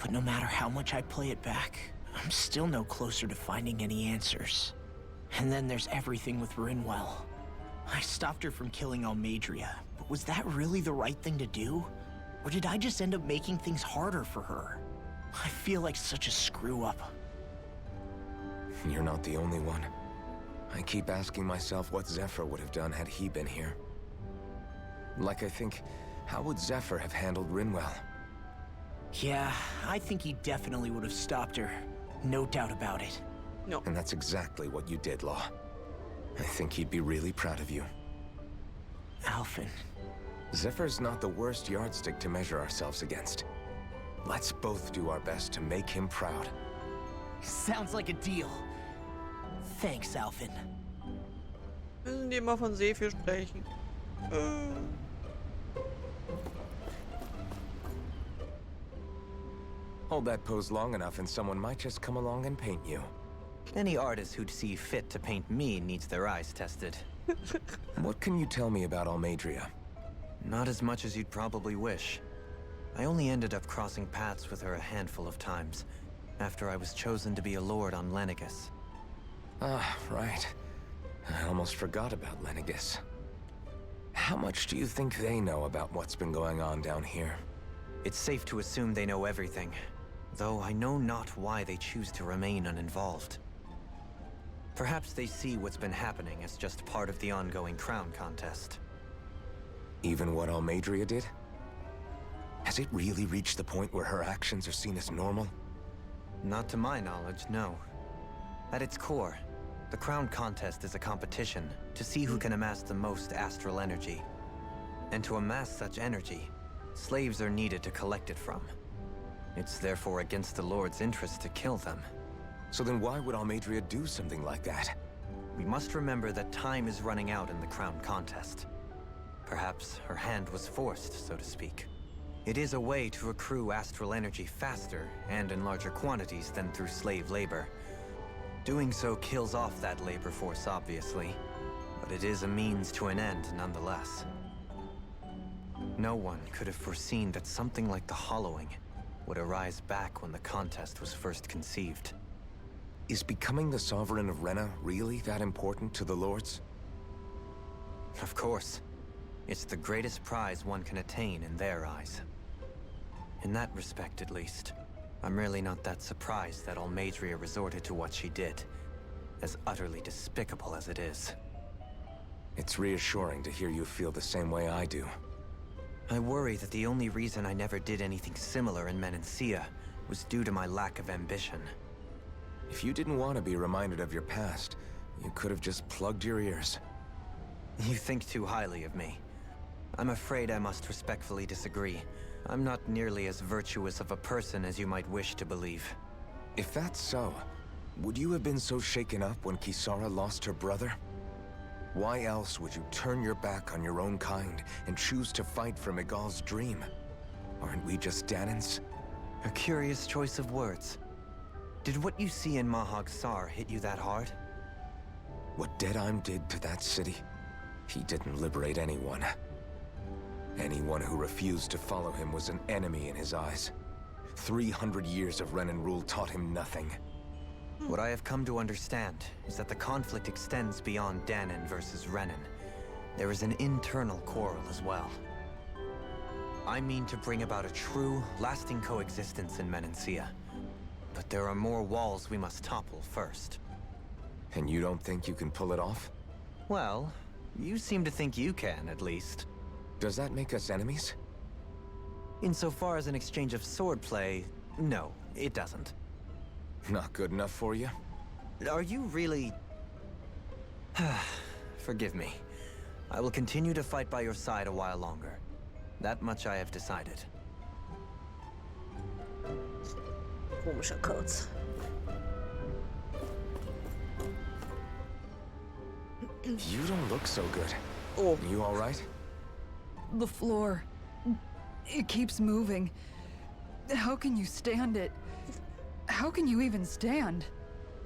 But no matter how much I play it back, I'm still no closer to finding any answers. And then there's everything with Rinwell. I stopped her from killing Almadria, but was that really the right thing to do? Or did I just end up making things harder for her? I feel like such a screw-up. You're not the only one. I keep asking myself what Zephyr would have done had he been here. Like I think, how would Zephyr have handled Rinwell? Yeah, I think he definitely would have stopped her. No doubt about it. No. And that's exactly what you did, Law. I think he'd be really proud of you. Alphen. Zephyr's not the worst yardstick to measure ourselves against. Let's both do our best to make him proud. Sounds like a deal. Thanks, Alphen. Müssen die immer von Zephyr sprechen. Hold that pose long enough and someone might just come along and paint you. Any artist who'd see fit to paint me needs their eyes tested. What can you tell me about Almadria? Not as much as you'd probably wish. I only ended up crossing paths with her a handful of times, after I was chosen to be a lord on Lenegus. Ah, right. I almost forgot about Lenegus. How much do you think they know about what's been going on down here? It's safe to assume they know everything, though I know not why they choose to remain uninvolved. Perhaps they see what's been happening as just part of the ongoing crown contest. Even what Almadria did? Has it really reached the point where her actions are seen as normal? Not to my knowledge, no. At its core, the crown contest is a competition to see who can amass the most astral energy. And to amass such energy, slaves are needed to collect it from. It's therefore against the Lord's interest to kill them. So then why would Almadria do something like that? We must remember that time is running out in the crown contest. Perhaps her hand was forced, so to speak. It is a way to accrue astral energy faster and in larger quantities than through slave labor. Doing so kills off that labor force, obviously, but it is a means to an end nonetheless. No one could have foreseen that something like the Hollowing would arise back when the contest was first conceived. Is becoming the Sovereign of Renna really that important to the Lords? Of course. It's the greatest prize one can attain in their eyes. In that respect, at least, I'm really not that surprised that Almadria resorted to what she did, as utterly despicable as it is. It's reassuring to hear you feel the same way I do. I worry that the only reason I never did anything similar in Menancia was due to my lack of ambition. If you didn't want to be reminded of your past, you could have just plugged your ears. You think too highly of me. I'm afraid I must respectfully disagree. I'm not nearly as virtuous of a person as you might wish to believe. If that's so, would you have been so shaken up when Kisara lost her brother? Why else would you turn your back on your own kind and choose to fight for Miguel's dream? Aren't we just Danans? A curious choice of words. Did what you see in Mahag Sar hit you that hard? What Deadheim did to that city, he didn't liberate anyone. Anyone who refused to follow him was an enemy in his eyes. 300 years of Renan rule taught him nothing. What I have come to understand is that the conflict extends beyond Danan versus Renan. There is an internal quarrel as well. I mean to bring about a true, lasting coexistence in Menancia. But there are more walls we must topple first. And you don't think you can pull it off? Well, you seem to think you can, at least. Does that make us enemies? Insofar as an exchange of swordplay, no, it doesn't. Not good enough for you? Are you really... Forgive me. I will continue to fight by your side a while longer. That much I have decided. Komischer Codes. You don't look so good. Oh. You all right? The floor. It keeps moving. How can you stand it? How can you even stand?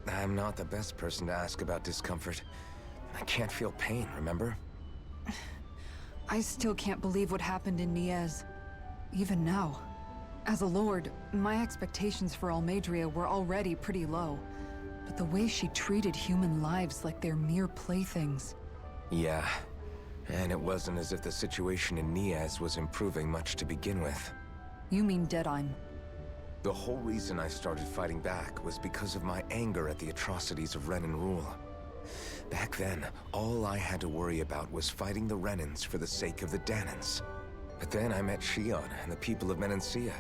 I'm not the best person to ask about discomfort. I can't feel pain, remember? I still can't believe what happened in Niez. Even now. As a lord, my expectations for Almadria were already pretty low. But the way she treated human lives like they're mere playthings. Yeah. And it wasn't as if the situation in Niez was improving much to begin with. You mean Deadheim? The whole reason I started fighting back was because of my anger at the atrocities of Renan rule. Back then, all I had to worry about was fighting the Renans for the sake of the Danans. But then I met Shion and the people of Menancia,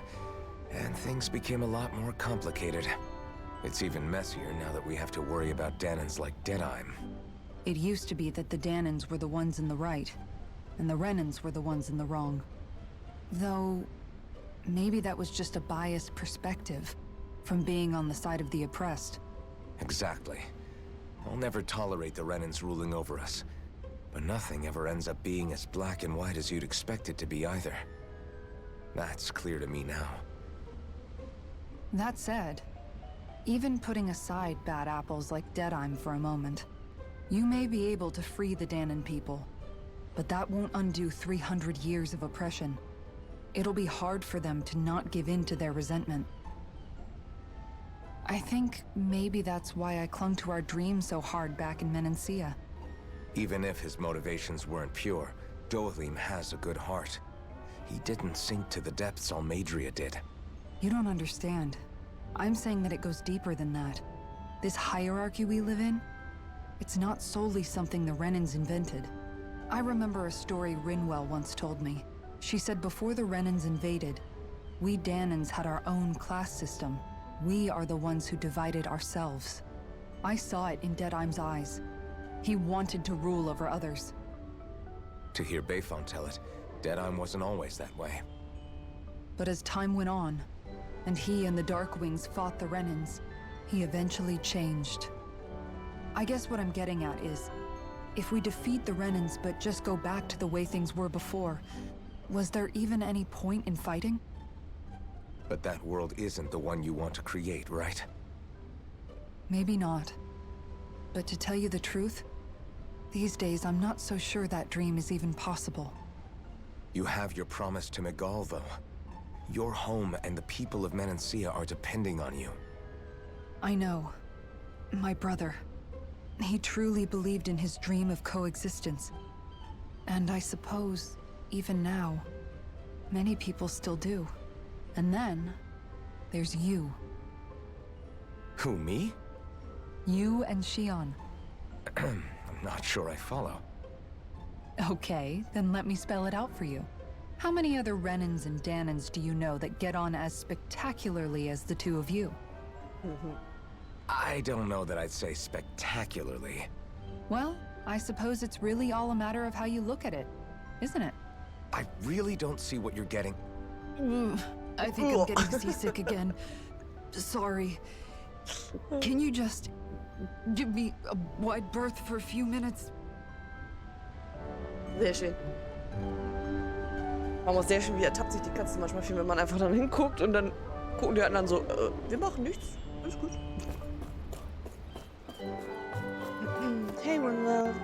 and things became a lot more complicated. It's even messier now that we have to worry about Danans like Deadheim. It used to be that the Danans were the ones in the right, and the Renans were the ones in the wrong. Though, maybe that was just a biased perspective from being on the side of the oppressed. Exactly. I'll never tolerate the Renans ruling over us. But nothing ever ends up being as black and white as you'd expect it to be either. That's clear to me now. That said, even putting aside bad apples like Deadheim for a moment, you may be able to free the Danan people, but that won't undo 300 years of oppression. It'll be hard for them to not give in to their resentment. I think maybe that's why I clung to our dream so hard back in Menancia. Even if his motivations weren't pure, Dohalim has a good heart. He didn't sink to the depths Almadria did. You don't understand. I'm saying that it goes deeper than that. This hierarchy we live in, it's not solely something the Renans invented. I remember a story Rinwell once told me. She said before the Renans invaded, we Danans had our own class system. We are the ones who divided ourselves. I saw it in Deadheim's eyes. He wanted to rule over others. To hear Bayfon tell it, Deadheim wasn't always that way. But as time went on, and he and the Darkwings fought the Renans, he eventually changed. I guess what I'm getting at is, if we defeat the Renans but just go back to the way things were before, was there even any point in fighting? But that world isn't the one you want to create, right? Maybe not. But to tell you the truth, these days I'm not so sure that dream is even possible. You have your promise to Miguel, though. Your home and the people of Menancia are depending on you. I know. My brother. He truly believed in his dream of coexistence. And I suppose, even now, many people still do. And then, there's you. Who, me? You and Xion. I'm not sure I follow. Okay, then let me spell it out for you. How many other Renans and Danans do you know that get on as spectacularly as the two of you? I don't know that I'd say spectacularly. Well, I suppose it's really all a matter of how you look at it, isn't it? I really don't see what you're getting. I think I'm getting seasick again. Sorry. Can you just give me a wide berth for a few minutes? Sehr schön. Man muss sehr schön, wie ertappt sich die Katze manchmal viel, wenn man einfach dann hinguckt und dann gucken die anderen so, wir machen nichts, alles gut. Hey, Rinwell.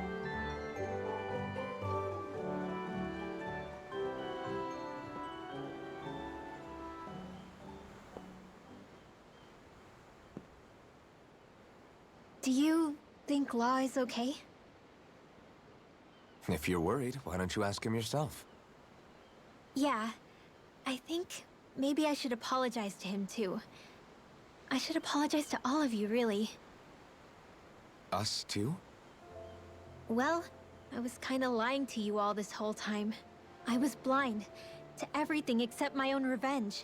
Do you think Law is okay? If you're worried, why don't you ask him yourself? Yeah. I think maybe I should apologize to him too. I should apologize to all of you, really. Us too? Well, I was kinda lying to you all this whole time. I was blind to everything except my own revenge.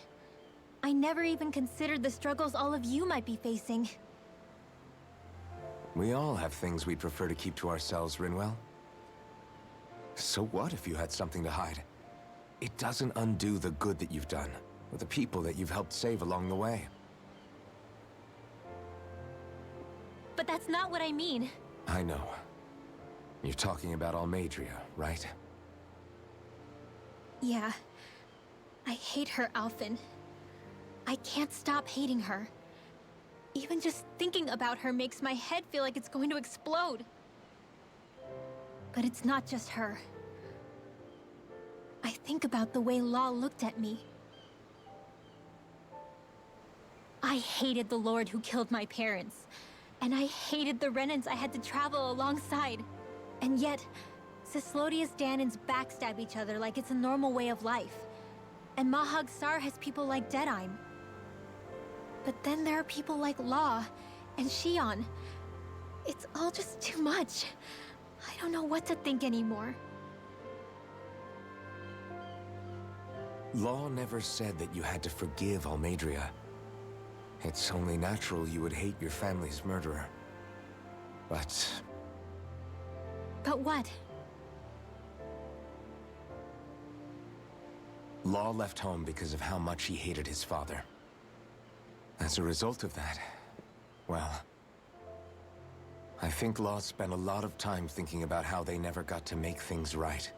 I never even considered the struggles all of you might be facing. We all have things we'd prefer to keep to ourselves, Rinwell. So what if you had something to hide? It doesn't undo the good that you've done, or the people that you've helped save along the way. But that's not what I mean. I know. You're talking about Almadria, right? Yeah. I hate her, Alphen. I can't stop hating her. Even just thinking about her makes my head feel like it's going to explode. But it's not just her. I think about the way Law looked at me. I hated the Lord who killed my parents. And I hated the Renans I had to travel alongside. And yet, Cislodia's Danans backstab each other like it's a normal way of life. And Mahag Sar has people like Deadime. But then there are people like Law and Xion. It's all just too much. I don't know what to think anymore. Law never said that you had to forgive Almadria. It's only natural you would hate your family's murderer. But what? Law left home because of how much he hated his father. As a result of that, well, I think Law spent a lot of time thinking about how they never got to make things right.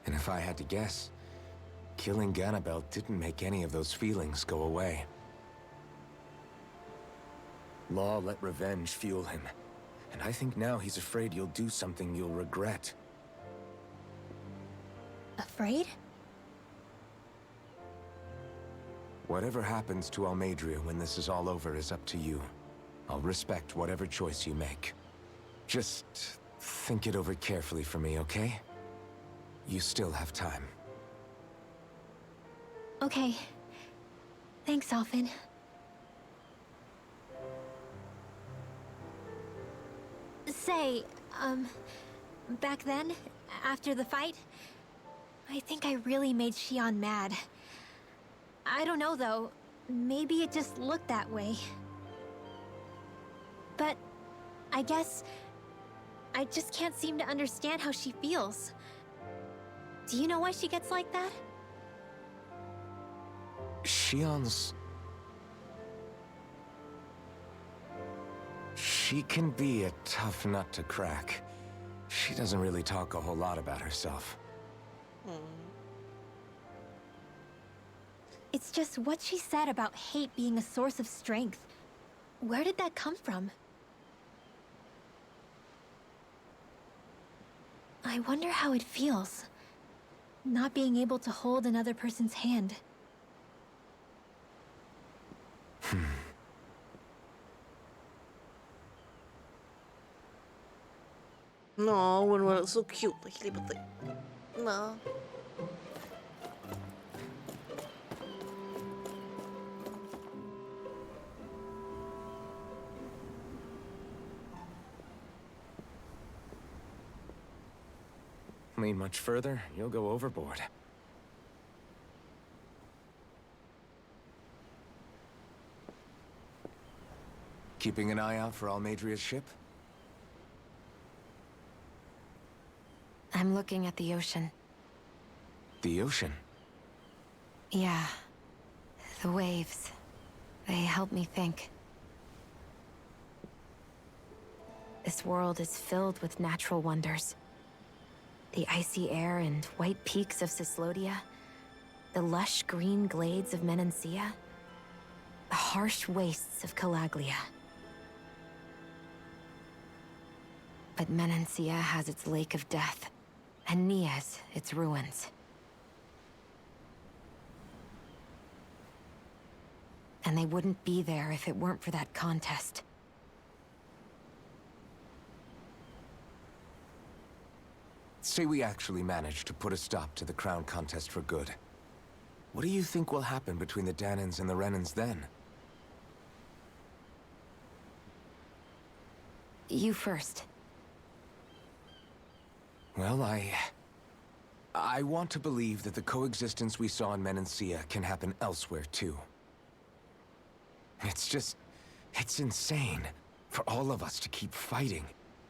And if I had to guess, killing Ganabel didn't make any of those feelings go away. Law let revenge fuel him, and I think now he's afraid you'll do something you'll regret. Afraid? Whatever happens to Almadria when this is all over is up to you. I'll respect whatever choice you make. Just think it over carefully for me, okay? You still have time. Okay. Thanks, Alphen. Say, back then, after the fight, I think I really made Xion mad. I don't know, though. Maybe it just looked that way. But I guess I just can't seem to understand how she feels. Do you know why she gets like that? Xion's She can be a tough nut to crack. She doesn't really talk a whole lot about herself. It's just what she said about hate being a source of strength. Where did that come from? I wonder how it feels, not being able to hold another person's hand. No, Winwell ist so cute. Ich liebe sie. Na. Lean much further, you'll go overboard. Keeping an eye out for Almadria's ship? I'm looking at the ocean. The ocean? Yeah. The waves. They help me think. This world is filled with natural wonders. The icy air and white peaks of Cislodia, the lush green glades of Menancia, the harsh wastes of Calaglia. But Menancia has its Lake of Death, and Nias its ruins. And they wouldn't be there if it weren't for that contest. Say we actually managed to put a stop to the crown contest for good. What do you think will happen between the Danans and the Renans then? You first. Well, I want to believe that the coexistence we saw in Menancia can happen elsewhere, too. It's insane for all of us to keep fighting.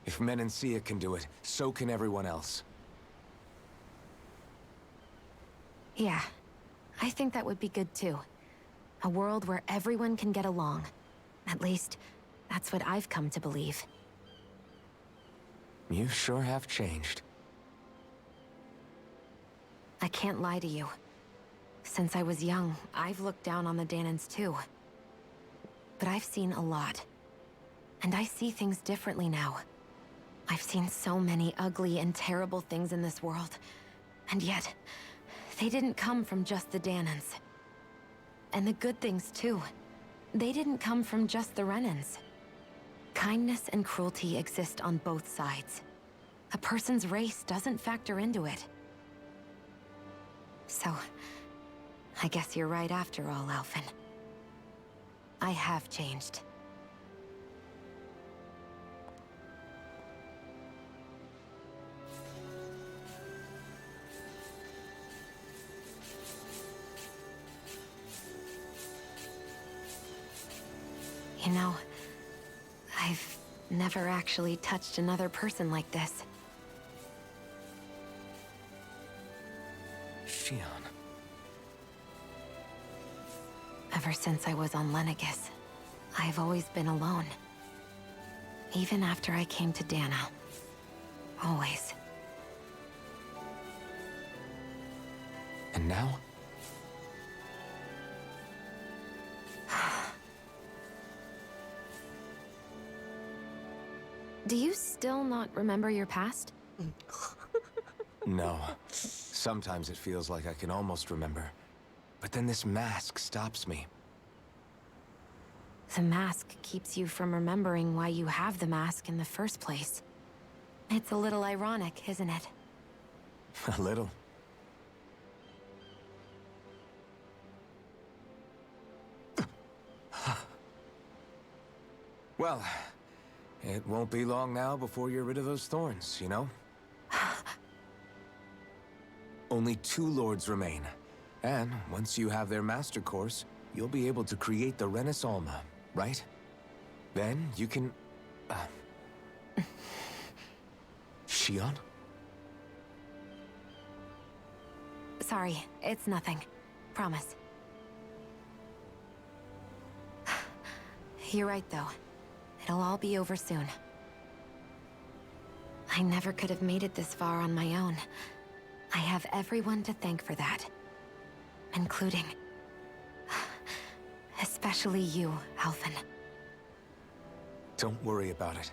If Menancia can do it, so can everyone else. Yeah, I think that would be good too. A world where everyone can get along. At least, that's what I've come to believe. You sure have changed. I can't lie to you. Since I was young, I've looked down on the Danans too. But I've seen a lot. And I see things differently now. I've seen so many ugly and terrible things in this world. And yet, they didn't come from just the Danans. And the good things too. They didn't come from just the Renans. Kindness and cruelty exist on both sides. A person's race doesn't factor into it. So, I guess you're right after all, Alphen. I have changed. You know, I've never actually touched another person like this. Shion. Ever since I was on Lenegis, I've always been alone. Even after I came to Dana. Always. And now? Do you still not remember your past? No. Sometimes it feels like I can almost remember. But then this mask stops me. The mask keeps you from remembering why you have the mask in the first place. It's a little ironic, isn't it? A little. Well, it won't be long now before you're rid of those thorns, you know? Only 2 lords remain. And once you have their master course, you'll be able to create the Renis Alma, right? Then you can... Shion? Sorry, it's nothing. Promise. You're right, though. It'll all be over soon. I never could have made it this far on my own. I have everyone to thank for that. Including... especially you, Alphen. Don't worry about it.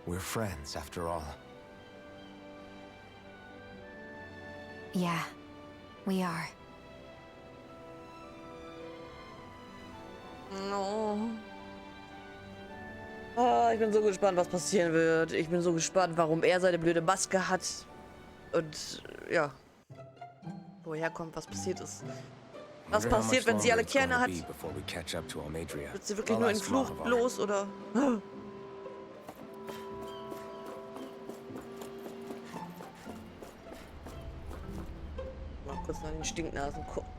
We're friends, after all. Yeah, we are. No. Oh, ich bin so gespannt, was passieren wird. Ich bin so gespannt, warum er seine blöde Maske hat. Und, ja. Woher kommt, was passiert ist. Was passiert, wenn sie alle Kerne hat? Wird sie wirklich nur in Flucht los, oder? Mal kurz nach den Stinknasen gucken.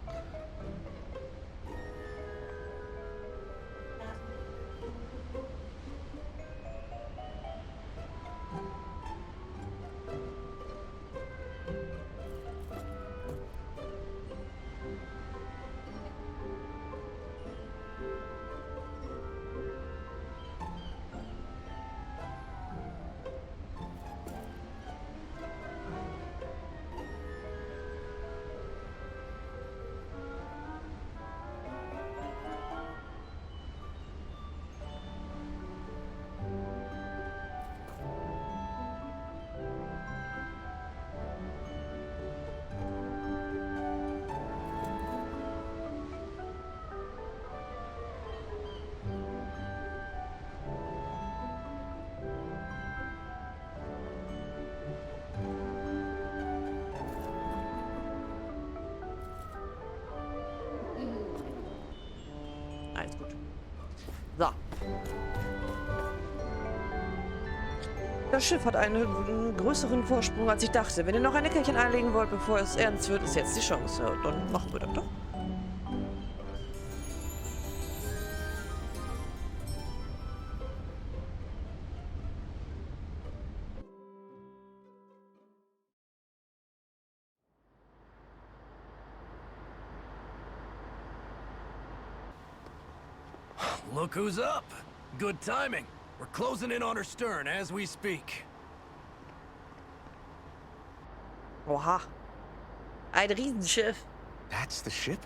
Alles gut. So. Das Schiff hat einen größeren Vorsprung, als ich dachte. Wenn ihr noch ein Nickerchen einlegen wollt, bevor es ernst wird, ist jetzt die Chance. Ja, dann machen wir das doch. Look who's up. Good timing. We're closing in on her stern as we speak. Oha. Ein Riesenschiff. That's the ship?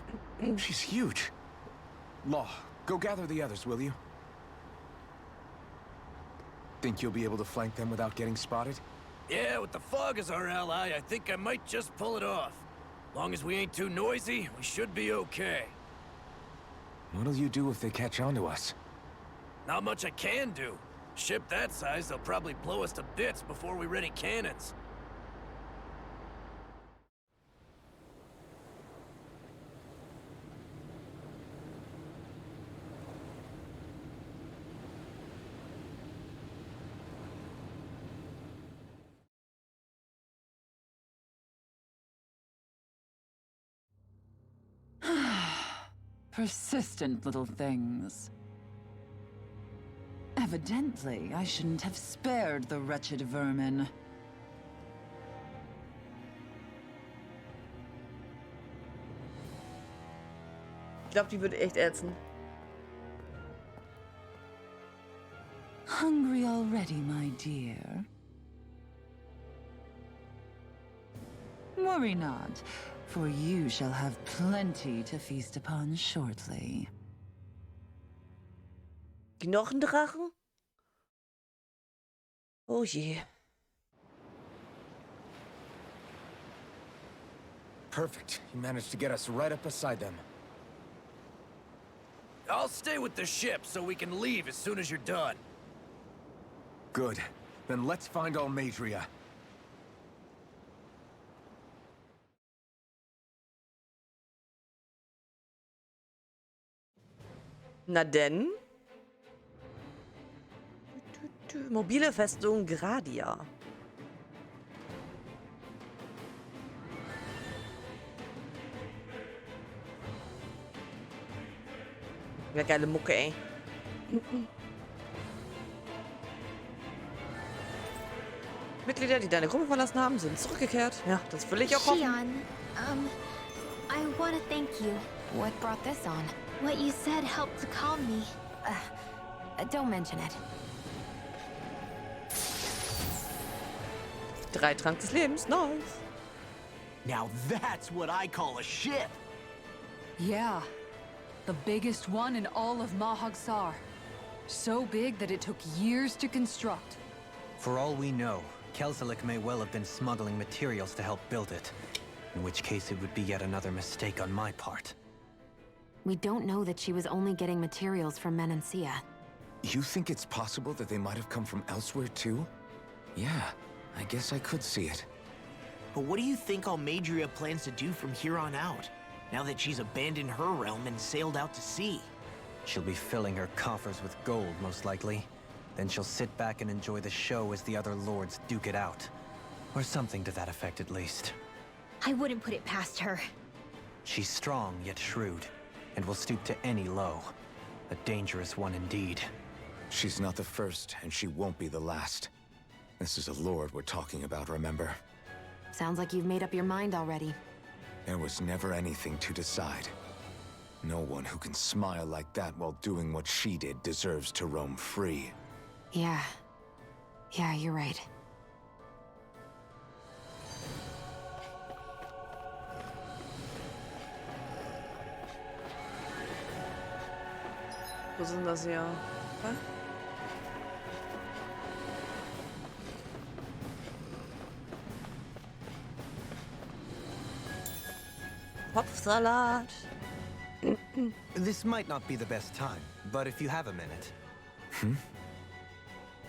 She's huge. Law, go gather the others, will you? Think you'll be able to flank them without getting spotted? Yeah, with the fog as our ally, I think I might just pull it off. Long as we ain't too noisy, we should be okay. What'll you do if they catch on to us? Not much I can do. Ship that size, they'll probably blow us to bits before we ready cannons. Persistent little things. Evidently, I shouldn't have spared the wretched vermin. Ich glaube, die würde echt ätzen. Hungry already, my dear? Worry not, for you shall have plenty to feast upon shortly. Knochendrachen? Oh je. Perfect. You managed to get us right up beside them. I'll stay with the ship so we can leave as soon as you're done. Good. Then let's find Almadria. Na denn? Mobile Festung Gradia. Ja, geile Mucke, ey. Mitglieder, die deine Gruppe verlassen haben, sind zurückgekehrt. Ja, das will ich auch hoffen. Shion, I want to thank you. What brought this on? What you said helped to calm me. Don't mention it. Trank des Lebens, nice. Now that's what I call a ship. Yeah. The biggest one in all of Mahag-Sar. So big that it took years to construct. For all we know, Kelzelik may well have been smuggling materials to help build it. In which case it would be yet another mistake on my part. We don't know that she was only getting materials from Menancia. You think it's possible that they might have come from elsewhere too? Yeah, I guess I could see it. But what do you think Almadria plans to do from here on out, now that she's abandoned her realm and sailed out to sea? She'll be filling her coffers with gold, most likely. Then she'll sit back and enjoy the show as the other lords duke it out. Or something to that effect, at least. I wouldn't put it past her. She's strong, yet shrewd, and will stoop to any low. A dangerous one indeed. She's not the first, and she won't be the last. This is a lord we're talking about, remember? Sounds like you've made up your mind already. There was never anything to decide. No one who can smile like that while doing what she did deserves to roam free. Yeah, you're right. Wo sind das hier? Hä? Kopfsalat. This might not be the best time, but if you have a minute.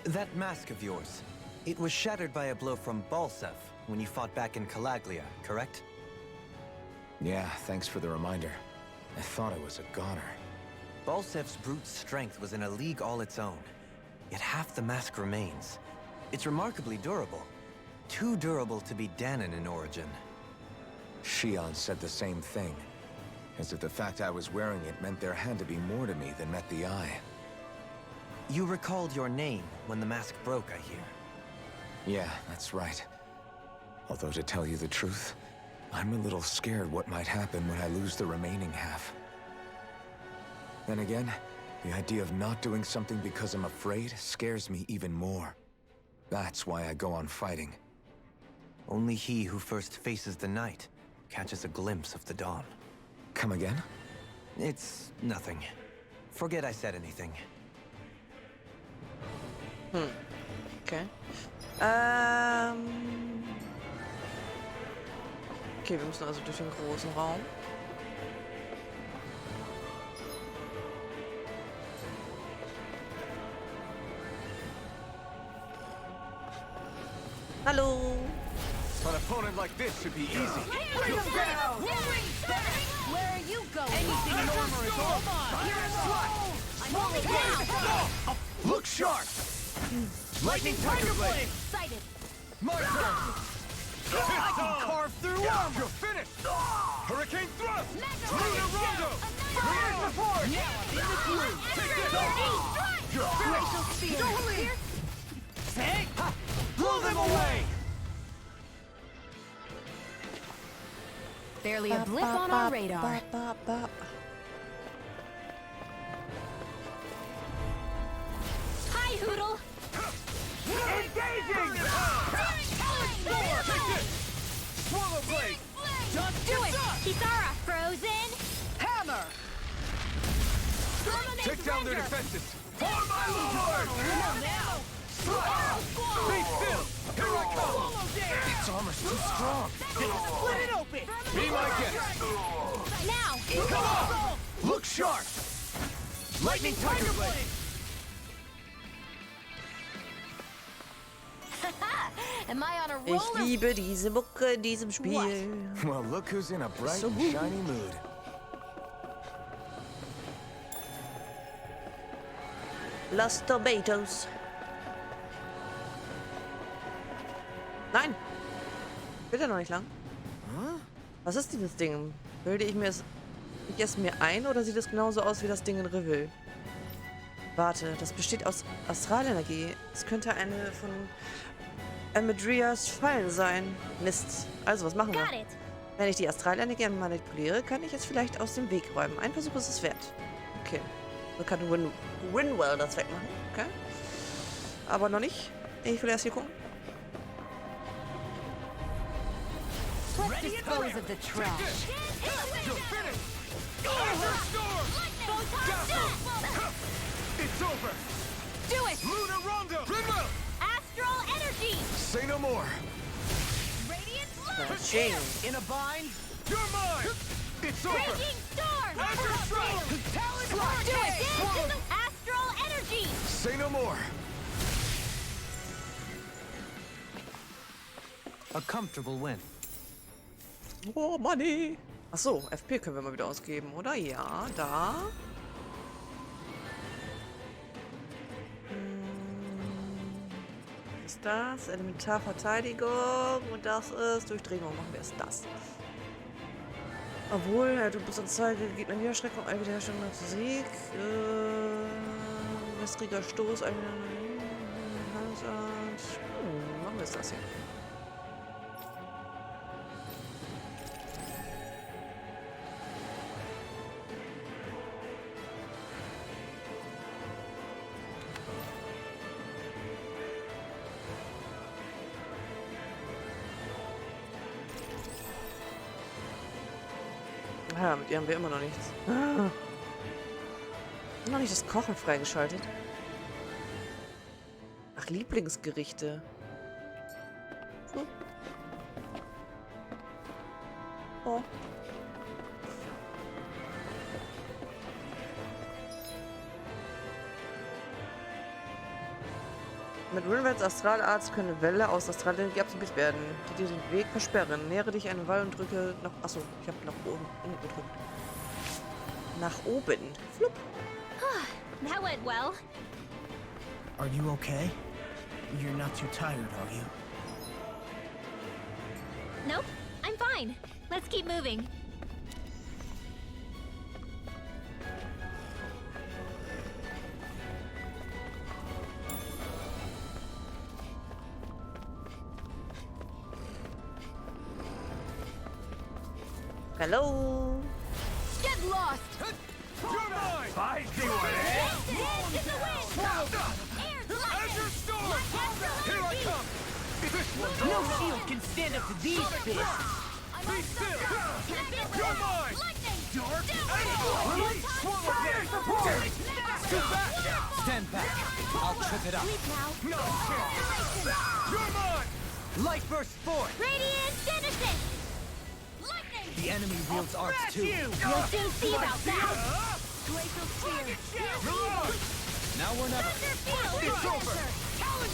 That mask of yours, it was shattered by a blow from Balsev when you fought back in Calaglia, correct? Yeah, thanks for the reminder. I thought it was a goner. Balsev's brute strength was in a league all its own, yet half the mask remains. It's remarkably durable. Too durable to be Danon in origin. Shion said the same thing. As if the fact I was wearing it meant there had to be more to me than met the eye. You recalled your name when the mask broke, I hear. Yeah, that's right. Although to tell you the truth, I'm a little scared what might happen when I lose the remaining half. Then again, the idea of not doing something because I'm afraid scares me even more. That's why I go on fighting. Only he who first faces the night catches a glimpse of the dawn. Come again? It's nothing. Forget I said anything. Okay. Okay, wir müssen also durch den großen Raum. Hallo. An opponent like this should be easy. Where are you going? Anything in armor is all mine. I'm only down. Look sharp. Lightning Tiger Blade. Sighted. My turn. I can carve through armor. You're finished. Hurricane Thrust. Lunar Rondo. Rear support. Now I'm in the groove. Take this. You're finished. Don't leave. Say. Blow them away. Barely a blip on our radar. Hi, Hoodle! Engaging. Take this. Swallow Blade. Just do it! Kisara, frozen! Hammer. Take down their defenses. For my lord. Be still. Here I come. Its armor's too strong. Split it open. Be my guest. Now! Come on. Look sharp. Lightning Tiger Blade. Am I on a Ich roller? liebe diese Mucke in diesem Spiel. Well, look who's in a bright So and good. shiny mood. Los Tomatoes. Nein! Will er noch nicht lang? Was ist dieses Ding? Bilde ich mir es... Ich es mir ein oder sieht es genauso aus wie das Ding in Revue? Warte, das besteht aus Astralenergie. Es könnte eine von Almadrias Fallen sein. Mist. Also, was machen wir? Got it! Wenn ich die Astralenergie manipuliere, kann ich es vielleicht aus dem Weg räumen. Ein Versuch ist es wert. Okay. So kann Rinwell das wegmachen. Okay. Aber noch nicht. Ich will erst hier gucken. Let's dispose of the trash. You're finished! Azure Storm! Dazzle! It's over! Do it! Lunar Rondo! Rinwell! Astral energy! Say no more! Radiant Touching. In a bind? You're mine! It's over! Raging storm! Azure Storm! Talon Do Hurricane! it! Dance in the astral energy! Say no more! A comfortable win. Oh, Money. Achso, FP können wir mal wieder ausgeben, oder? Ja, da. Was ist das? Elementarverteidigung. Und das ist Durchdringung. Machen wir erst das. Obwohl, ja, du bist Anzeige, Gegner Niederschreckung, eine Wiederherstellung nach Sieg. Wässriger Stoß, eine Handelsart. Machen wir es das hier. Ja, mit ihr haben wir immer noch nichts. Noch nicht das Kochen freigeschaltet. Ach, Lieblingsgerichte. So. Oh. Mit Rinwells Astralarzt können Welle aus Astralenergie absorbiert werden, die dir den Weg versperren. Nähere dich einem Wall und drücke nach... Achso, ich habe nach oben gedrückt. Nach oben. Flupp. That went well. Are you okay? You're not too tired, are you? Nope, I'm fine. Let's keep moving. Hello. Get lost! You're mine! I see what it is! Dance in the wind! Air Azure Storm! Here I come! This one's No all shield can stand up to these fists! Be still! You're mine! Dark Swallow blade! Get back! Stand back. I'll trip it up. No chance! You're mine! Light burst forth! Radiant Genesis! The enemy wields arts too. We'll soon see about that! Glacial Spear! Now we're never. It's over!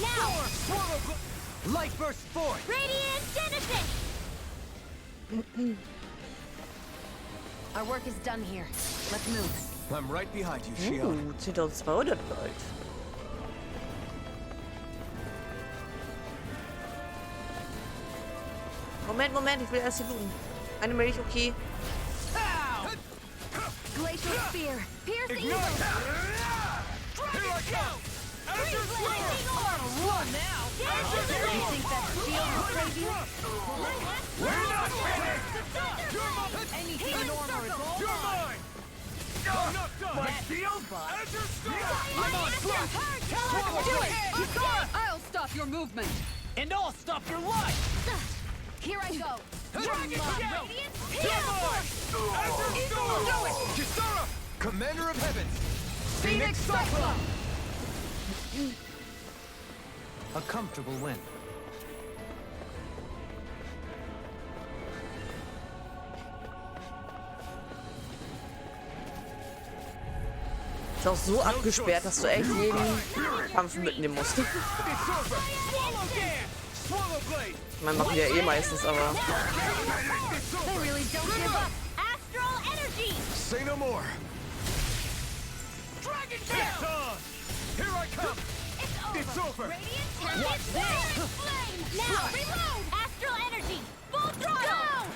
Now! Light burst forth! Radiant Genesis! Our work is done here. Let's move. I'm right behind you, Shield. 10.200 Gold. Moment, ich will erst hier looten. Eine Milch, okay. Glacial Spear! Pierce Ignite! evil! Here I come! Azure Storm! Run now! You think that shield will save you? We're not finished! You're mine! Anything in armor is all You're mine! I'm not done! My shield? Azure Storm! I'm on front! Do it! I'll stop your movement. And I'll stop your life! Here I go! Dragon Shell! Radiant You're mine! Azure Storm! Do it! Kisara! Commander of Heavens! Phoenix Cyclone! A comfortable win. Ist auch so abgesperrt, dass du echt jeden Kampf mitnehmen musst. It's over! Swallow Dance! Swallow Blade! Man macht ja eh meistens, aber... They really don't give up! Astral energy! Say no more! Dragon Shell! Here I come! It's over! Radiant Watch this! Flame! Now! Reload! Astral energy! Full throttle!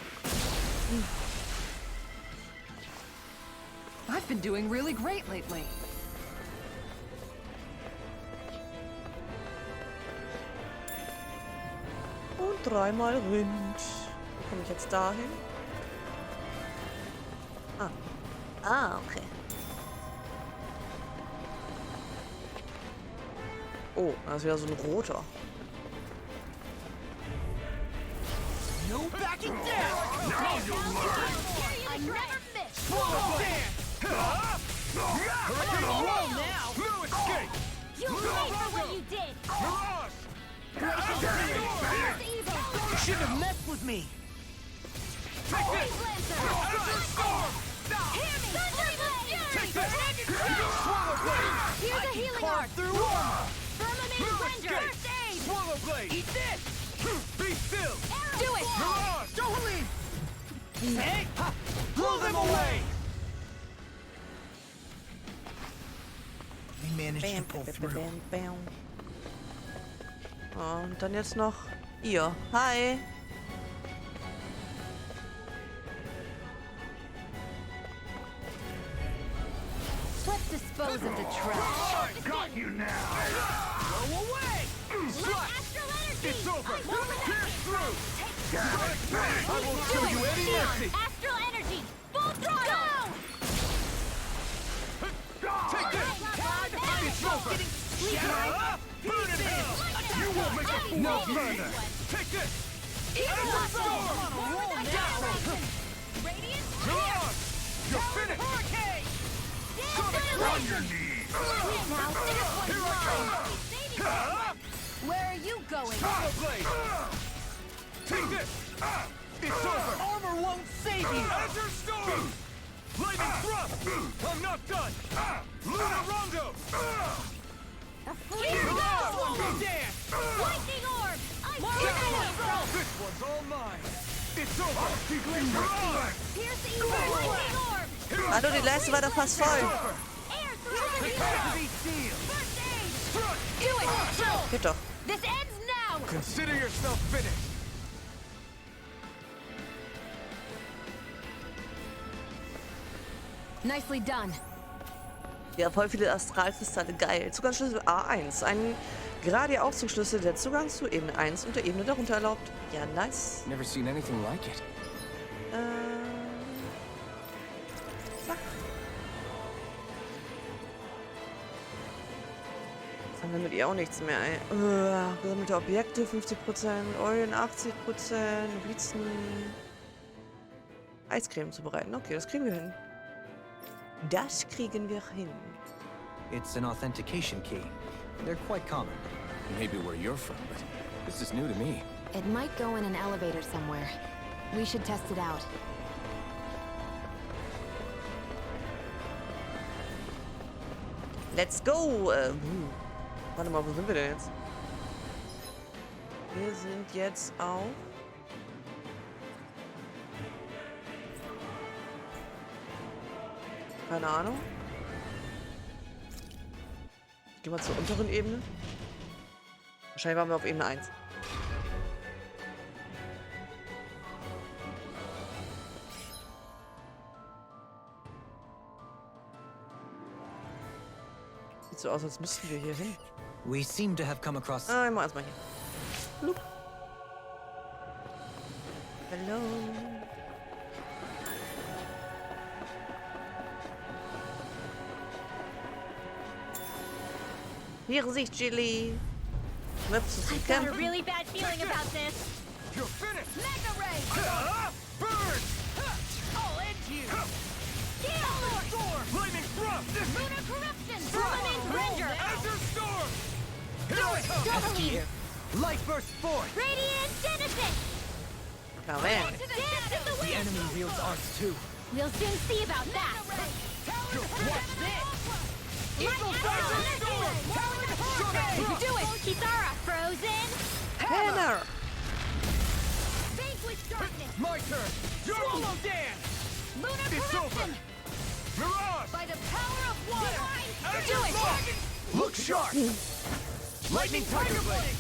I've been doing really great lately. Und dreimal Rind. Wie komme ich jetzt dahin? Ah, okay. Oh, da ist wieder so ein roter. No backing down! Now you'll learn! I never miss! Swallow sand! You're on a roll now! No escape! You'll pay for what you did! Mirage! Here's evil! You shouldn't have messed with me! Take this! Freeze Lancer! Azure Storm! Hear me! Thunderblade! Take this! Swallow blade! Here's a healing Carve art! through armor! Firmament Render! First aid! Swallow blade! Eat this! Be still! Do it! Mirage! Don't leave! Hey! Ha! Blow them away! We managed to Bam, pull bam, through. bam, bam. Oh, und dann jetzt noch ihr. Hi. Let's dispose of the trash. Got you now! Go away! Astral energy! It's over! I won't let Pierce it. through! I won't show you any mercy! Astral energy! Full throttle! Take this! It's over! Shut up! Burn in hell! You won't make it no further! Take this! Azure Storm! Radiant! Mirage! You're finished! Hurricane! On your knees! Here I come! Where are you going? Swallow blade! Take this! It's over! Armor won't save you! Azure Storm! Lightning thrust! I'm not done! Lunar Rondo! Here we go! Swallow dance! Lightning orb! I This one's all mine! It's over! Mirage! Pierce evil! Lightning orb! Hallo, die Leiste war doch fast voll. Air through the Capacity seal! First aid! Do it! Chill! Geht doch. This ends now! Consider yourself finished! Nicely done. Ja, voll viele Astralkristalle. Geil. Zugangsschlüssel A1. Ein gerade Aufzugsschlüssel, der Zugang zu Ebene 1 und der Ebene darunter erlaubt. Ja, nice. Never seen anything like it. Zack. Jetzt haben wir mit ihr auch nichts mehr, ey. Gesammelte Objekte 50%, Eulen 80%, Novizen. Eiscreme zubereiten. Okay, das kriegen wir hin. Das kriegen wir hin. It's an authentication key. They're quite common. Maybe where you're from, but this is new to me. It might go in an elevator somewhere. We should test it out. Let's go! Warte mal, wo sind wir denn jetzt? Wir sind jetzt auf... Keine Ahnung. Gehen wir zur unteren Ebene. Wahrscheinlich waren wir auf Ebene 1. Sieht so aus, als müssten wir hier hin. We seem to have come across... Ah, ich mach erstmal hier. Blub. Hallo. Hier sich Chili. Möpse zum I've got a Campen. really bad feeling about this. You're finished! Mega Ray! Burn! I'll end you! Gale Storm! Lightning thrust! Lunar Corruption! Firmament Render! Azure Storm! Do it! Doubling! Light burst forth! Radiant Genesis! Nou, man. To the shadows! The enemy wields arts too. We'll soon see about that! Watch this! Eagle Do it! Kisara! Frozen! Hammer. Vanquish Darkness! My turn! Swallow dance! Lunar It's over! Corruption! Mirage! By the power of water! Do it! Look sharp! Lightning Tiger Blade!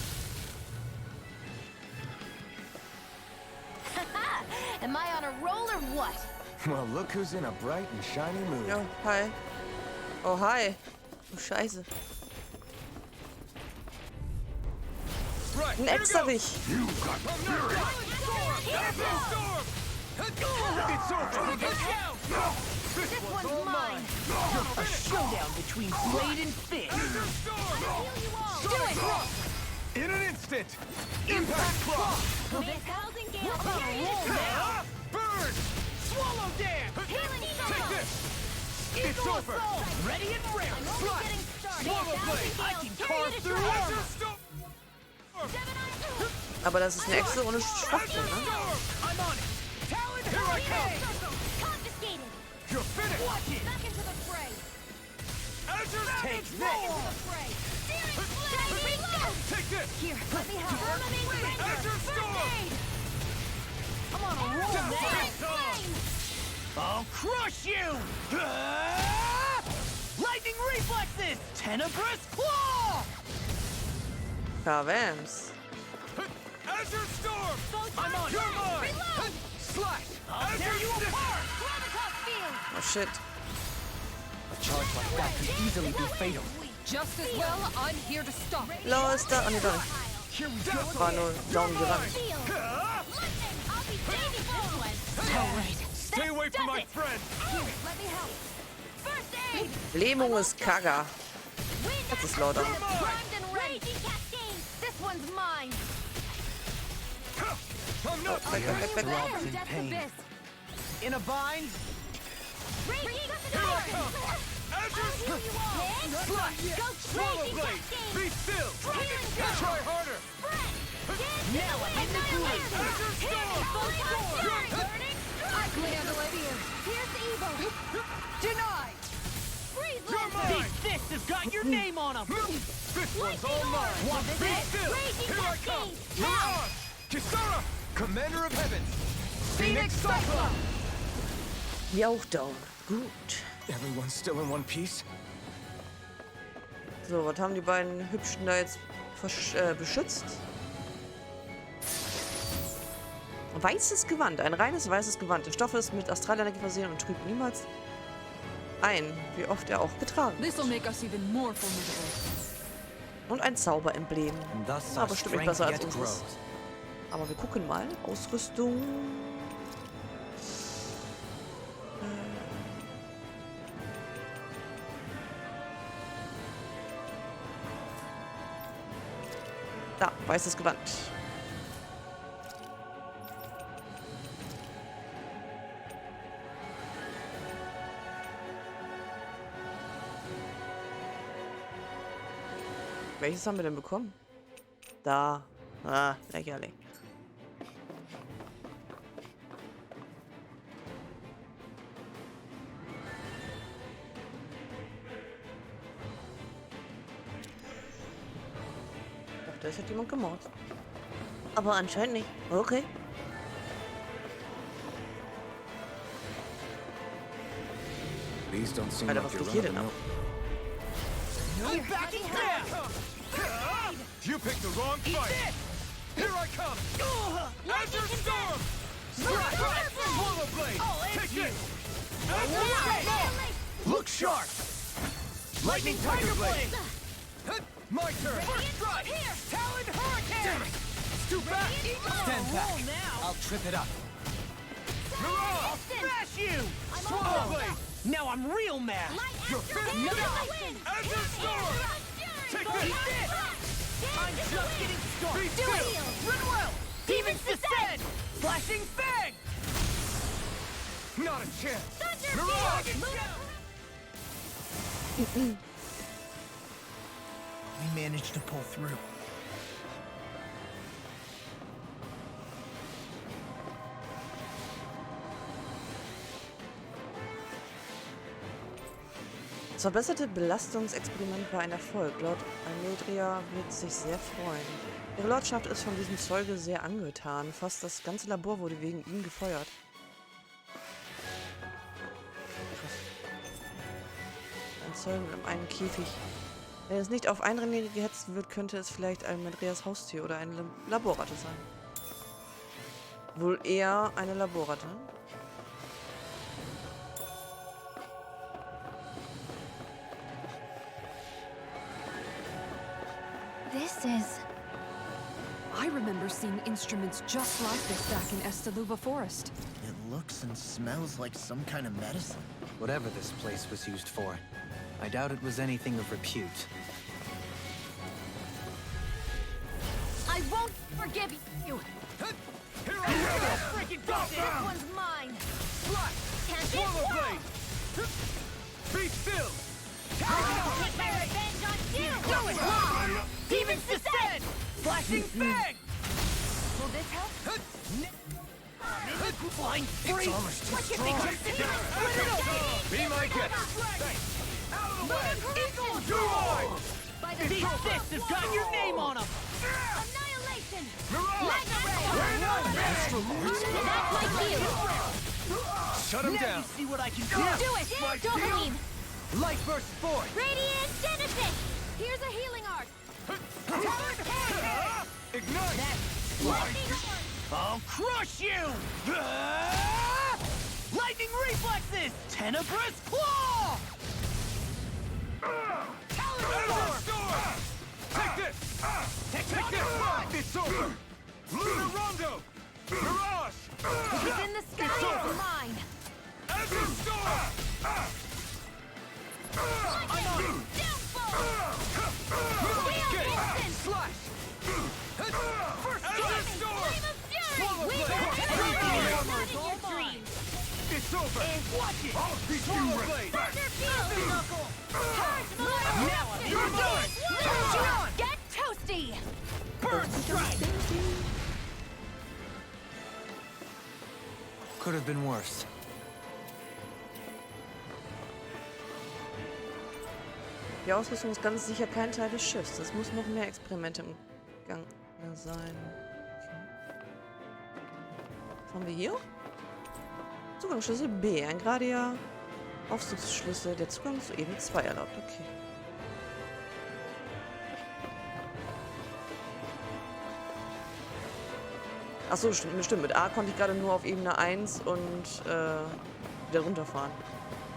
Am I on a roll or what? Well, look who's in a bright and shiny mood. Oh, hi. Oh, hi. Oh, Scheiße. Right, Ein here we go. Extra-Wich. I'm not done! Azure Storm! It's over! Get down! This one's mine! A showdown between blade and fish! Do it! In an instant! Impact Claw! Housing gale. Burn! Swallow Dance! Healing Take this! It's Eagle over! Assault! Ready and raring! Getting started. Swallow Blade! I can carve through Azure armor! Storm! Aber das ist eine Echse ohne Schwachsinn, ne? I'm on it! Talon Here I come! Confiscated. You're finished! Watch it! Back into the fray. Azure Take Back this! into the fray. Searing blade. Reload. Take this! Here, let me help. Firmament render. Azure Storm! First aid. I'm on a roll now! Searing flame. I'll crush you! Lightning reflexes! Tenebrous Claw! Kavams. Azure Storm! I'm on You're it! mine! Reload. Slash! I'll tear you apart! Gravitas field. Oh shit. A charge like that could easily be fatal. Just as well, I'm here to stop it. Los, da. Oh, nee, doch nicht. Here we go! War nur Daumen gerannt. Field. Lightning. I'll be saving this one. All right. Stay away from my friend! Here, let me help. First aid. Lähmung ist Kaga. Wind Das ist lauter. primed and ready. Raging cascade. This one's mine. I'm not Weg, weg, weg, weg. Throbs in Death's pain. abyss. In a bind? Raging Here I come! Azure Storm! Go Swallow raging Blade! cascade. Be still! Healing girl. Try harder! Spread. Now I'm in the groove. Azure Storm! Burning. I can handle it here. Here's evil. Denied! Freeze You're lancer. mine! These fists have got your name on them! This one's all mine! Want Be this? still! Raging Here I come! cascade. You're on! Kisara! Commander of Heavens! Phoenix Cyclone! Jauchdown. Gut. Everyone's still in one piece? So, was haben die beiden Hübschen da jetzt beschützt? Weißes Gewand. Ein reines weißes Gewand. Der Stoff ist mit Astralenergie versehen und trübt niemals ein, wie oft er auch getragen wird. This'll make us even more formidable. Und ein Zauberemblem. And thus Na, our bestimmt nicht strength besser als yet unseres. grows. Aber wir gucken mal. Ausrüstung. Da, weißes Gewand. Welches haben wir denn bekommen? Da. Ah, lächerlich. Ich dachte, es hat jemand gemordet. Aber anscheinend nicht. Okay. These don't seem Alter, like was you're geht hier denn running ab? No backing down! You picked the wrong fight! Here I come! Azure Storm! Swallow Blade! Take this! Azure Storm! Look sharp! Lightning Tiger Blade! My turn! First strike! Talon Hurricane! Scoot back! Stand back! I'll trip it up. I'll smash you! Swallow Blade! Now I'm real mad! You're finished! Azure Storm! Take this! I'm just getting started! Be still! Rinwell! Demons Descend! Flashing Fang! Not a chance! We managed to pull through. Das verbesserte Belastungsexperiment war ein Erfolg. Lord Almedria wird sich sehr freuen. Ihre Lordschaft ist von diesem Zeuge sehr angetan. Fast das ganze Labor wurde wegen ihm gefeuert. Ein Zeuge mit einem Käfig. Wenn es nicht auf Einränige gehetzt wird, könnte es vielleicht Almedrias Haustier oder eine Laborratte sein. Wohl eher eine Laborratte. This is... I remember seeing instruments just like this back in Estaluva Forest. It looks and smells like some kind of medicine. Whatever this place was used for, I doubt it was anything of repute. I won't forgive you! Here I go! Freaking go! This one's mine! Slash! Can't Swallow blade! Be still! Take my revenge on you! Do it! Demons descend! Flashing fang! Will this help? Flying free! What you think you're sitting on? Be my guest! By the These fists have got your name on them! Annihilation! Mirage! That's like you! Shut him Now down! you see what I can do! Do it! Dopamine! Life burst forth! Radiant Genesis! Here's a healing art! Ignite! I'll crush you! Lightning reflexes! Tenebrous claw! Azure Storm! Take this! Take this! It's over! Lunar Rondo! Mirage! It's in the sky! It's mine! Azure Storm! I'm on! Downfall! Slash! First Azure Storm! Flame of Fury! Swallow We blade! will Everything not in your dreams! It's over! Watch it! I'll teach you blade! Thunder Field! Knuckle! Charge Malaya! Now you're done! Get toasty! Bird strike! Could have been worse. Die Ausrüstung ist ganz sicher kein Teil des Schiffs. Es muss noch mehr Experimente im Gang sein. Okay. Was haben wir hier? Zugangsschlüssel B. Ein geradier Aufzugsschlüssel. Der Zugang zu Ebene 2 erlaubt. Okay. Achso, stimmt. Mit A konnte ich gerade nur auf Ebene 1 und wieder runterfahren.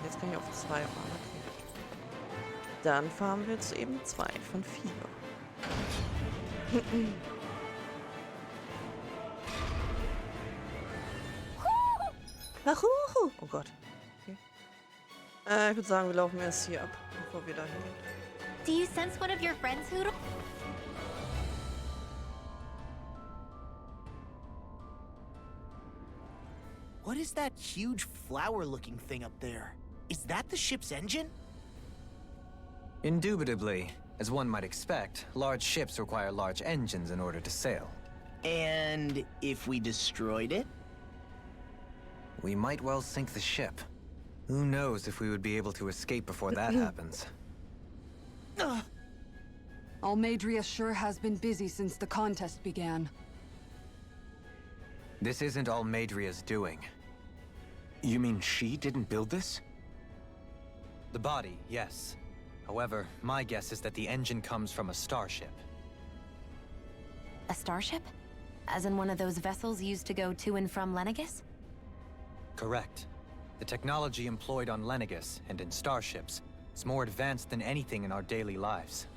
Jetzt kann ich auf 2 fahren. Okay. Dann fahren wir zu Ebene 2 von 4. Oh Gott. Okay. Ich würde sagen, wir laufen erst hier ab, bevor wir da hingehen. Do you sense one of your friends, Hoodle? What is that huge flower-looking thing up there? Is that the ship's engine? Indubitably. As one might expect, large ships require large engines in order to sail. And if we destroyed it? We might well sink the ship. Who knows if we would be able to escape before that happens. Almadria sure has been busy since the contest began. This isn't all Madria's doing. You mean she didn't build this? The body, yes. However, my guess is that the engine comes from a starship. A starship? As in one of those vessels used to go to and from Lenegus? Correct. The technology employed on Lenegus and in starships is more advanced than anything in our daily lives.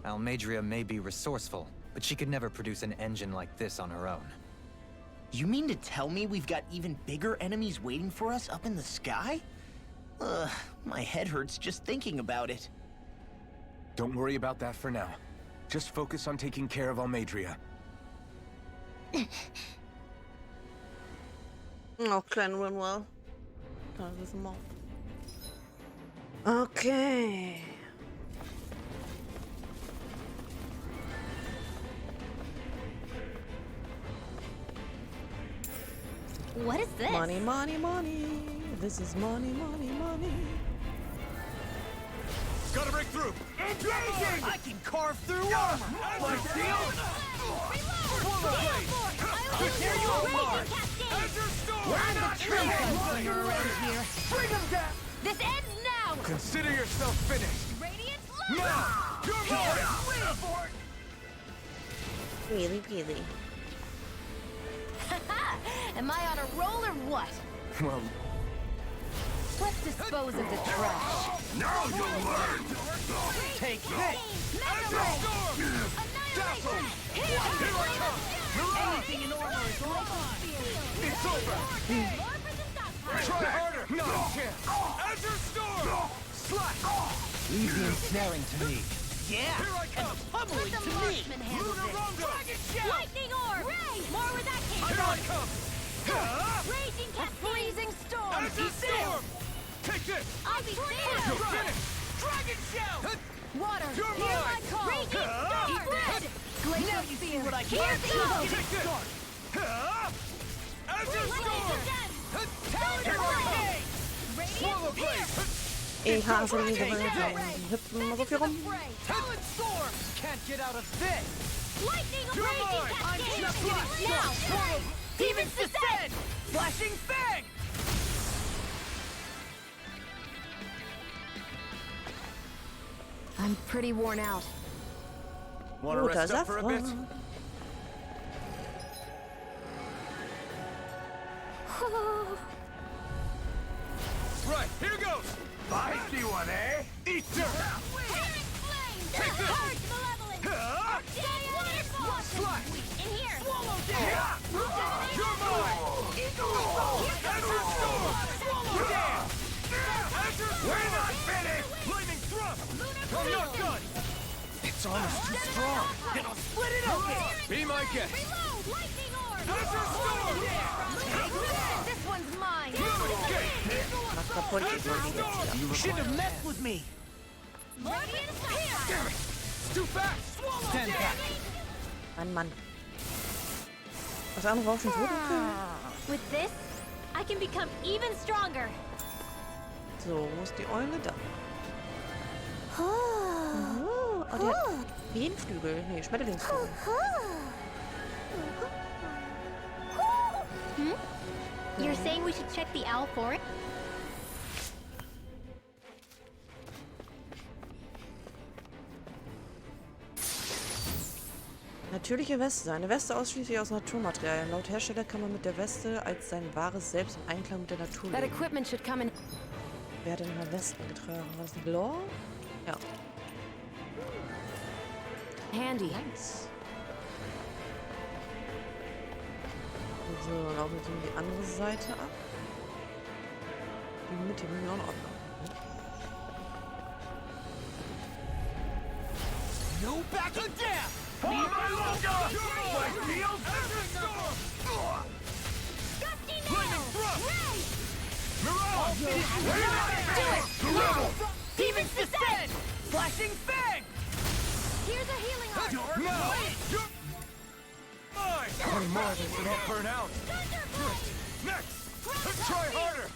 Almadria may be resourceful, but she could never produce an engine like this on her own. You mean to tell me we've got even bigger enemies waiting for us up in the sky? My head hurts just thinking about it. Don't worry about that for now. Just focus on taking care of Almadria. Oh, klein Rinwell. Kann das mal. Okay. What is this? Money, money, money. This is money, money, money. Gotta break through! Engaging! I can carve through armor! My shield! Swallow blade! Prepare your mark! Azure Storm! I'm the true gunslinger around here. Bring them down! This ends now! Consider yourself finished! Radiant Now! You're mine! Really, really. Am I on a roll or what? Well, Let's dispose of the trash. Now you'll learn! Take this! Azure Storm! Annihilation! Here I come! Mirage! Anything in armor is all mine! It's over! Try harder! Not a chance! Azure Storm! Slash! Leave the ensnaring to me. Yeah, Here I come! pummeling to me. Lunar Rondo! Dragon Shell! Lightning orb! Ray! More where that came Here from! I come! Raging cascade! Freezing storm! Azure Storm! Take this! I'll be there! You're finished! Dragon Shell! Water! You're Hear mine! my call! Raging storm! Bread! Now you see what I can Here's do. evil! Take this! Azure Storm! Here I Swallow Blade! Ich hasse diese Welt. Hüpfen immer so viel rum. Talon Storm! Can't get out of this! Lightning You're raging mine! I'm cascade! just getting Now! started! Demons descend! Flashing Fang! I'm pretty worn out. Want to Guter rest up for a bit? Saffron. Right, here goes! Feisty one, eh? Eat dirt! Tearing flames! Take this! Purge malevolence! Giant waterfall! Slash! In here! Swallow Yeah! You're mine! Azure Storm! Swallow down! Azure Storm! We're not finished! Lightning thrust! I'm not done! It's almost too strong. Then I'll split it open. Be my guest! Reload! Lightning orb! Azure Storm! This one's mine! Mach kaputt, ich wollte ihn jetzt wieder. You shouldn't have messed with me. Radiant fire! Damn it! It's too fast! Stand back. Mann, Mann. Das andere war auch schon tot. With this, I can become even stronger. So, wo ist die Eule da? Oh, die hat Bienenflügel. Nee, Schmetterlingsflügel. You're saying we should check the owl for it? Natürliche Weste. Eine Weste ausschließlich aus Naturmaterialien. Laut Hersteller kann man mit der Weste als sein wahres Selbst im Einklang mit der Natur That leben. equipment should come in. Wer hat denn mal Westen getragen? War das ein Blau? Ja. Handy. Nice. So, dann laufen wir jetzt um die andere Seite ab. Die Mitte ist auch in Ordnung. No backing down. Demons descend. Flashing Fang. Here's a healing arm! No! You're mine! 20 more, they should all burn out! Next! Try harder!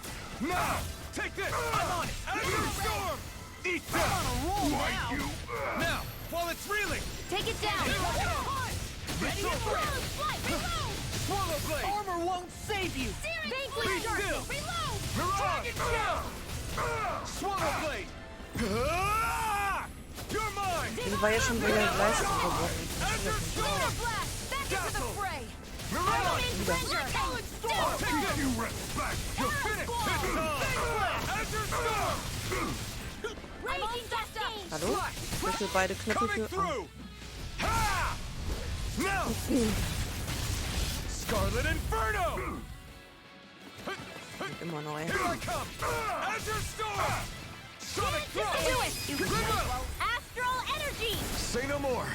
Now! Take this! I'm on it! Azure Storm! Eat that! On a roll now. Now, while it's reeling! Take it down! Here I come! Ready to Reload! Flight! Reload! Swallow Blade! Armor won't save you. Vanquish Be still! Reload! Mirage! Swallow Blade! You're mine! Die war ja schon bei der Leistung geworden. Azure Storm! Blast! Back into the fray! Mirage! Ranger! Take that! You respect! You're finished! It's time! Azure Storm! Raging cascade! Hallo? Ich drücke beide Knöpfe Coming für... through! Ha! Now! Scarlet Inferno! Immer neu. Here I come! Azure Storm! Sonic Thrust! Do it! Remote! Astral energy! Say no more!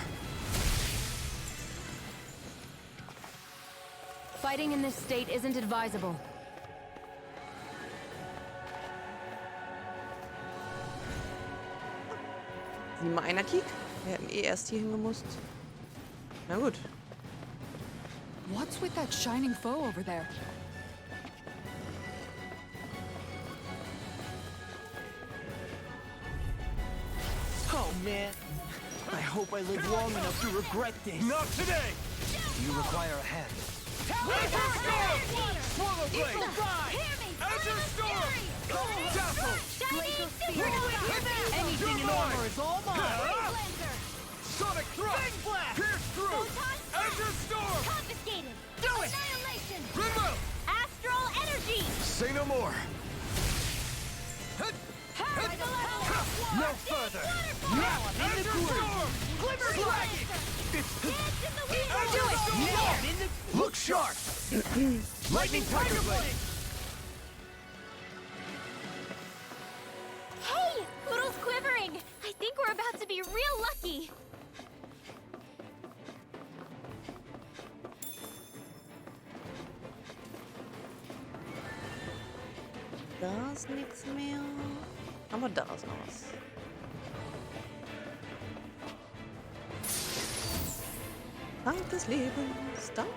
Fighting in this state isn't advisable. Sieh mal einer Kiek. Wir hätten eh erst hier hingemusst. Na gut. What's with that shining foe over there? Oh man. I hope I live long enough to regret this. Not today! You require a hand. Azure Storm! Swallow Blade! Azure Storm! Dazzle! Anything in armor is all mine. Sonic Thrust! Pierce through! Azure Storm! Confiscated! Do it! Annihilation! Remote! Astral energy! Say no more! No further. Now I'm in the groove. Glimmer Dragon! Dance in the wind! Do it. Now I'm in the. Look sharp! Lightning Tiger Blade! Da ist nichts mehr. Aber da ist noch was. Dank des Lebens. Danke.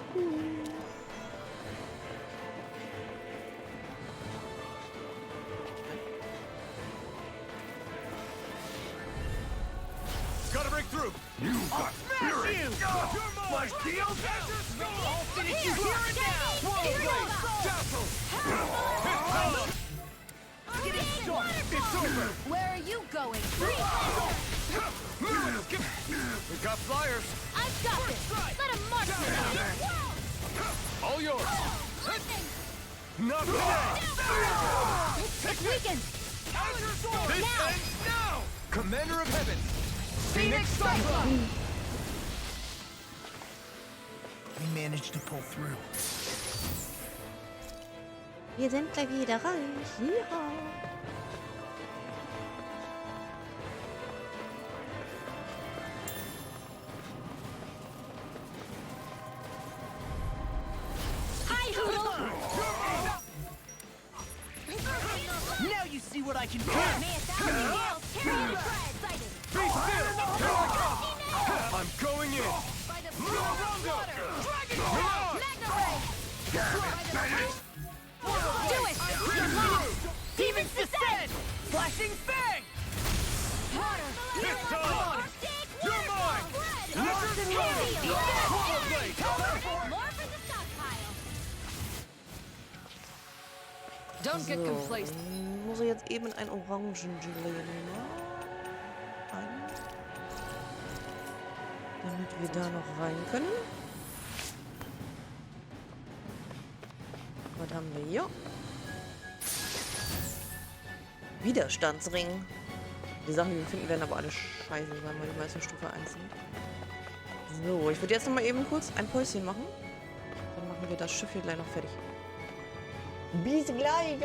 Gotta break through. You got fury. You're mine. My shield. I'll finish you here and now. Whirlblade. Dazzle. Get it started. It's over. Where are you going? We got flyers. I've got this. Let him march me down. All yours. Not today. It's weakened. This ends now. Commander of Heaven. Phoenix Cyclone. We managed to pull through. Wir sind gleich wieder reich. Ja. Now you see what I can do. Be still. I'm going in. Do it! Demons descend! Flashing fang! It's time. You're mine. Lost and Whirlblade. More for the stockpile. Don't get complacent. Muss ich jetzt eben ein Orangengelee nehmen? Damit wir da noch rein können. Was haben wir hier? Widerstandsring. Die Sachen, die wir finden, werden aber alle scheiße sein, weil die meisten Stufe 1 sind. So, ich würde jetzt noch mal eben kurz ein Päuschen machen. Dann machen wir das Schiff hier gleich noch fertig. Bis gleich!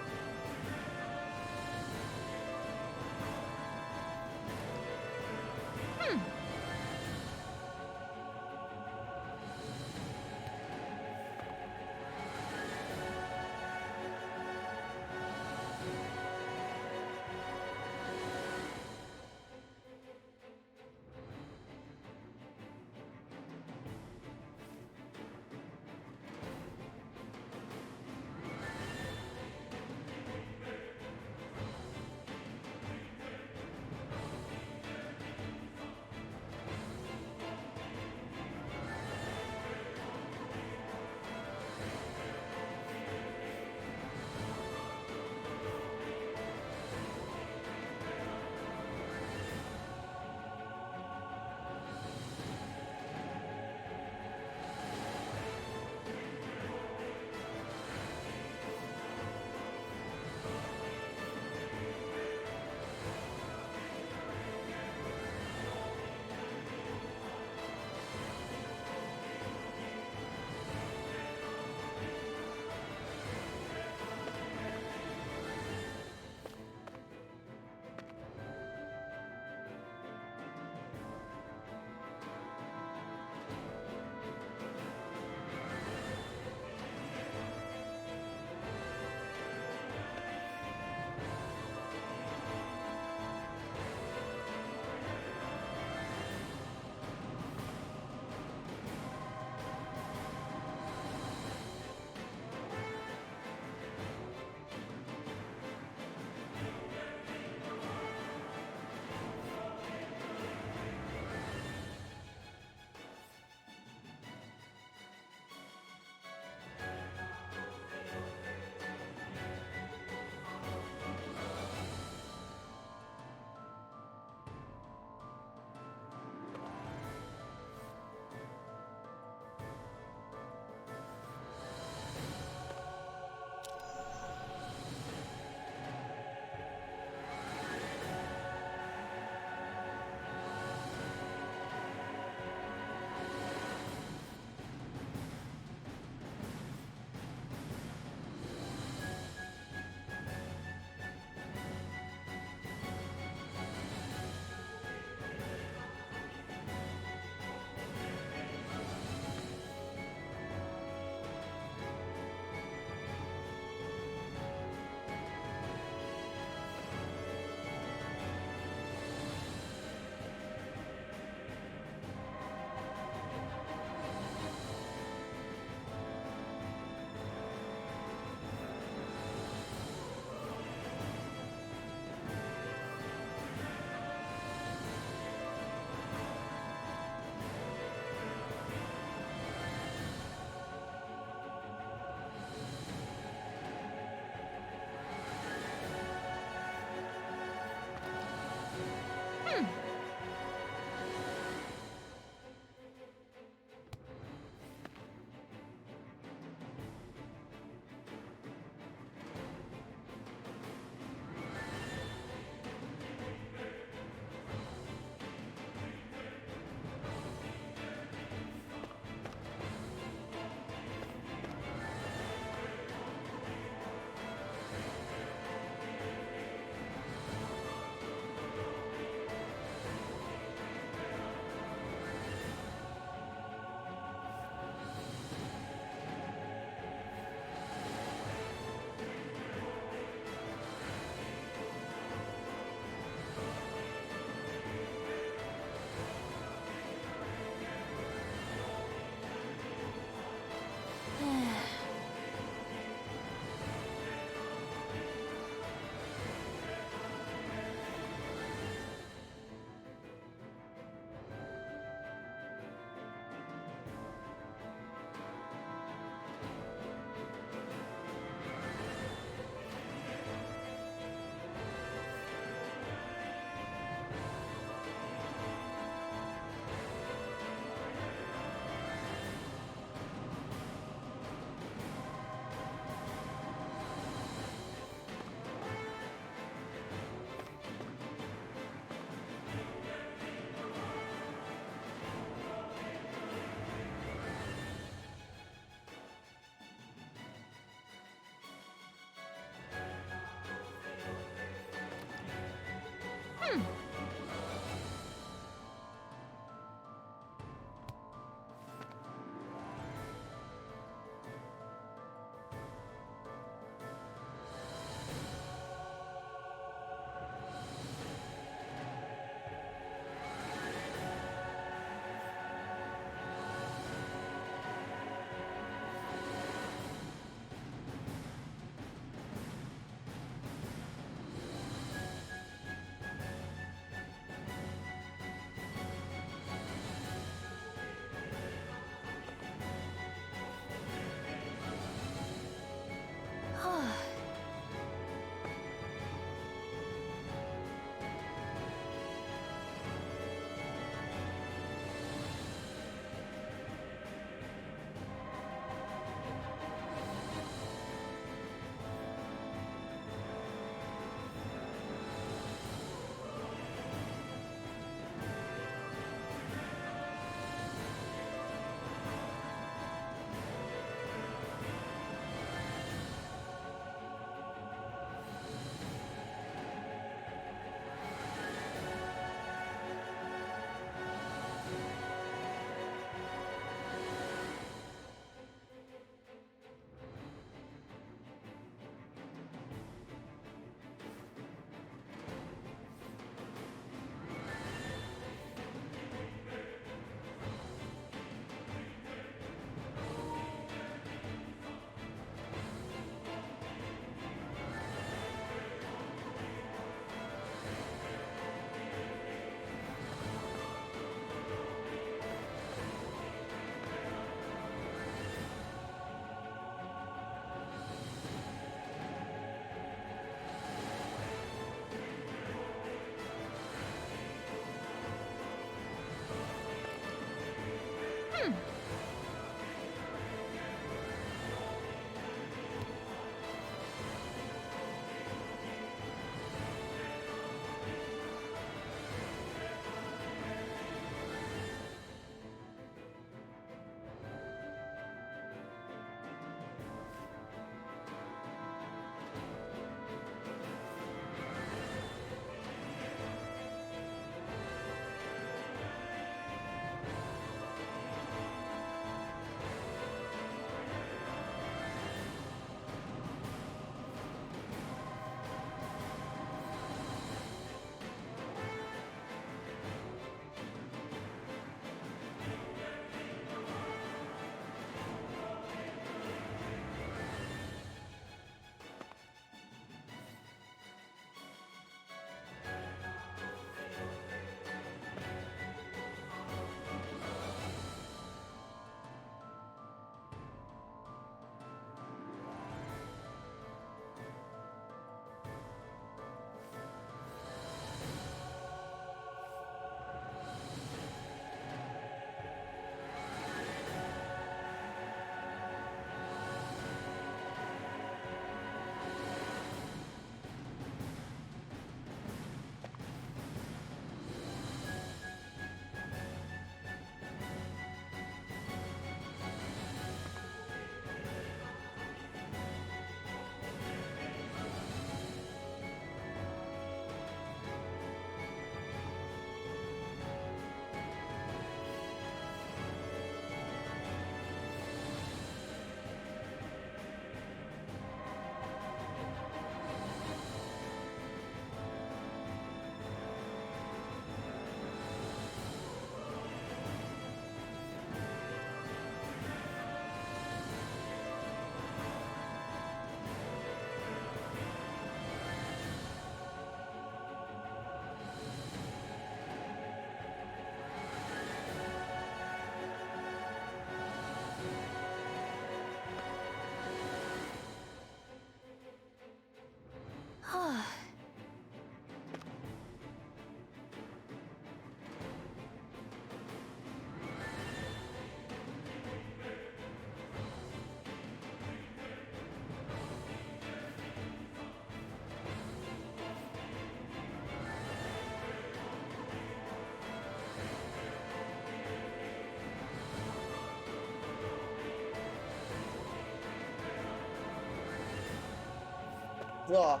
So.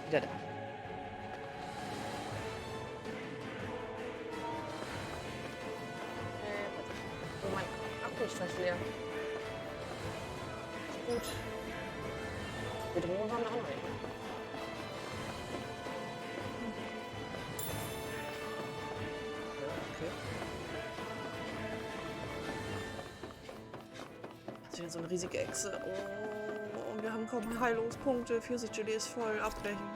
Wieder da. Oh, mein Akku ist fast leer. Ist gut. Bedrohung haben wir auch noch nicht. Okay. Das ist wieder so eine riesige Echse. Oh, wir haben kaum Heilungspunkte. Pfirsichgelee ist voll. Abbrechen.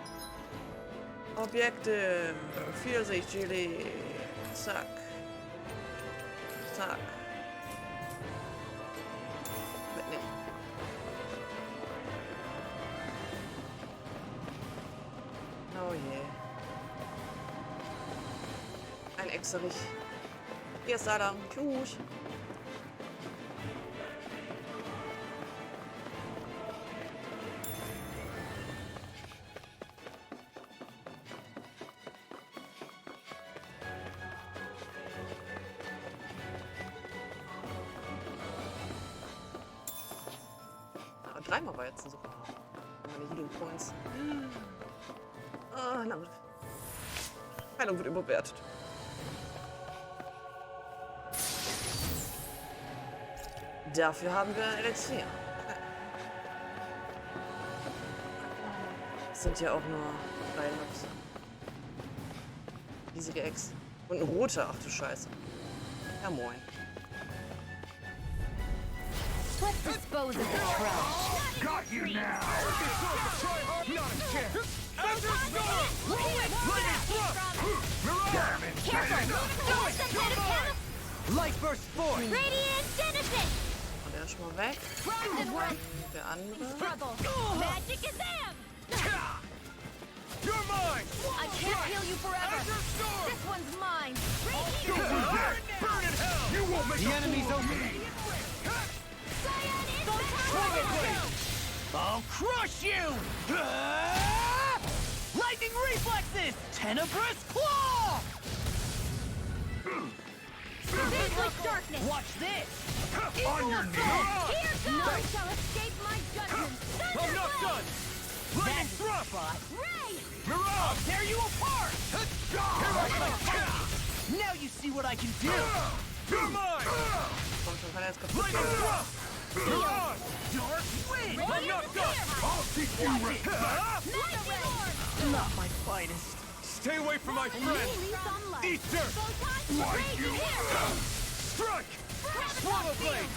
Objekte. Pfirsichgelee. Zack. Zack. Mitnehmen. Oh je. Ein Echserich. Hier ist Adam. Tschüss. Dreimal war jetzt ein super. Meine Healing Points. Ah, na gut. Heilung wird überwertet. Dafür haben wir ein Elixier. Okay. Das sind ja auch nur 3 Nux. Riesige Ex. Und ein roter, ach du Scheiße. Ja moin. Let's dispose of this trash. Got you now! Not a chance! Ender Storm! Lightning Thrust! Mirage! Careful! Light burst forth! Radiant Denison! Und der ist schon mal weg. Frozen One! Der andere. Struggle! Magic is them! You're mine! I can't heal you forever! Ender Storm! This one's mine! Burn in hell! You won't make The enemy's opening! I'll crush you! Lightning reflexes! Tenebrous claw! Visual darkness! Watch this! On your knees! Here goes! None shall escape my judgment! I'm not done! Lightning Thrust! Ray! Mirage! Tear you apart! Here Now you see what I can do! You're mine! Komm schon, kann er jetzt kaputt Lightning gehen. Thrust! Mirage! Dark wind! I'm not done! I'll teach you Not my finest. Stay away from my friend! Eat dirt! Like you! Strike! Swallow blade!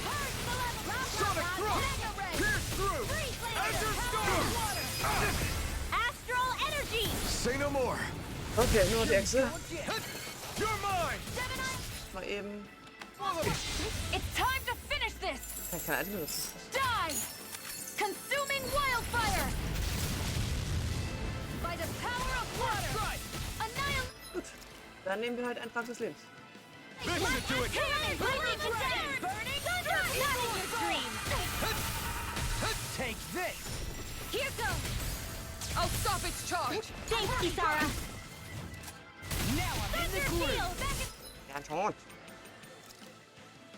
Sonic thrust! Pierce through! Ender Storm! Astral energy! Say no more! Okay, nur die Echse. You're mine! Mal eben. It's time to finish this! Kann ich kein Item benutzen. Die! Consuming wildfire! By the power of water! Annihilate! Gut. Dann nehmen wir halt einfach des Lebens. This should do it! Burning thunder! Not in your dreams! Take this! Here goes! I'll stop its charge! Thanks, Kisara! Now I'm in the groove! Ja, schon.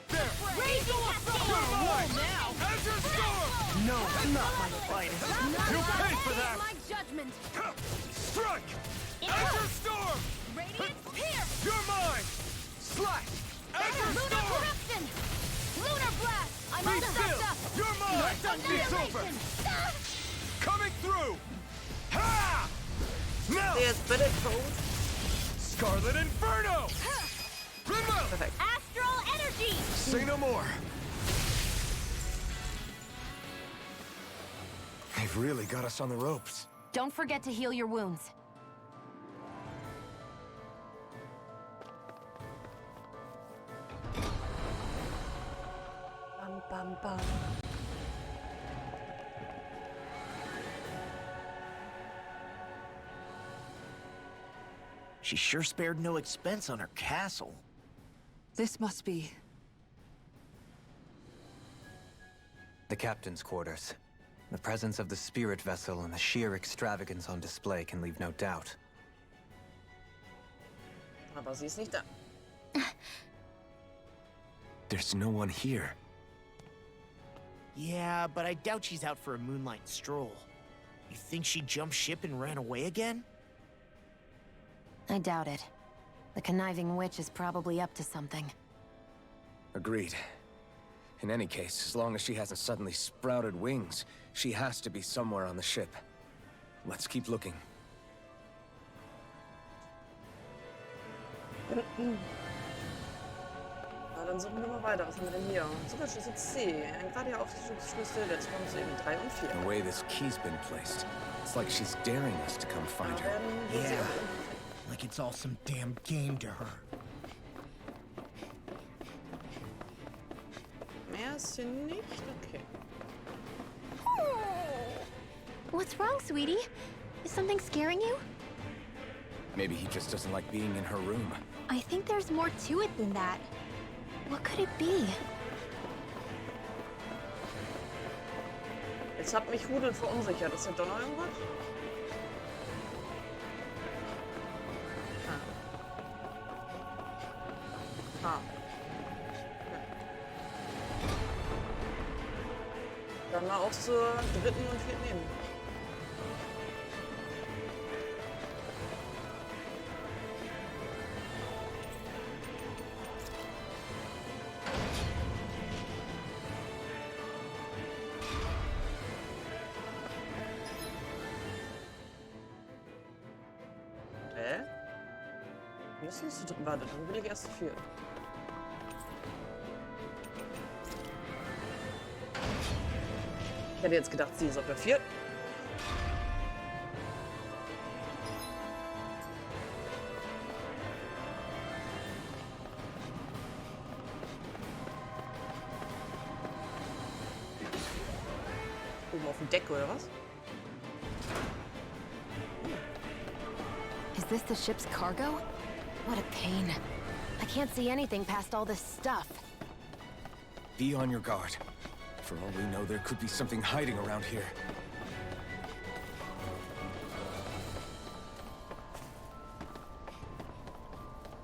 There! Raging You're mine! Now! Ender Storm! No, not my finest. You'll pay for that! My judgment! Strike! Ender Storm! Radiant pierce! You're mine! Slash! Ender Lunar Storm! corruption! Lunar blast! I'm Be all still! stopped up! You're mine! It's over! Annihilation! Coming through! Ha! Now! Der ist bitte tot. Scarlet Inferno! Rinwell! Perfekt. Astral energy! Say no more! They've really got us on the ropes. Don't forget to heal your wounds. Bam, bam, bam. She sure spared no expense on her castle. This must be... The captain's quarters. The presence of the spirit vessel and the sheer extravagance on display can leave no doubt. Aber sie ist nicht da. There's no one here. Yeah, but I doubt she's out for a moonlight stroll. You think she jumped ship and ran away again? I doubt it. The conniving witch is probably up to something. Agreed. In any case, as long as she hasn't suddenly sprouted wings, she has to be somewhere on the ship. Let's keep looking. Na, dann suchen wir mal weiter. Was haben wir denn hier? Zugangsschlüssel C. Ein gerade Aufzugsschlüssel. Jetzt kommen sie eben 3 und 4. The way this key's been placed, it's like she's daring us to come find her. Yeah. Like it's all some damn game to her. Mehr ist hier nicht? Okay. What's wrong, sweetie? Is something scaring you? Maybe he just doesn't like being in her room. I think there's more to it than that. What could it be? Jetzt hat mich Hudel verunsichert. Ist ja doch noch irgendwas? Ah. Dann mal auch zur 3. und 4. Ebene. Müssen es zu 3. Warte, dann will ich erst 4. Ich hätte jetzt gedacht, sie ist auf der 4. Oben auf dem Deck, oder was? Is this the ship's cargo? What a pain. I can't see anything past all this stuff. Be on your guard. For all we know, there could be something hiding around here.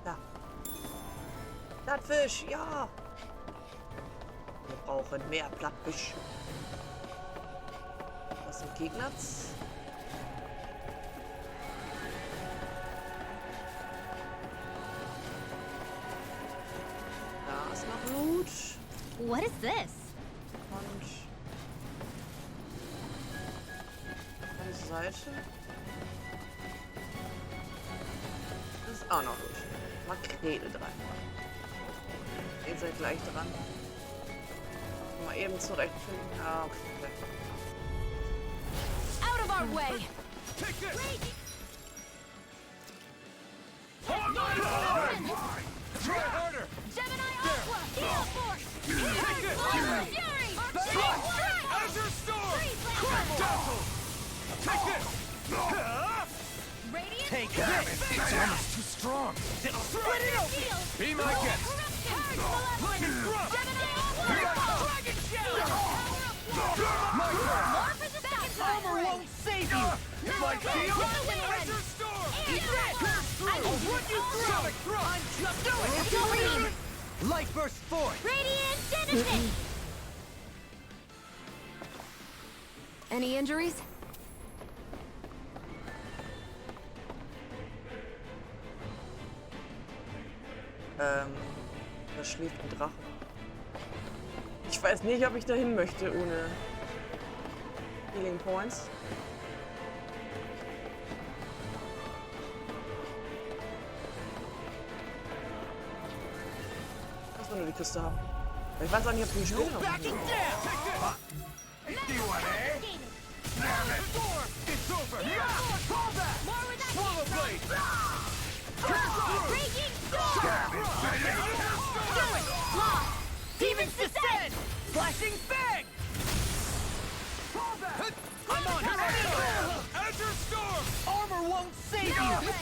Da. Plattfisch, ja! Wir brauchen mehr Plattfisch. Was sind Gegner? Da ist noch Loot. What is this? Und an die Seite. Das ist auch noch gut. Makrele dran. Ihr seid gleich dran. Mal eben zurechtfinden. Ah, okay. Out of our way! Take this! Try harder! Gemini Aqua! Heal Force! Take this! Fury! Azure Storm! Dazzle! Take this! Radiant Take Damn that! it! It's almost too strong! Split it open! Be my guest! Lightning Thrust! Dragon Shell! My turn! More for the second time! Armor won't save you! Like steel! Azure Storm! Eat that! I'll run you through! Sonic Thrust! I'm just doing it! Light burst forth! Radiant Denizen! Any injuries? Da schläft ein Drache. Ich weiß nicht, ob ich dahin möchte ohne Healing Points. Lass mal nur die Küste haben. Aber ich weiß auch nicht, ob die spielen. Backing down! It's over! Fall back! More with that Swallow Blade! Raging Storm! Do it! Lost! Demons descend! Flashing bang! I'm on it! Azure Storm! Armor won't save you!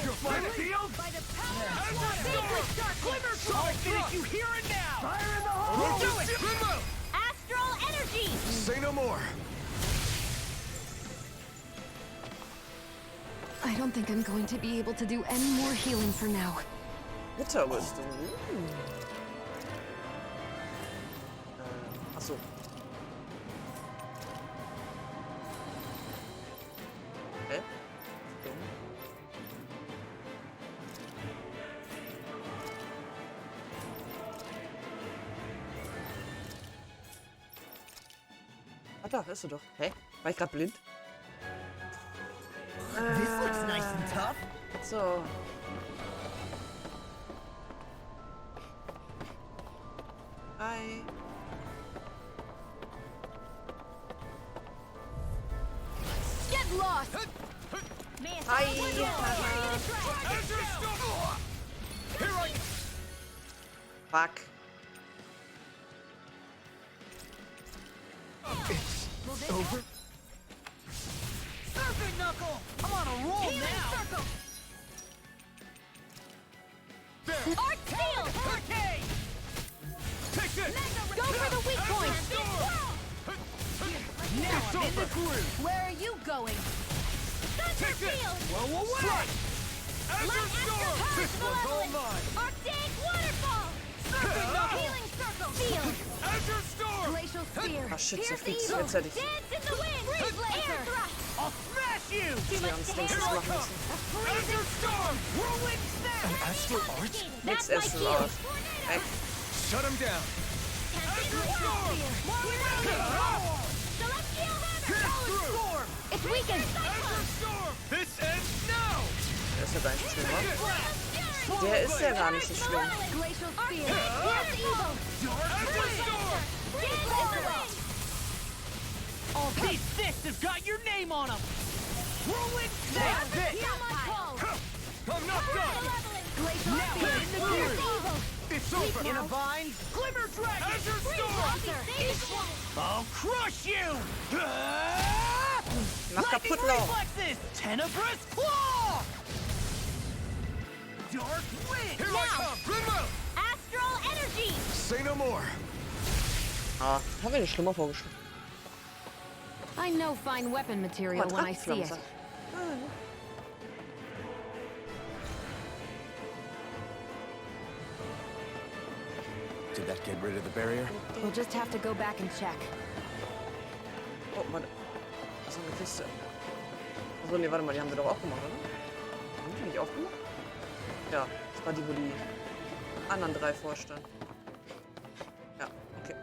You're fine, Field! By the power of Azure water! Storm! Glimmer I'll finish you here and now! Fire in the hole! Do it! Astral Energy! Say no more. I don't think I'm going to be able to do any more healing for now. Ritterrüstung. Achso. Hä? Ah, da ist sie doch. Hä? War ich gerade blind? This looks nice and tough. So. Hi. Get lost! Man, Hi. Fuck. It's over. Serpent Knuckle! I'm on a roll now! Circle! There! Arc Seal! Hurricane! Take this! Go for the weak point! Now I'm in the groove! Where are you going? Thunder Take this! Field! Whoa, whoa, whoa! Azure Storm! This one's all mine! Arctic Waterfall! Serpent Knuckle! Healing Circle! Field! Azure Storm! Glacial Spear! Ah, shit, so Pierce fliegst du Evil! rechtzeitig. Dance in the wind! Freeze Lancer! I'll smash you! Too much to Dings handle! machen müssen. Azure Storm! Whirlwind Snap! An astral arts? Nix That's my essen cue! raus. Weg. Shut him down! Azure Storm! More Celestial Hammer! Storm! It's weakened! Azure Storm! This ends now! Der ist ja gar nicht schlimmer. Der ist ja gar nicht so schlimm. Glacial Spear! Pierce Evil! Azure Storm! Dance in the wind! All these fists have got your name on them! Whirlwind Snap! Heal my call! I'm not done! Glacial Now Spear! we're in the Pierce groove. Evil! It's over! In a vine, Glimmer Dragon! Azure Storm! I'll crush you! Mach kaputt, Lau. Reflexes! Tenebrous Claw! Dark Wind! Here I come! Remote! Astral Energy! Say no more! Ah, haben wir nicht schlimmer vorgestellt. I know fine weapon material when I see it. Did that get rid of the barrier? We'll just have to go back and check. Oh, warte. Das ist eine Kiste. Achso, nee, warte mal, die haben sie doch auch gemacht, oder? Haben die nicht aufgemacht? Ja, das war die, wo die anderen drei vorstanden. Ja, okay.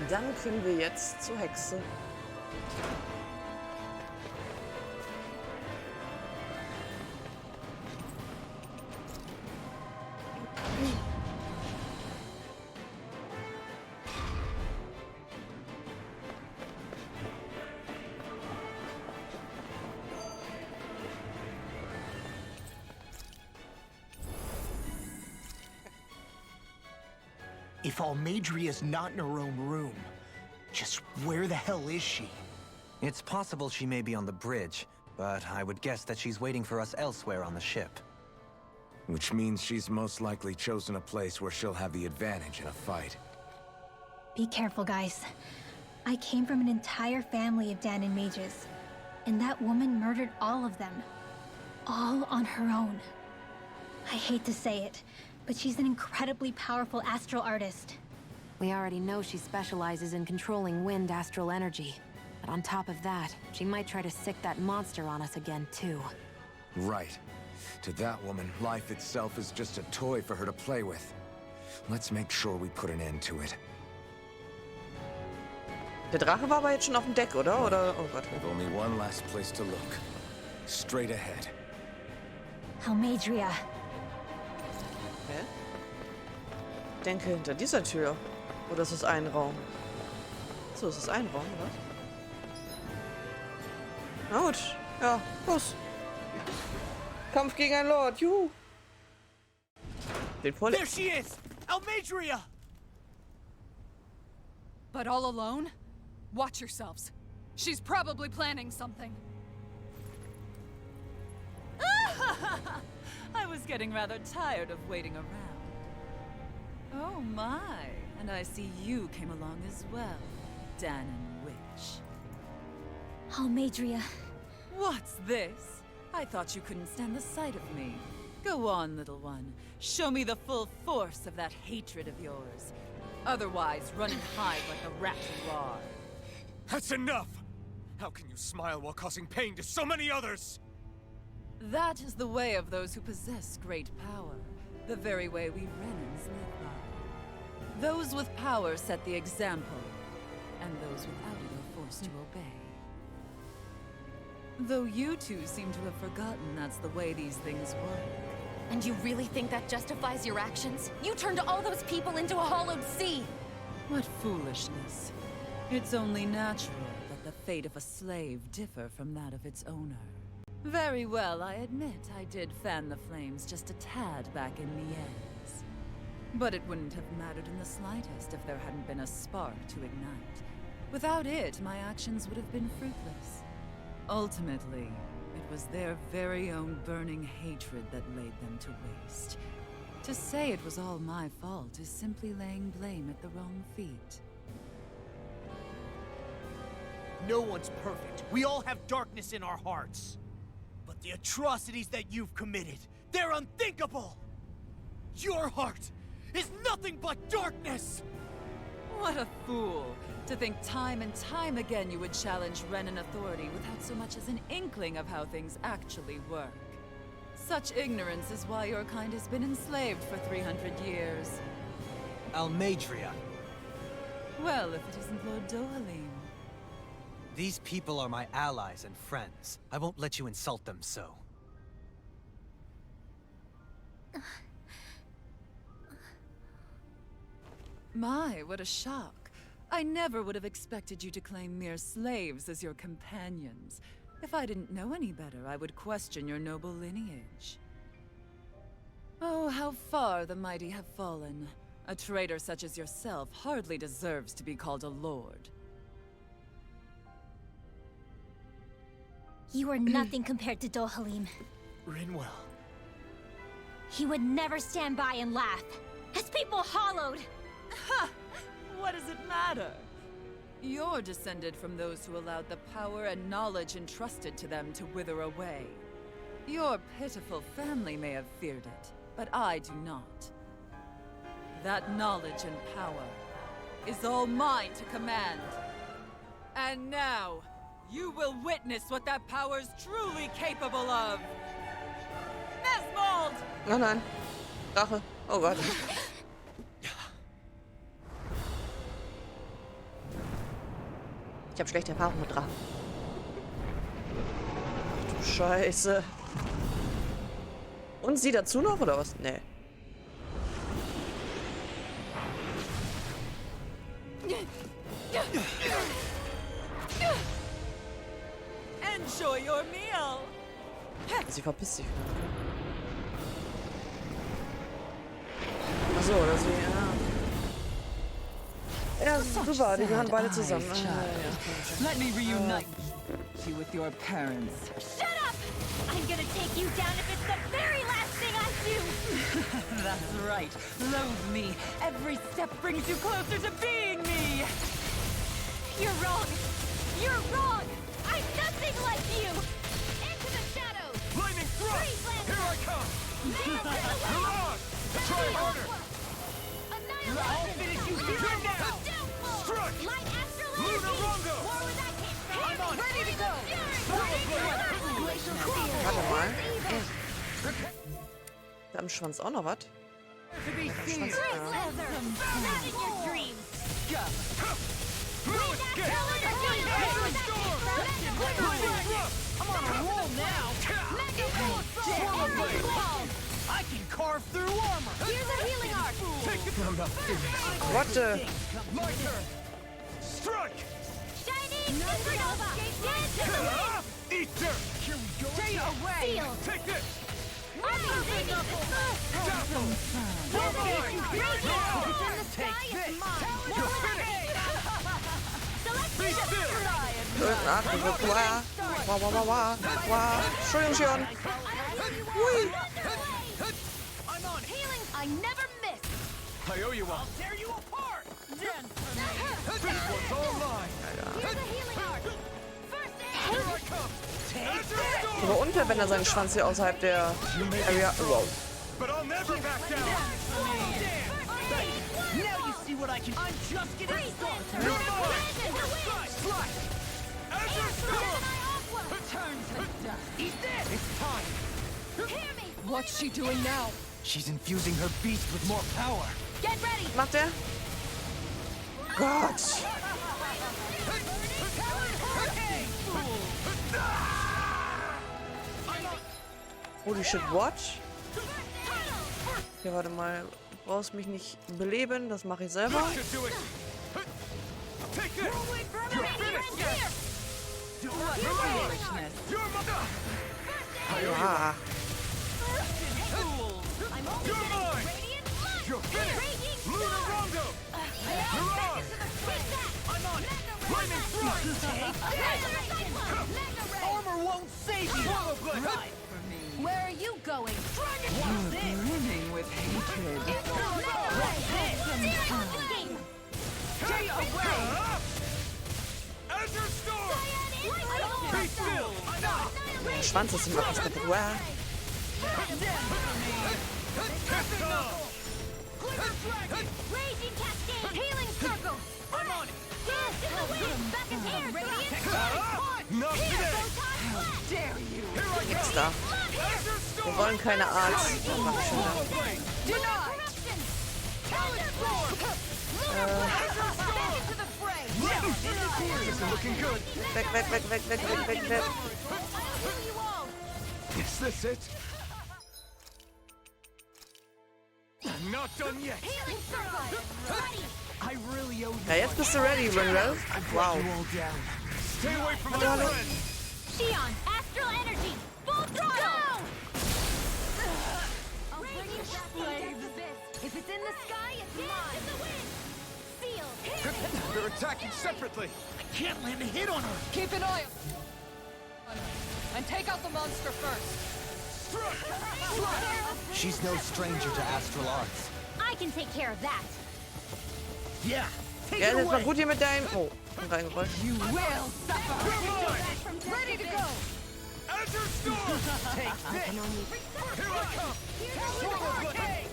Dann können wir jetzt zur Hexe. If Almadria's not in her own room, just where the hell is she? It's possible she may be on the bridge, but I would guess that she's waiting for us elsewhere on the ship. Which means she's most likely chosen a place where she'll have the advantage in a fight. Be careful, guys. I came from an entire family of Danon mages, and that woman murdered all of them. All on her own. I hate to say it, but she's an incredibly powerful astral artist. We already know she specializes in controlling wind astral energy. But on top of that, she might try to sick that monster on us again, too. Right. To that woman, life itself is just a toy for her to play with. Let's make sure we put an end to it. Der Drache war aber jetzt schon auf dem Deck, oder? Oder? Oh Gott. We've only one last place to look. Straight ahead. Almadria. Hä? Ich denke hinter dieser Tür. Oder ist es ein Raum? So, ist es ein Raum, oder? Na gut. Ja, los. Kampf gegen ein Lord. Juhu. Den There she is! Almadria! But all alone? Watch yourselves. She's probably planning something. I was getting rather tired of waiting around. Oh my, and I see you came along as well, Danon Witch. Almadria. What's this? I thought you couldn't stand the sight of me. Go on, little one. Show me the full force of that hatred of yours. Otherwise, run and hide like the rat you are. That's enough! How can you smile while causing pain to so many others? That is the way of those who possess great power. The very way we Renans live by. Those with power set the example, and those without it are forced to obey. Though you two seem to have forgotten that's the way these things work. And you really think that justifies your actions? You turned all those people into a hollowed sea! What foolishness. It's only natural that the fate of a slave differ from that of its owner. Very well, I admit I did fan the flames just a tad back in Miez. But it wouldn't have mattered in the slightest if there hadn't been a spark to ignite. Without it, my actions would have been fruitless. Ultimately, it was their very own burning hatred that laid them to waste. To say it was all my fault is simply laying blame at the wrong feet. No one's perfect. We all have darkness in our hearts. But the atrocities that you've committed, they're unthinkable! Your heart is nothing but darkness! What a fool! To think time and time again you would challenge Renan authority without so much as an inkling of how things actually work. Such ignorance is why your kind has been enslaved for 300 years. Almadria. Well, if it isn't Lord Dohalim. These people are my allies and friends. I won't let you insult them so. My, what a shock. I never would have expected you to claim mere slaves as your companions. If I didn't know any better, I would question your noble lineage. Oh, how far the mighty have fallen. A traitor such as yourself hardly deserves to be called a lord. You are nothing compared to Dohalim. Rinwell. He would never stand by and laugh. His people hollowed! Ha! What does it matter? You're descended from those who allowed the power and knowledge entrusted to them to wither away. Your pitiful family may have feared it, but I do not. That knowledge and power is all mine to command. And now, you will witness what that power's truly capable of. Nesmold! Oh nein. Drache. Oh Gott. Ich habe schlechte Erfahrungen mit Drachen. Du Scheiße. Und sie dazu noch, oder was? Nee. Enjoy your meal! Sie verpisst sich. Achso, oder sie, ja. Ja, super, die gehören beide zusammen. Let me reunite you with your parents. Shut up! I'm gonna take you down if it's the very last thing I do! That's right. Loathe me. Every step brings you closer to being me! You're wrong! You're wrong! I'm nothing like you! Into the shadows! Lightning thrust! Here I come! Come on! Try harder! I'll finish you here now! Strike! Light astral Luna Rondo! More where that came from! I'm on it! Ready to go! Warte mal. Da am Schwanz auch noch was? To be seen! Not in your dreams! No escape! I'm on a roll now! I can carve through armor! Here's a healing arc! What the? My turn! Strike! Shining Supernova! Eat dirt! Here we go! Stay away! Seal! Take this! Dazzle! Take this! You're finished! Be still! Entschuldigung, Shion. Hui. I'm on it! Healing! I never miss! I owe you one. I'll tear you apart! This one's all mine. Here's a healing arc! First aid! Here I come! Aber unfair, wenn er seinen Schwanz hier außerhalb der Area... Wow. But I'll never back down. Now you see what I can. I'm just getting started. You're mine. Slide. Azure Storm. Turn to dust. He's dead. It's time. What's she doing now? She's infusing her beast with more power. Get ready! Macht er? Gott. Holy shit, what? Ja, warte mal. Du brauchst mich nicht beleben, das mache ich selber. Should do it. Take this. You're finished. You're Ja. You're mine. You're finished. Lunar Rondo. Mirage. I'm on it. Lightning strike. Armor won't save you. Right for me. Where are you going? What's this? Brimming with hatred. Stay away. Azure Storm. Be still. I'm out. Der Schwanz ist ihm etwas kaputt. Wow. Raging Cascade! Healing Circle! I'm on it. Dance in the wind! Back in here, Radiant! Not today. Dare you. Here I Nix go. da. Azure Wir Storm. wollen keine Arzt. Das mach ich schon lange. Denied. This is looking good. Weg, weg, weg, weg, weg, weg, weg, weg. Is this it? I'm not done yet. I really owe you. Ja, jetzt bist du ready, Rinwell. Wow. You all down. Stay away from my friend. Shion, Astral Energy! Full throttle! I'll bring you back to this. If it's in the sky, it's mine! In the wind! Seal! They're attacking separately. I can't land a hit on her. Keep an eye on her. And take out the monster first. She's no stranger to astral arts. I can take care of that. Yeah. Take Ja, it jetzt mal away. gut hier mit deinem... Oh, bin reingerollt. You will suffer. Ready to go! Azure Storm. Take this. Here I come. Swallow blade.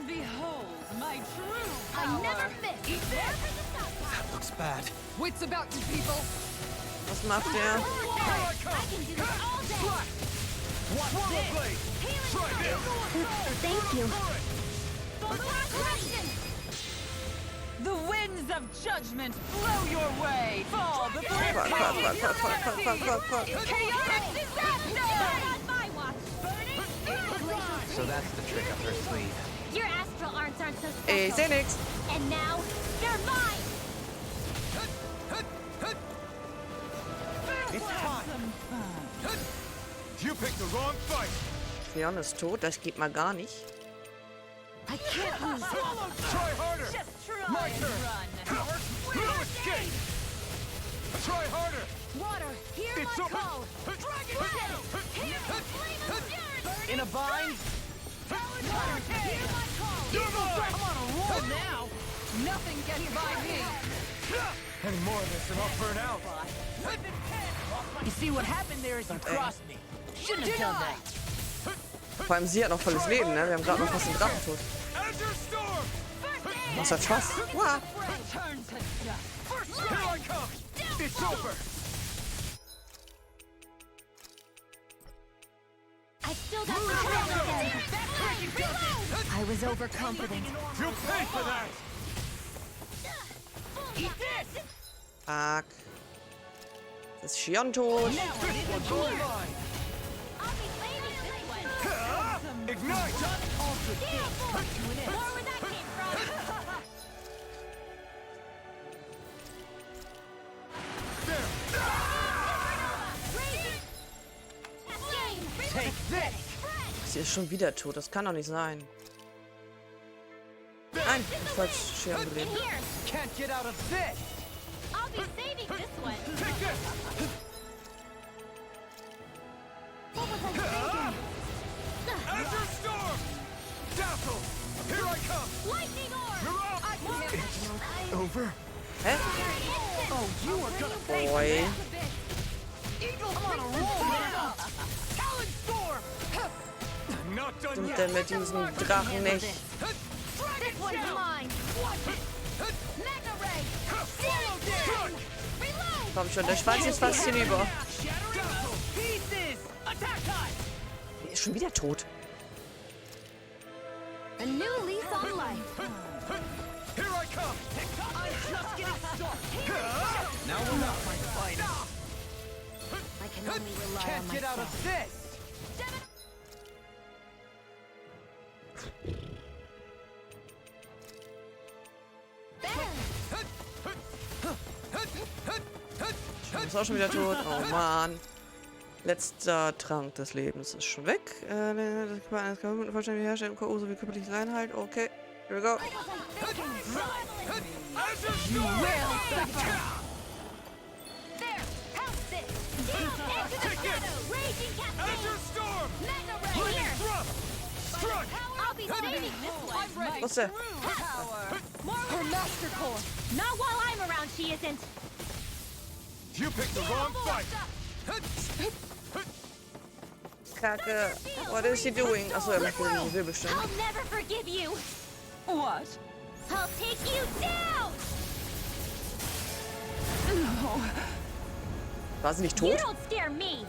Behold my true I power. never miss! That looks bad. Wits about you, people. Was macht der? I can do this all day! Swallow blade. Try this. Thank you. The winds of judgment blow your way. Fall before Fuck, fuck, fuck, fuck, fuck, fuck, fuck, fuck. chaotic disaster. On my watch! So that's the trick up her sleeve. Your astral arts aren't so Ey, ich special. seh nix. And now, they're mine! It's time. You picked the wrong fight. Leon ist tot, das geht mal gar nicht. I can't lose. Try harder. Just try My and turn. run. No escape. Try harder. Water, hear It's my over. call! Dragon Tail! Hear the flame of fury! In a bind. Water, hear my call! You're mine. I'm on a roll now. Nothing gets by me. Any more of this and I'll burn out. You see what happened there is you crossed me. Shouldn't have done that. Vor allem sie hat noch volles Leben, ne? Wir haben gerade noch fast den Drachen tot. Azure Storm. Das hat Spaß. Wow. Return to dust. Here I come. It's over. I still got the reload! I was overconfident. You'll pay for that. Eat this. Fuck. Das ist Shion tot. This one's all mine. I'll be saving this one! Ignite. More where that came from! Take this. Sie ist schon wieder tot. Das kann doch nicht sein. Nein, ich wollte Shion beleben. Here! Can't get out of this. I'll be saving this one! Take this. What was I thinking? Azure Storm. Dazzle. Here I come. Lightning orb! Mirage. Over. Hä? Oh, you are gonna pay for Boy. that. Not done Stimmt yet. denn mit diesen Drachen nicht? This one's mine. Mega Ray. Reload. Komm schon, der Schwanz ist fast hinüber. Pieces! Attack time! Der ist schon wieder tot. A new lease on life. Here I come. I'm just getting started! Now we're not fighting. I can only rely on Can't get out of myself. this! Ist auch schon wieder tot. Oh Mann. Letzter Trank des Lebens ist schon weg. Das kann man mit vollständiger Herstellung K.O. sowie körperliche Reinheit. Okay, here we go. There, house this. Into the shadow. Raging Azure cascade. Storm! Mega Ray here. Struck! I'll be saving this one. What's that? Her master core. Not while I'm around, she isn't. You picked the wrong fight. Kacke. What is she doing? Achso, er macht den Wirbelsturm. I'll never forgive you. What? I'll take you down. War sie nicht You tot? don't scare me.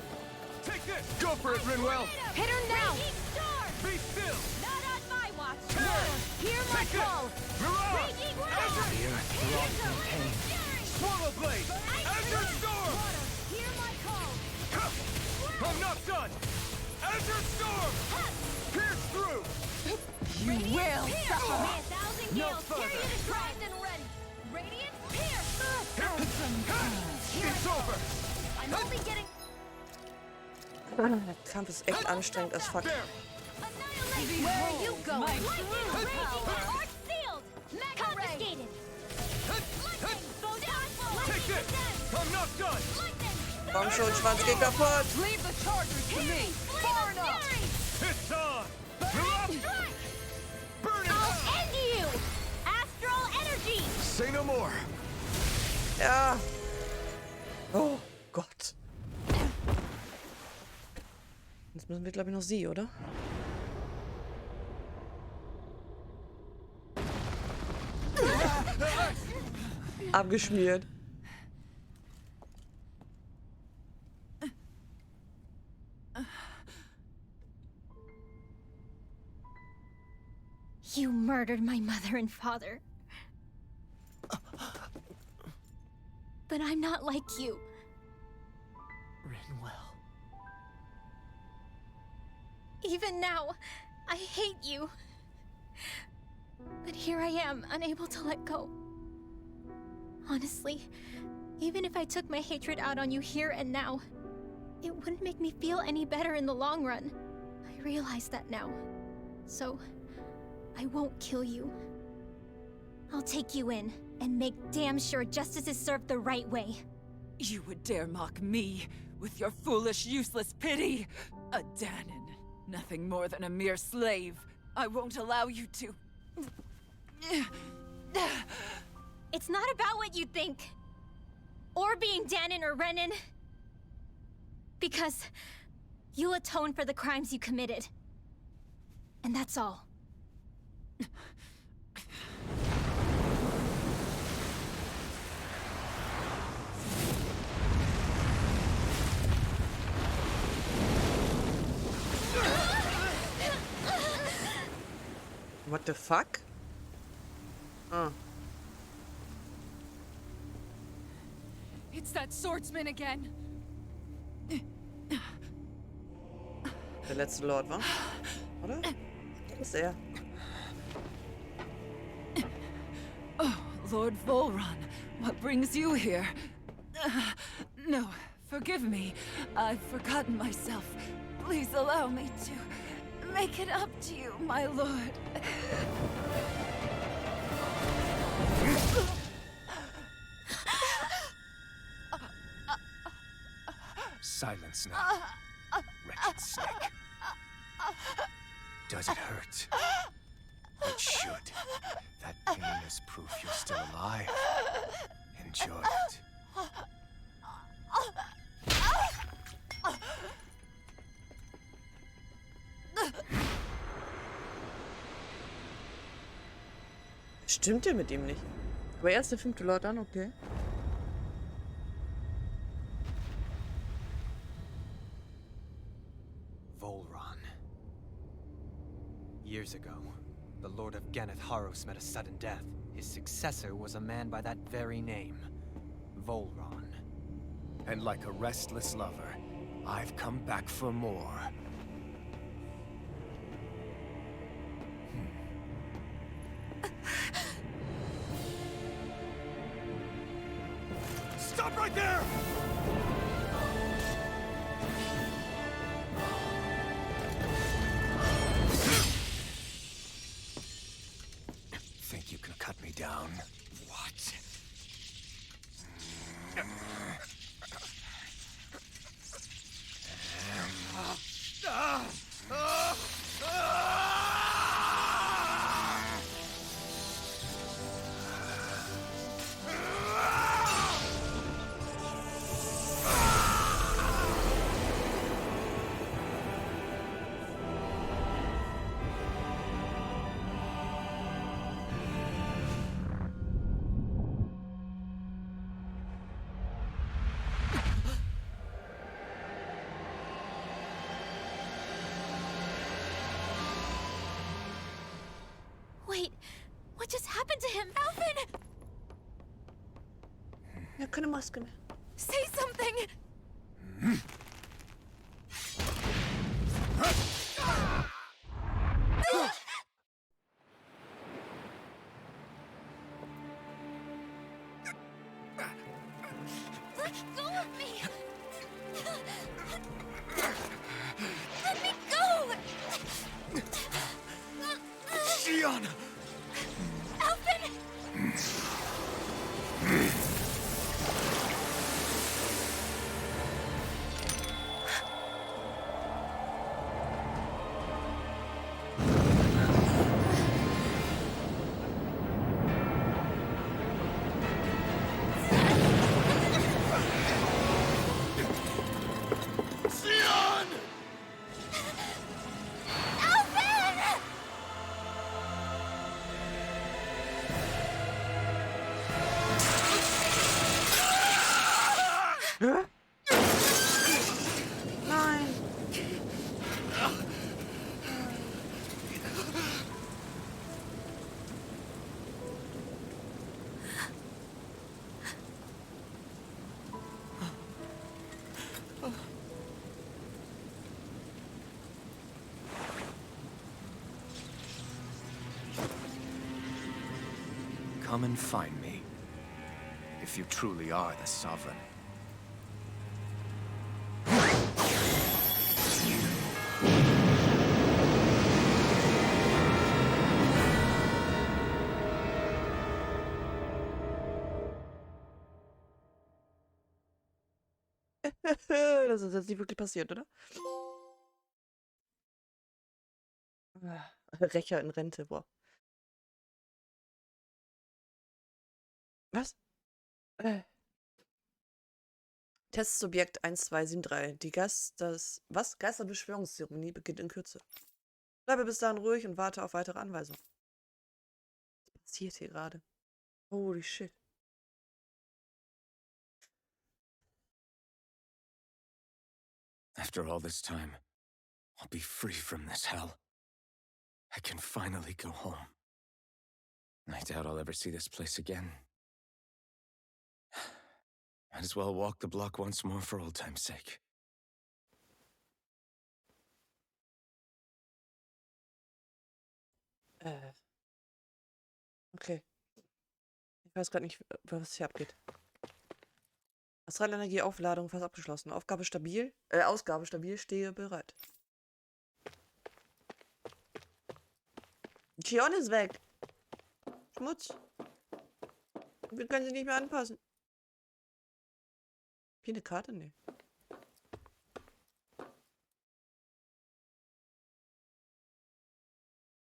Take this. Go for it, Rinwell. Hit her now. Be still. Not on my watch. Hear my Take this. call. Mirage. Raging Azure. The earth throbs in pain. Swallow Blade. Azure Storm. Hear my call. I'm not done. Azure Storm. Pierce through. You will suffer. May 1,000 No gales further. carry you to primed and ready. Radiant pierce. It's over. I'm only getting Der Kampf ist echt anstrengend as fuck. There. annihilation. Where are you going? Lightning raging, arc sealed. Confiscated. Lightning, bow down. Take this. I'm not done. Lightning. Komm schon, Schwanz, geh kaputt. Leave the chargers to me! Far enough. It's on. Mirage. Strike. Burn it I'll down. end you. Astral energy. Say no more. Ja. Oh Gott. Jetzt müssen wir, glaube ich, noch sie, oder? Abgeschmiert. You murdered my mother and father. But I'm not like you. Rinwell. Even now, I hate you. But here I am, unable to let go. Honestly, even if I took my hatred out on you here and now, it wouldn't make me feel any better in the long run. I realize that now. So, I won't kill you. I'll take you in and make damn sure justice is served the right way. You would dare mock me with your foolish, useless pity? A Danon, nothing more than a mere slave. I won't allow you to... It's not about what you think. Or being Danon or Renan. Because you'll atone for the crimes you committed. And that's all. What the fuck? Ah. It's that swordsman again. Der letzte Lord, wa? Oder? Das ist er. Oh, Lord Volron, what brings you here? No, forgive me. I've forgotten myself. Please allow me to make it up to you, my lord. Silence now, wretched snake. Does it hurt? It should. That pain is proof you're still alive. Enjoy it. Stimmt ja mit ihm nicht. Aber erst der 5. Lord dann, okay. Volron. Years ago, the Lord of Ganneth Haros met a sudden death. His successor was a man by that very name, Volron. And like a restless lover, I've come back for more. Stop right there! Think you can cut me down? What? Wait, what just happened to him? Alphen! Ja, keine Maske mehr. Say something! Let go of me! Let me go! Gianna! Alphen! Alphen! Hä? Nein. Come and find me. If you truly are the Sovereign. Das ist jetzt nicht wirklich passiert, oder? Rächer in Rente, boah. Was? Testsubjekt 1273. Was? Geisterbeschwörungszeremonie beginnt in Kürze. Bleibe bis dahin ruhig und warte auf weitere Anweisungen. Was passiert hier gerade? Holy shit. After all this time, I'll be free from this hell. I can finally go home. I doubt I'll ever see this place again. Might as well walk the block once more for old time's sake. Okay. Ich weiß gerade nicht, was hier abgeht. Astralenergie Aufladung fast abgeschlossen. Ausgabe stabil, stehe bereit. Chion ist weg. Schmutz. Wir können sie nicht mehr anpassen. Hier eine Karte? Nee.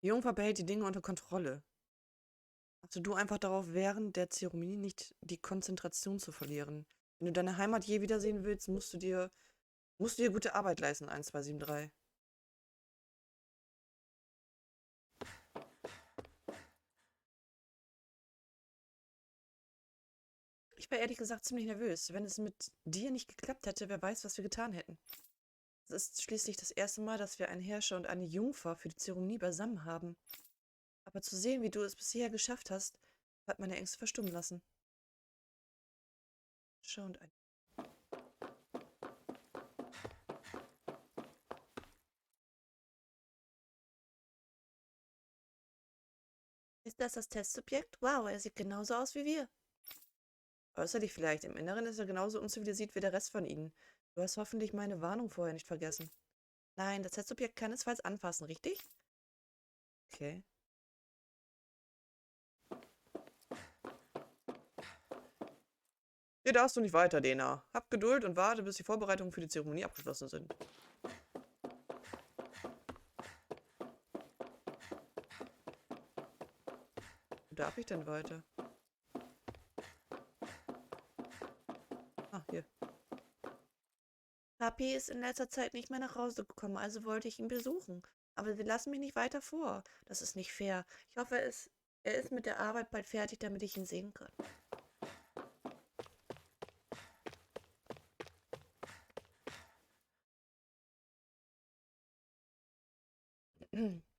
Die Jungfer behält die Dinge unter Kontrolle. Achte du einfach darauf, während der Zeremonie nicht die Konzentration zu verlieren. Wenn du deine Heimat je wiedersehen willst, musst du dir gute Arbeit leisten, 1273. Ich war ehrlich gesagt ziemlich nervös. Wenn es mit dir nicht geklappt hätte, wer weiß, was wir getan hätten. Es ist schließlich das erste Mal, dass wir einen Herrscher und eine Jungfer für die Zeremonie beisammen haben. Aber zu sehen, wie du es bisher geschafft hast, hat meine Ängste verstummen lassen. Schau und ein. Ist das Testsubjekt? Wow, er sieht genauso aus wie wir. Äußerlich vielleicht. Im Inneren ist er genauso unzivilisiert wie der Rest von ihnen. Du hast hoffentlich meine Warnung vorher nicht vergessen. Nein, das Testsubjekt kann es falls anfassen, richtig? Okay. Hier darfst du nicht weiter, Dena. Hab Geduld und warte, bis die Vorbereitungen für die Zeremonie abgeschlossen sind. Wo darf ich denn weiter? Ah, hier. Papi ist in letzter Zeit nicht mehr nach Hause gekommen, also wollte ich ihn besuchen. Aber sie lassen mich nicht weiter vor. Das ist nicht fair. Ich hoffe, er ist mit der Arbeit bald fertig, damit ich ihn sehen kann.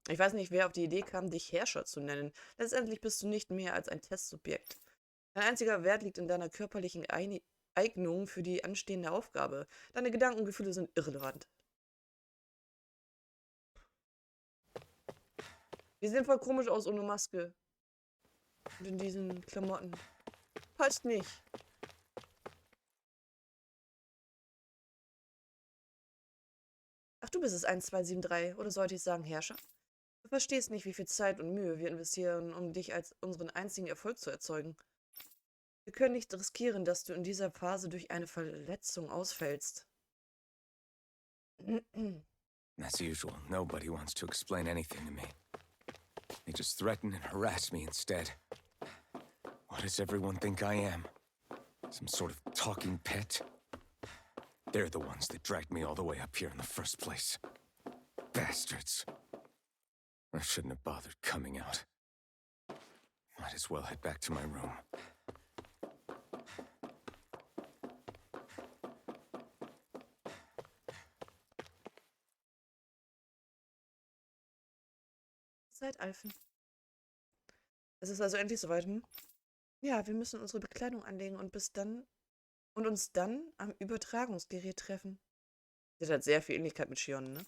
Ich weiß nicht, wer auf die Idee kam, dich Herrscher zu nennen. Letztendlich bist du nicht mehr als ein Testsubjekt. Dein einziger Wert liegt in deiner körperlichen Eignung für die anstehende Aufgabe. Deine Gedanken und Gefühle sind irrelevant. Wir sehen voll komisch aus ohne Maske. Und in diesen Klamotten. Passt nicht. Ach, du bist es 1273. Oder sollte ich sagen Herrscher? Du verstehst nicht, wie viel Zeit und Mühe wir investieren, um dich als unseren einzigen Erfolg zu erzeugen. Wir können nicht riskieren, dass du in dieser Phase durch eine Verletzung ausfällst. As usual, nobody wants to explain anything to me. They just threaten and harass me instead. What does everyone think I am? Some sort of talking pet? They're the ones that dragged me all the way up here in the first place. Bastards. I shouldn't have bothered coming out. Might as well head back to my room. Seid Alphen. Es ist also endlich soweit, hm? Ja, wir müssen unsere Bekleidung anlegen und uns dann am Übertragungsgerät treffen. Das hat sehr viel Ähnlichkeit mit Shion, ne?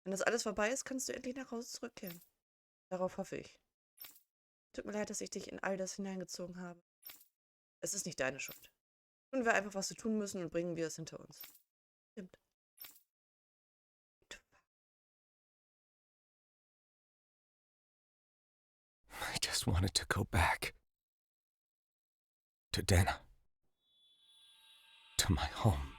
Wenn das alles vorbei ist, kannst du endlich nach Hause zurückkehren. Darauf hoffe ich. Tut mir leid, dass ich dich in all das hineingezogen habe. Es ist nicht deine Schuld. Tun wir einfach, was wir tun müssen und bringen wir es hinter uns. Stimmt. I just wanted to go back. To Dena. To my home.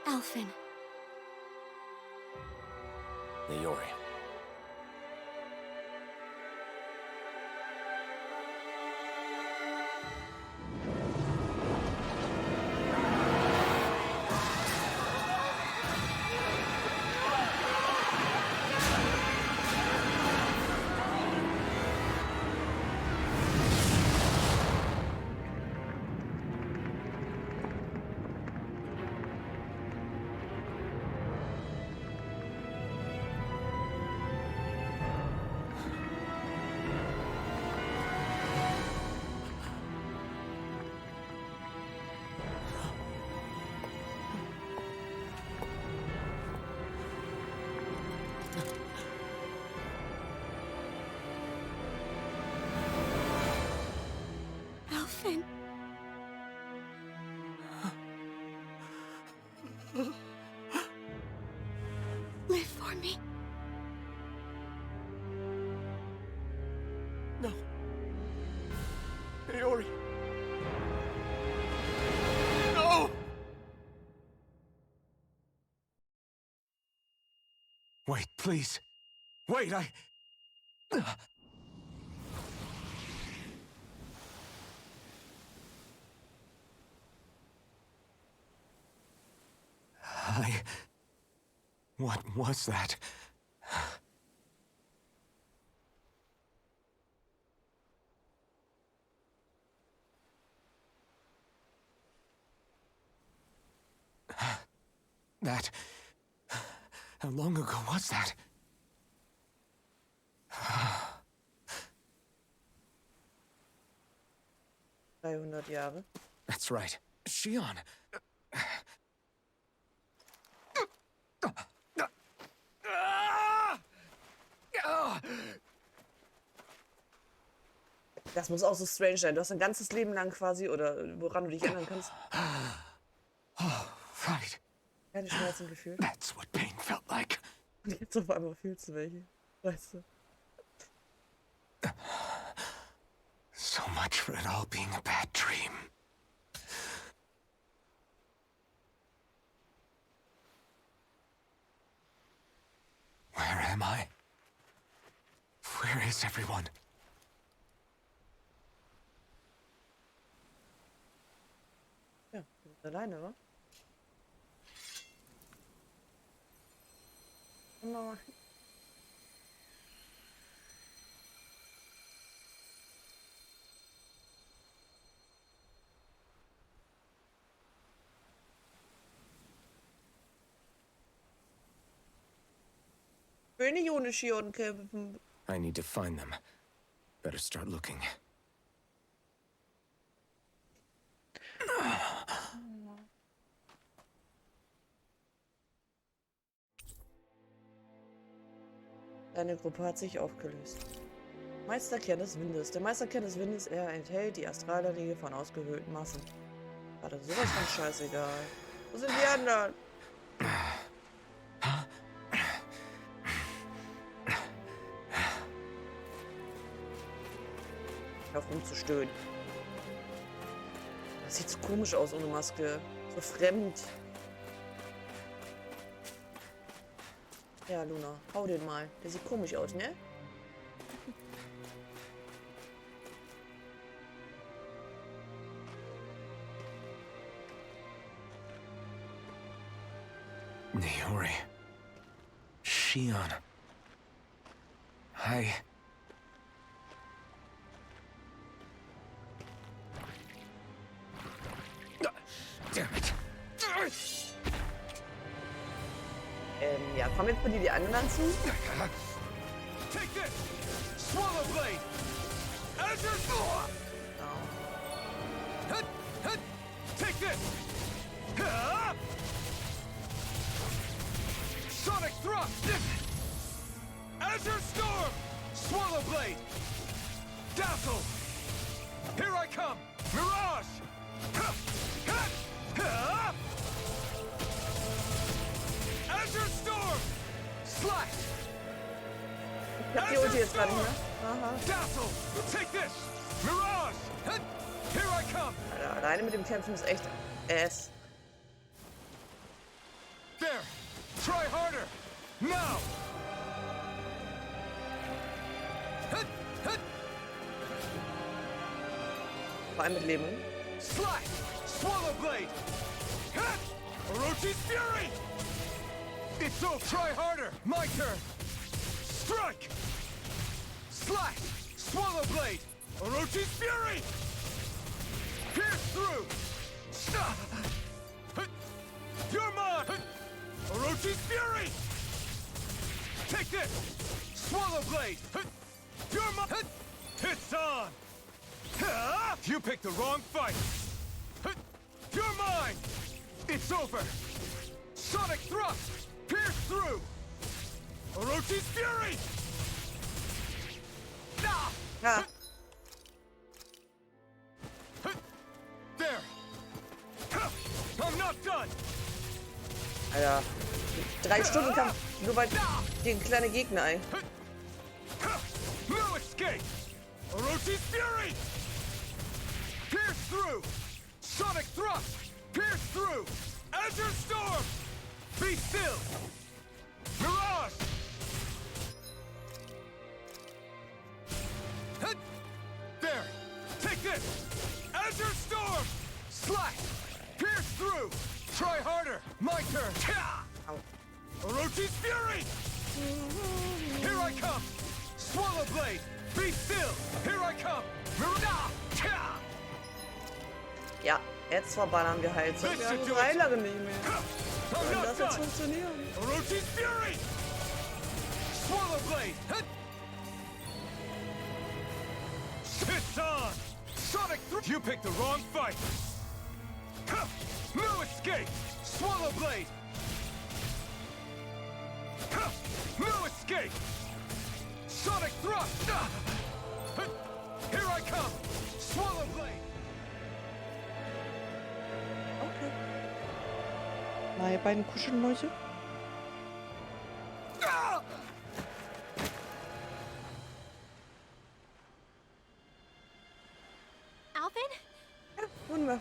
Alphen. Leori. Alphen. Live for me. No. Leori. No! Wait, please. Wait, What was that? That... How long ago was that? 300 Jahre. That's right. Shion. Das muss auch so strange sein. Du hast ein ganzes Leben lang quasi, oder woran du dich erinnern kannst, Oh, right. keine Schmerzen gefühlt. That's what pain felt like. Und jetzt auf einmal fühlst du welche. Weißt du? So much for it all being a bad dream. Where am I? Where is everyone? Ja, du bist alleine, wa? Genau. Ich will nicht ohne Shion kämpfen. I need to find them. Better start looking. Deine Gruppe hat sich aufgelöst. Meisterkern des Windes. Der Meisterkern des Windes, er enthält die Astralenergie von ausgehöhlten Massen. War das sowas von scheißegal. Wo sind die anderen? Hör auf rumzustöhnen. Das sieht so komisch aus ohne Maske. So fremd. Ja, Luna, hau den mal. Der sieht komisch aus, ne? Niori. Shion. Hi. Damn it. Ja, kommen jetzt bitte die anderen zu? Take this! Swallow blade! As your Take this! Sonic thrust! Azure storm! Swallow blade! Dazzle! Here I come! Mirage! Azure storm! Slash! Ich hab die Ulti jetzt gerade nicht mehr. Aha. Dazzle! Take this! Mirage! Here I come! Alter, alleine mit dem Kämpfen ist echt ass. There! Try harder! Now! Vor allem mit Lähmung. Slash! Swallow blade! Orochi's fury! It's so try harder! My turn! Strike! Slash! Swallow blade! Orochi's fury! Pierce through! You're mine! Orochi's fury! Take this! Swallow blade! You're mine! It's on! You picked the wrong fight! You're mine! It's over! Sonic thrust! Pierce through! Orochi's fury! Ja. There! I'm not done! Alter. 3 Stunden Kampf. Nur weil gegen kleine Gegner, ey. No escape! Orochi's fury! Pierce through! Sonic thrust! Pierce through! Azure storm! Be still! Mirage! There! Take this! Azure storm! Slash! Pierce through! Try harder! My turn! Orochi's fury! Here I come! Swallow blade! Be still! Here I come! Ja, jetzt verballern wir halt. Das haben wir lange nicht mehr. Und das jetzt funktionieren. Orochi's Fury! Swallow Blade! It's on! Sonic You picked the wrong fight! No escape! Swallow Blade! No escape! Sonic Thrust! Here I come! Swallow Blade! Okay. Meine beiden Kuschelmäuse. Alphen? Ja, wunderbar.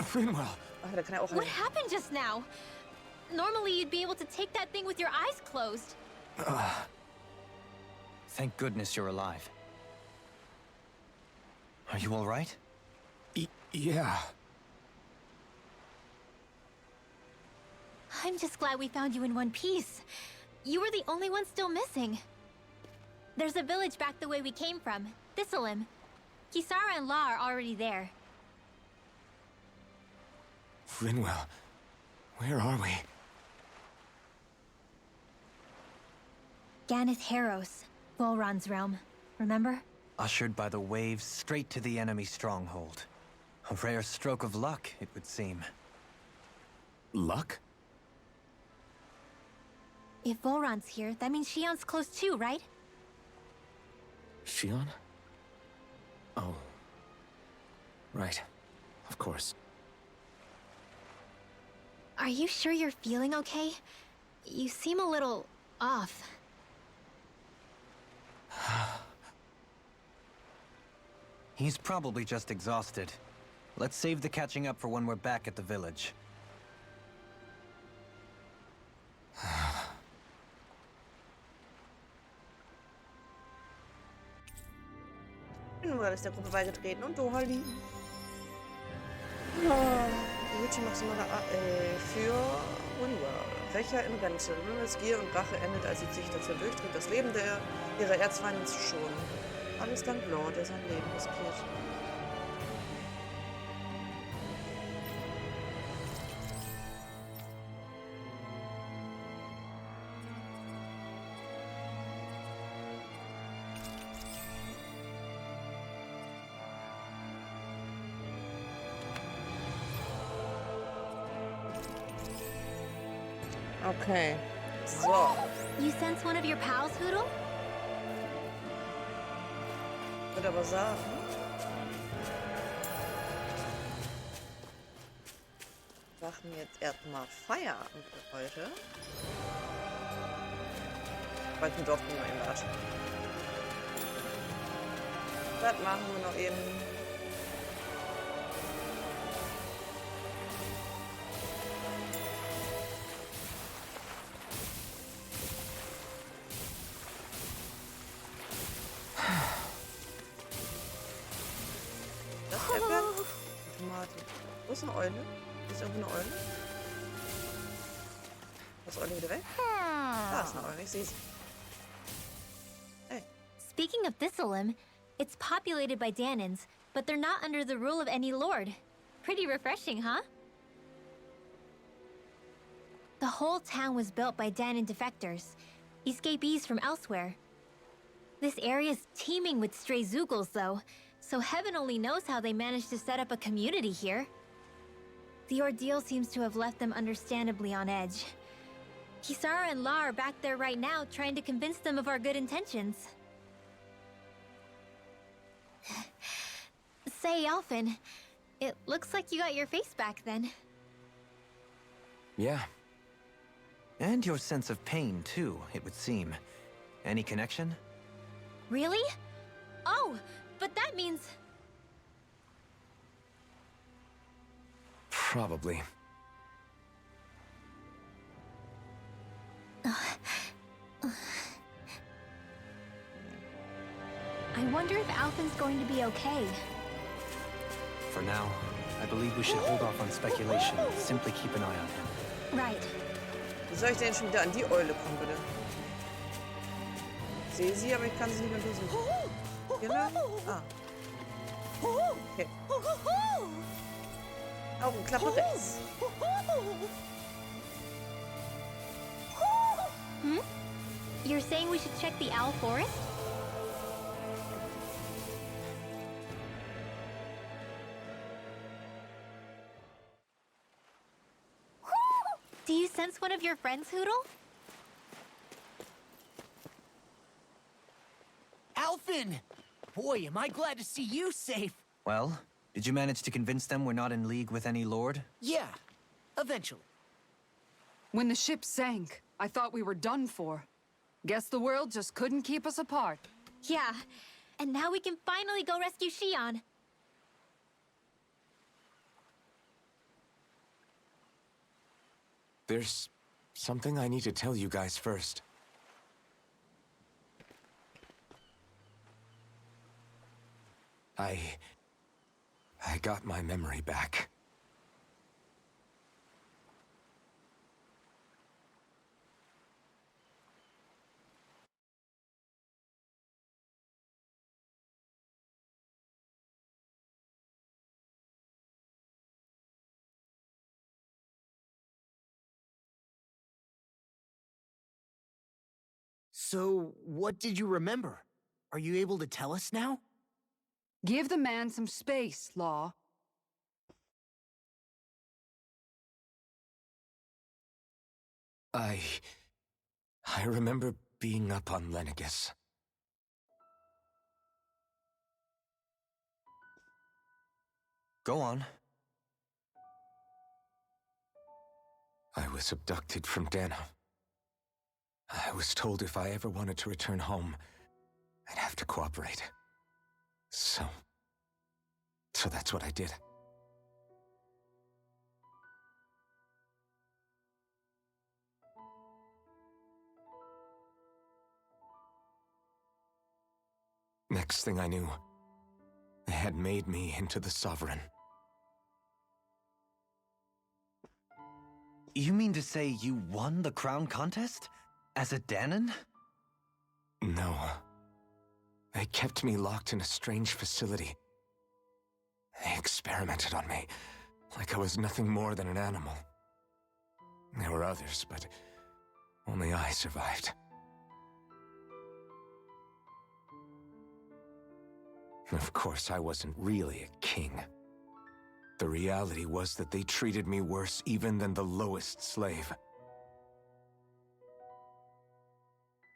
Finwell. Ach, da kann er auch What rein. happened just now? Normally you'd be able to take that thing with your eyes closed. Thank goodness you're alive. Are you all right? Yeah. I'm just glad we found you in one piece. You were the only one still missing. There's a village back the way we came from, Thistleim. Kisara and La are already there. Finwell, where are we? Ganeth Haros, Volron's realm. Remember? Ushered by the waves straight to the enemy stronghold. A rare stroke of luck, it would seem. Luck? If Volron's here, that means Shion's close too, right? Shion? Oh. Right. Of course. Are you sure you're feeling okay? You seem a little off. He's probably just exhausted. Let's save the catching up for when we're back at the village. Rinwell ist der Gruppe beigetreten und Dohali. Ja, Luigi maximaler für Rinwell. Rächer in Rente. Rinwells Gier und Rache endet, als sie sich dazu durchdringt, das Leben ihrer Erzfeinde zu schonen. Alles dank Law, der sein Leben riskiert. Okay. So. You sense one of your pals, Hoodle? Ich würde aber sagen. Wir machen jetzt erstmal Feierabend für heute. Weil ich im Dorf bin, noch eben warten. Das machen wir noch eben. Wo ist eine Eule? Ist irgendwo eine Eule? Ist die Eule wieder weg? Da ist eine Eule, ich sehe sie. Hey. Speaking of Thistleim, it's populated by Danins, but they're not under the rule of any lord. Pretty refreshing, huh? The whole town was built by Danin defectors, escapees from elsewhere. This area's teeming with stray Zoogles, though, so heaven only knows how they managed to set up a community here. The ordeal seems to have left them understandably on edge. Kisara and La are back there right now, trying to convince them of our good intentions. Say, Alphen, it looks like you got your face back then. Yeah. And your sense of pain, too, it would seem. Any connection? Really? Oh, but that means... Probably. I wonder if Alphen's going to be okay. For now, I believe we should hold off on speculation. Simply keep an eye on him. Right. Wie soll ich denn schon wieder an die Eule kommen, bitte? Ich sehe sie, aber ich kann sie nicht untersuchen. Hier lang? Ah. Okay. Augenklappe rechts. Hmm? You're saying we should check the owl forest? Do you sense one of your friends, Hoodle? Alphen! Boy, am I glad to see you safe. Well, did you manage to convince them we're not in league with any lord? Yeah, eventually. When the ship sank, I thought we were done for. Guess the world just couldn't keep us apart. Yeah, and now we can finally go rescue Shion. There's something I need to tell you guys first. I got my memory back. So, what did you remember? Are you able to tell us now? Give the man some space, Law. I remember being up on Lenegus. Go on. I was abducted from Dana. I was told if I ever wanted to return home, I'd have to cooperate. So that's what I did. Next thing I knew, they had made me into the Sovereign. You mean to say you won the crown contest? As a Danon? No. They kept me locked in a strange facility. They experimented on me, like I was nothing more than an animal. There were others, but only I survived. Of course, I wasn't really a king. The reality was that they treated me worse even than the lowest slave.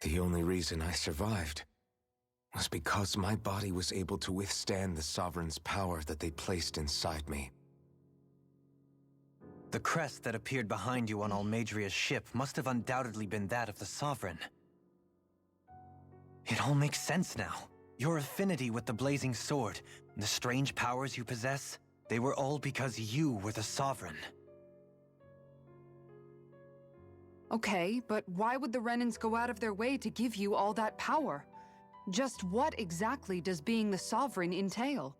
The only reason I survived was because my body was able to withstand the Sovereign's power that they placed inside me. The crest that appeared behind you on Almadria's ship must have undoubtedly been that of the Sovereign. It all makes sense now. Your affinity with the Blazing Sword, and the strange powers you possess, they were all because you were the Sovereign. Okay, but why would the Renans go out of their way to give you all that power? Just what exactly does being the Sovereign entail?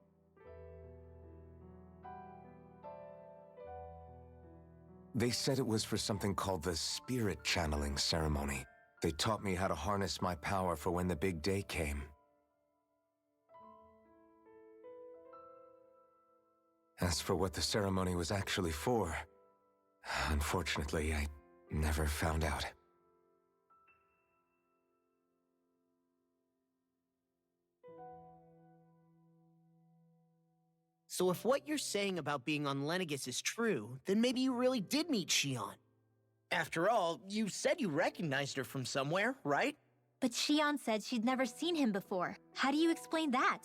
They said it was for something called the Spirit Channeling Ceremony. They taught me how to harness my power for when the big day came. As for what the ceremony was actually for, unfortunately, I never found out. So if what you're saying about being on Lenegus is true, then maybe you really did meet Shion. After all, you said you recognized her from somewhere, right? But Shion said she'd never seen him before. How do you explain that?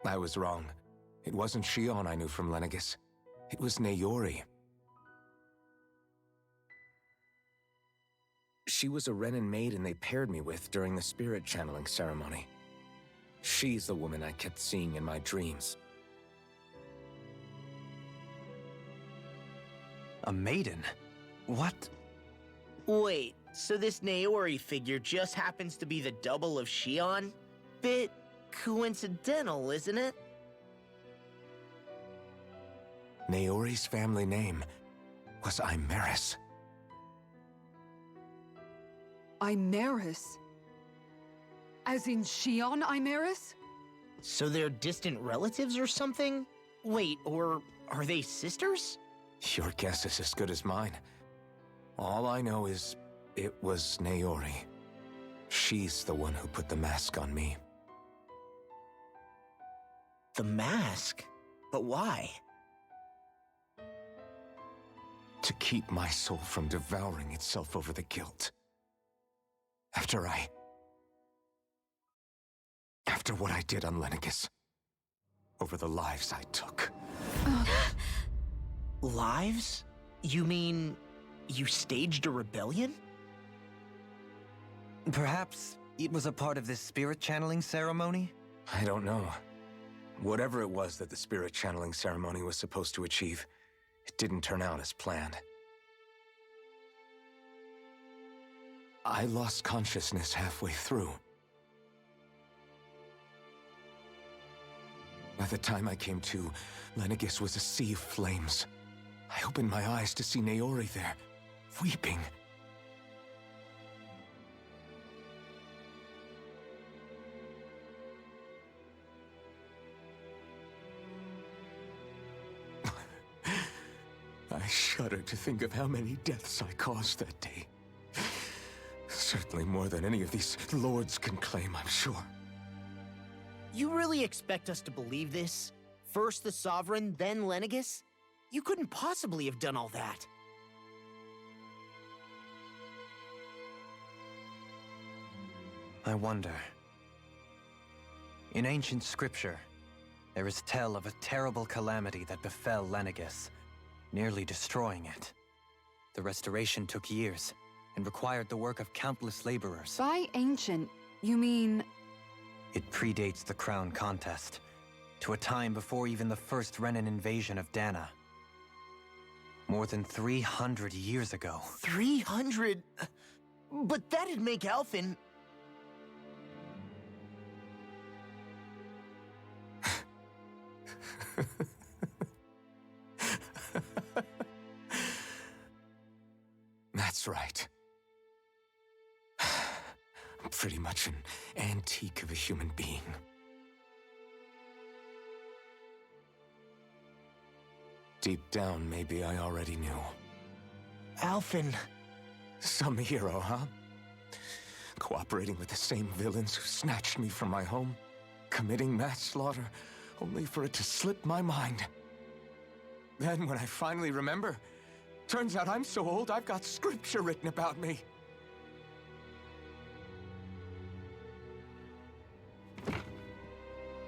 I was wrong. It wasn't Shion I knew from Lenegus. It was Naori. She was a Renan maiden they paired me with during the spirit channeling ceremony. She's the woman I kept seeing in my dreams. A maiden? What? Wait, so this Naori figure just happens to be the double of Shion? Bit coincidental, isn't it? Naori's family name was Imeris. Imeris? As in Shion Imeris? So they're distant relatives or something? Wait, or are they sisters? Your guess is as good as mine. All I know is it was Naori. She's the one who put the mask on me. The mask? But why? To keep my soul from devouring itself over the guilt. After what I did on Lenegis. Over the lives I took. Lives? You mean you staged a rebellion? Perhaps it was a part of this spirit channeling ceremony? I don't know. Whatever it was that the spirit channeling ceremony was supposed to achieve, it didn't turn out as planned. I lost consciousness halfway through. By the time I came to, Lenegis was a sea of flames. I opened my eyes to see Naori there, weeping. I shudder to think of how many deaths I caused that day. Certainly more than any of these lords can claim, I'm sure. You really expect us to believe this? First the Sovereign, then Lenegis? You couldn't possibly have done all that. I wonder. In ancient scripture, there is tale of a terrible calamity that befell Lenegis, nearly destroying it. The restoration took years, and required the work of countless laborers. By ancient, you mean... It predates the crown contest, to a time before even the first Renan invasion of Dana. More than 300 years ago. 300? But that'd make Alphen... That's right. I'm pretty much an antique of a human being. Deep down, maybe I already knew. Alphen... Some hero, huh? Cooperating with the same villains who snatched me from my home, committing mass slaughter, only for it to slip my mind. Then, when I finally remember, turns out I'm so old I've got scripture written about me.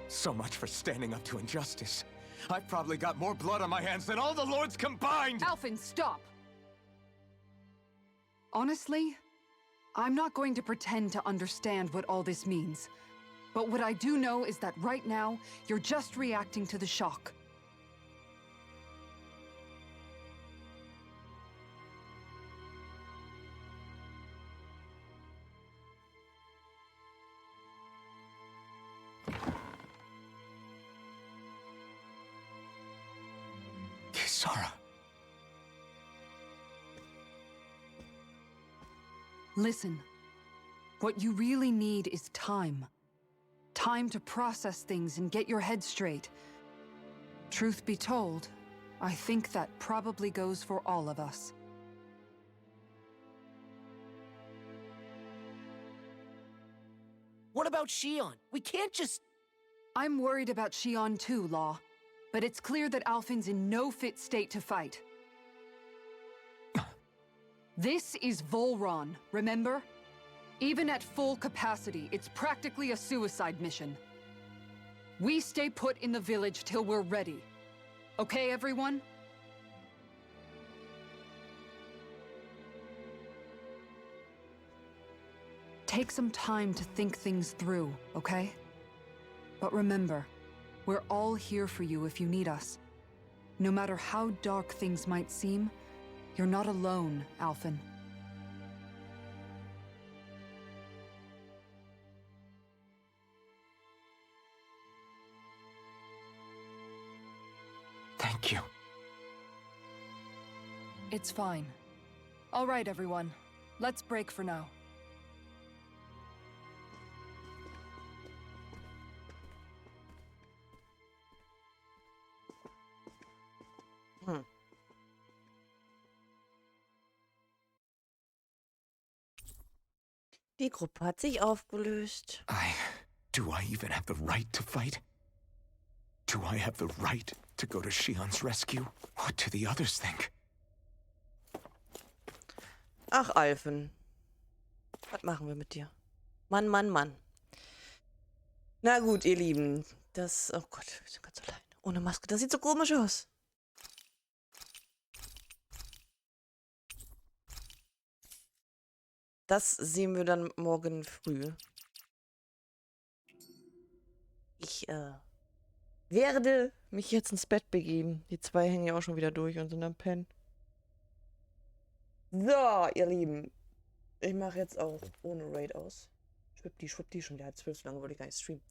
So much for standing up to injustice. I've probably got more blood on my hands than all the lords combined! Alphens, stop! Honestly, I'm not going to pretend to understand what all this means. But what I do know is that right now, you're just reacting to the shock. Kisara. Listen, what you really need is time. Time to process things and get your head straight. Truth be told, I think that probably goes for all of us. What about Shion? We can't just... I'm worried about Shion too, Law. But it's clear that Alphen's in no fit state to fight. This is Volron, remember? Even at full capacity, it's practically a suicide mission. We stay put in the village till we're ready. Okay, everyone? Take some time to think things through, okay? But remember, we're all here for you if you need us. No matter how dark things might seem, you're not alone, Alphen. Thank you. It's fine. All right, everyone. Let's break for now. Hm. Die Gruppe hat sich aufgelöst. Do I even have the right to fight? Do I have the right to go to Shion's rescue? What do the others think? Ach, Alphen. Was machen wir mit dir? Mann, Mann, Mann. Na gut, ihr Lieben. Das... Oh Gott, wir sind ganz allein. Ohne Maske. Das sieht so komisch aus. Das sehen wir dann morgen früh. Ich, werde mich jetzt ins Bett begeben. Die zwei hängen ja auch schon wieder durch und sind am Pennen. So, ihr Lieben. Ich mache jetzt auch ohne Raid aus. Schwuppdi, schwuppdi, schon wieder 12, so lange wollte ich gar nicht streamen.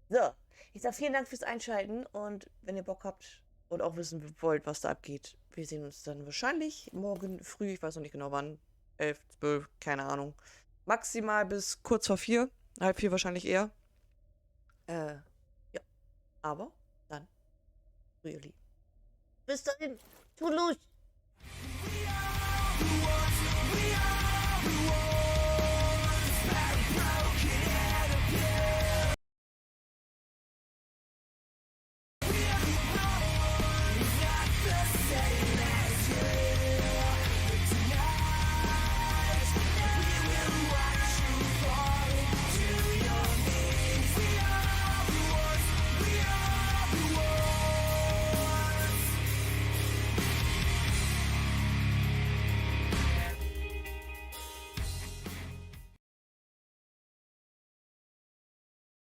So, ich sage vielen Dank fürs Einschalten und wenn ihr Bock habt und auch wissen wollt, was da abgeht, wir sehen uns dann wahrscheinlich morgen früh, ich weiß noch nicht genau wann, 11, 12, keine Ahnung. Maximal bis kurz vor 4, halb 4 wahrscheinlich eher. Ja, aber dann, ihr Lieben. Bis dahin, tut los!